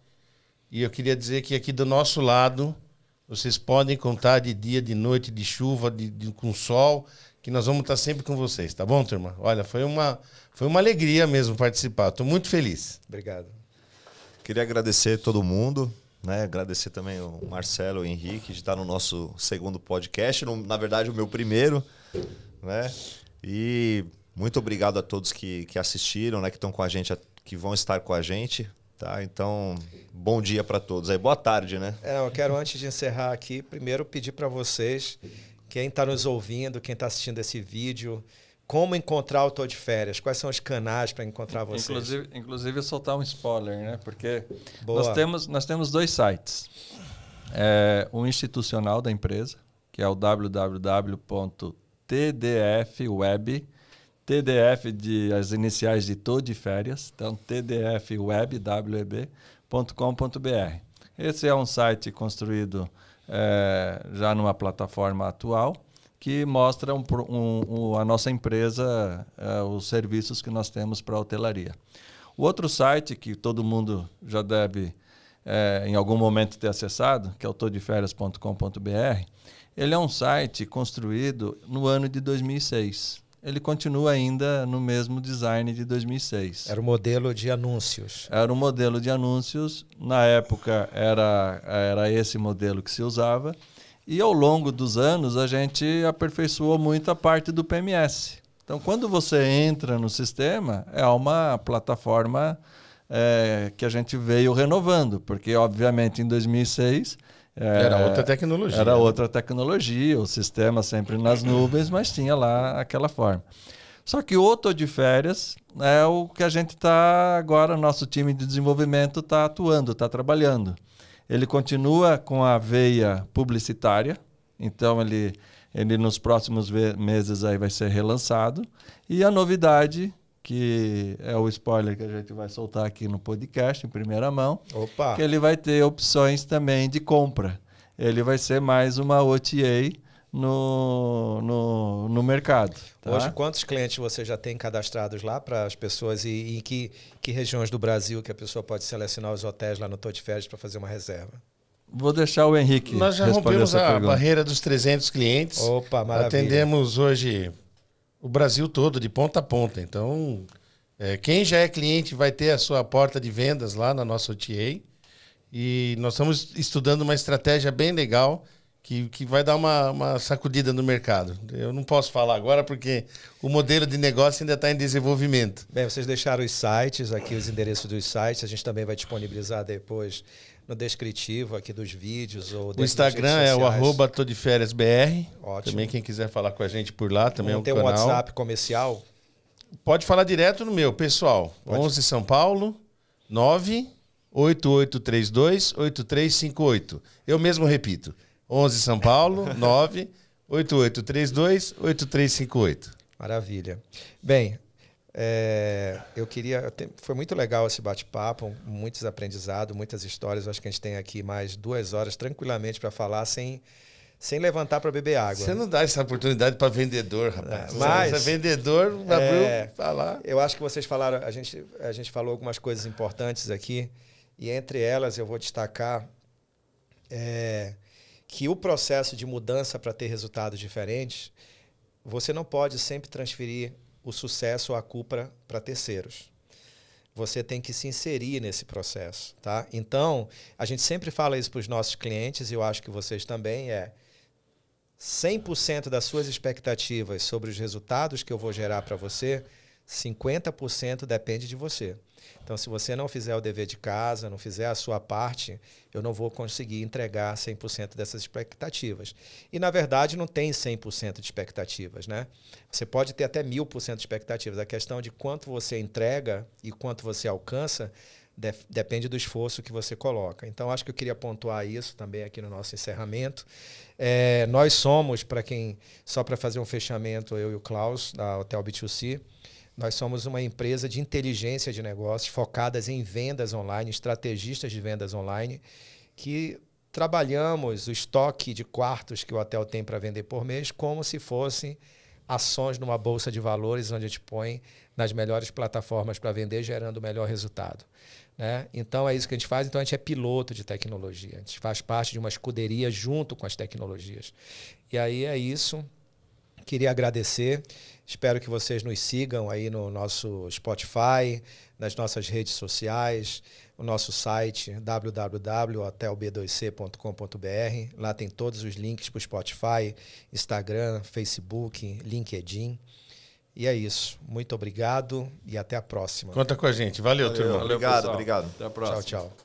E eu queria dizer que aqui do nosso lado, vocês podem contar de dia, de noite, de chuva, com sol, que nós vamos estar sempre com vocês, tá bom, turma? Olha, foi uma alegria mesmo participar. Estou muito feliz. Obrigado. Queria agradecer todo mundo, né? Agradecer também o Marcelo e o Henrique de estar no nosso segundo podcast, na verdade o meu primeiro, né? E muito obrigado a todos que assistiram, né? Que estão com a gente, que vão estar com a gente. Tá? Então, bom dia para todos. Aí, boa tarde, né? Eu quero, antes de encerrar aqui, primeiro pedir para vocês, quem está nos ouvindo, quem está assistindo esse vídeo, como encontrar o Tô de Férias? Quais são os canais para encontrar vocês? Inclusive, soltar um spoiler, né? Porque Boa. nós temos 2 sites. O institucional da empresa, que é o www.tdfweb, TDF as iniciais de Tô de Férias, então tdfweb.com.br. Esse é um site construído já numa plataforma atual, que mostra a nossa empresa, os serviços que nós temos para a hotelaria. O outro site que todo mundo já deve, em algum momento, ter acessado, que é o todeferias.com.br, ele é um site construído no ano de 2006. Ele continua ainda no mesmo design de 2006. Era o modelo de anúncios. Era um modelo de anúncios. Na época, era esse modelo que se usava. E ao longo dos anos, a gente aperfeiçoou muito a parte do PMS. Então, quando você entra no sistema, é uma plataforma que a gente veio renovando, porque, obviamente, em 2006... era outra tecnologia. Era outra tecnologia, o sistema sempre nas nuvens, mas tinha lá aquela forma. Só que o Tô de Férias é o que a gente está agora, nosso time de desenvolvimento está atuando, está trabalhando. Ele continua com a veia publicitária, então ele nos próximos meses aí vai ser relançado. E a novidade, que é o spoiler que a gente vai soltar aqui no podcast, em primeira mão, que ele vai ter opções também de compra. Ele vai ser mais uma OTA no mercado. Tá? Hoje, quantos clientes você já tem cadastrados lá para as pessoas e em que regiões do Brasil que a pessoa pode selecionar os hotéis lá no Tô de Férias para fazer uma reserva? Vou deixar o Henrique responder. Nós já rompemos a barreira dos 300 clientes. Opa, maravilha. Atendemos hoje o Brasil todo, de ponta a ponta. Então, quem já é cliente vai ter a sua porta de vendas lá na nossa OTA. E nós estamos estudando uma estratégia bem legal que vai dar uma sacudida no mercado. Eu não posso falar agora porque o modelo de negócio ainda está em desenvolvimento. Bem, vocês deixaram os sites aqui, os endereços dos sites. A gente também vai disponibilizar depois no descritivo aqui dos vídeos. Ou o Instagram é o @todeferiasbr. Ótimo. Também quem quiser falar com a gente por lá, também é um tem canal. um WhatsApp comercial? Pode falar direto no meu, pessoal. 11 São Paulo, 98832-8358. Eu mesmo repito. 11 São Paulo, 98832-8358. Maravilha. Bem, foi muito legal esse bate-papo, muitos aprendizados, muitas histórias. Eu acho que a gente tem aqui mais 2 horas tranquilamente para falar sem levantar para beber água. Você não dá essa oportunidade para vendedor, rapaz. Mas você é vendedor, abriu falar. Eu acho que vocês falaram, a gente falou algumas coisas importantes aqui, e entre elas eu vou destacar que o processo de mudança para ter resultados diferentes, você não pode sempre transferir o sucesso ou a culpa para terceiros. Você tem que se inserir nesse processo, tá? Então, a gente sempre fala isso para os nossos clientes, e eu acho que vocês também, 100% das suas expectativas sobre os resultados que eu vou gerar para você, 50% depende de você. Então, se você não fizer o dever de casa, não fizer a sua parte, eu não vou conseguir entregar 100% dessas expectativas. E, na verdade, não tem 100% de expectativas, né? Você pode ter até 1000% de expectativas. A questão de quanto você entrega e quanto você alcança depende do esforço que você coloca. Então, acho que eu queria pontuar isso também aqui no nosso encerramento. Nós somos, só para fazer um fechamento, eu e o Klaus, da Hotel B2C, nós somos uma empresa de inteligência de negócios focadas em vendas online, estrategistas de vendas online, que trabalhamos o estoque de quartos que o hotel tem para vender por mês como se fossem ações numa bolsa de valores, onde a gente põe nas melhores plataformas para vender, gerando o melhor resultado, né? Então, é isso que a gente faz. Então, a gente é piloto de tecnologia. A gente faz parte de uma escuderia junto com as tecnologias. E aí é isso. Queria agradecer. Espero que vocês nos sigam aí no nosso Spotify, nas nossas redes sociais, o nosso site www.hotelb2c.com.br. Lá tem todos os links para o Spotify, Instagram, Facebook, LinkedIn. E é isso. Muito obrigado e até a próxima. Conta com a gente. Valeu, turma. Obrigado, pessoal. obrigado. Até a próxima. Tchau, tchau.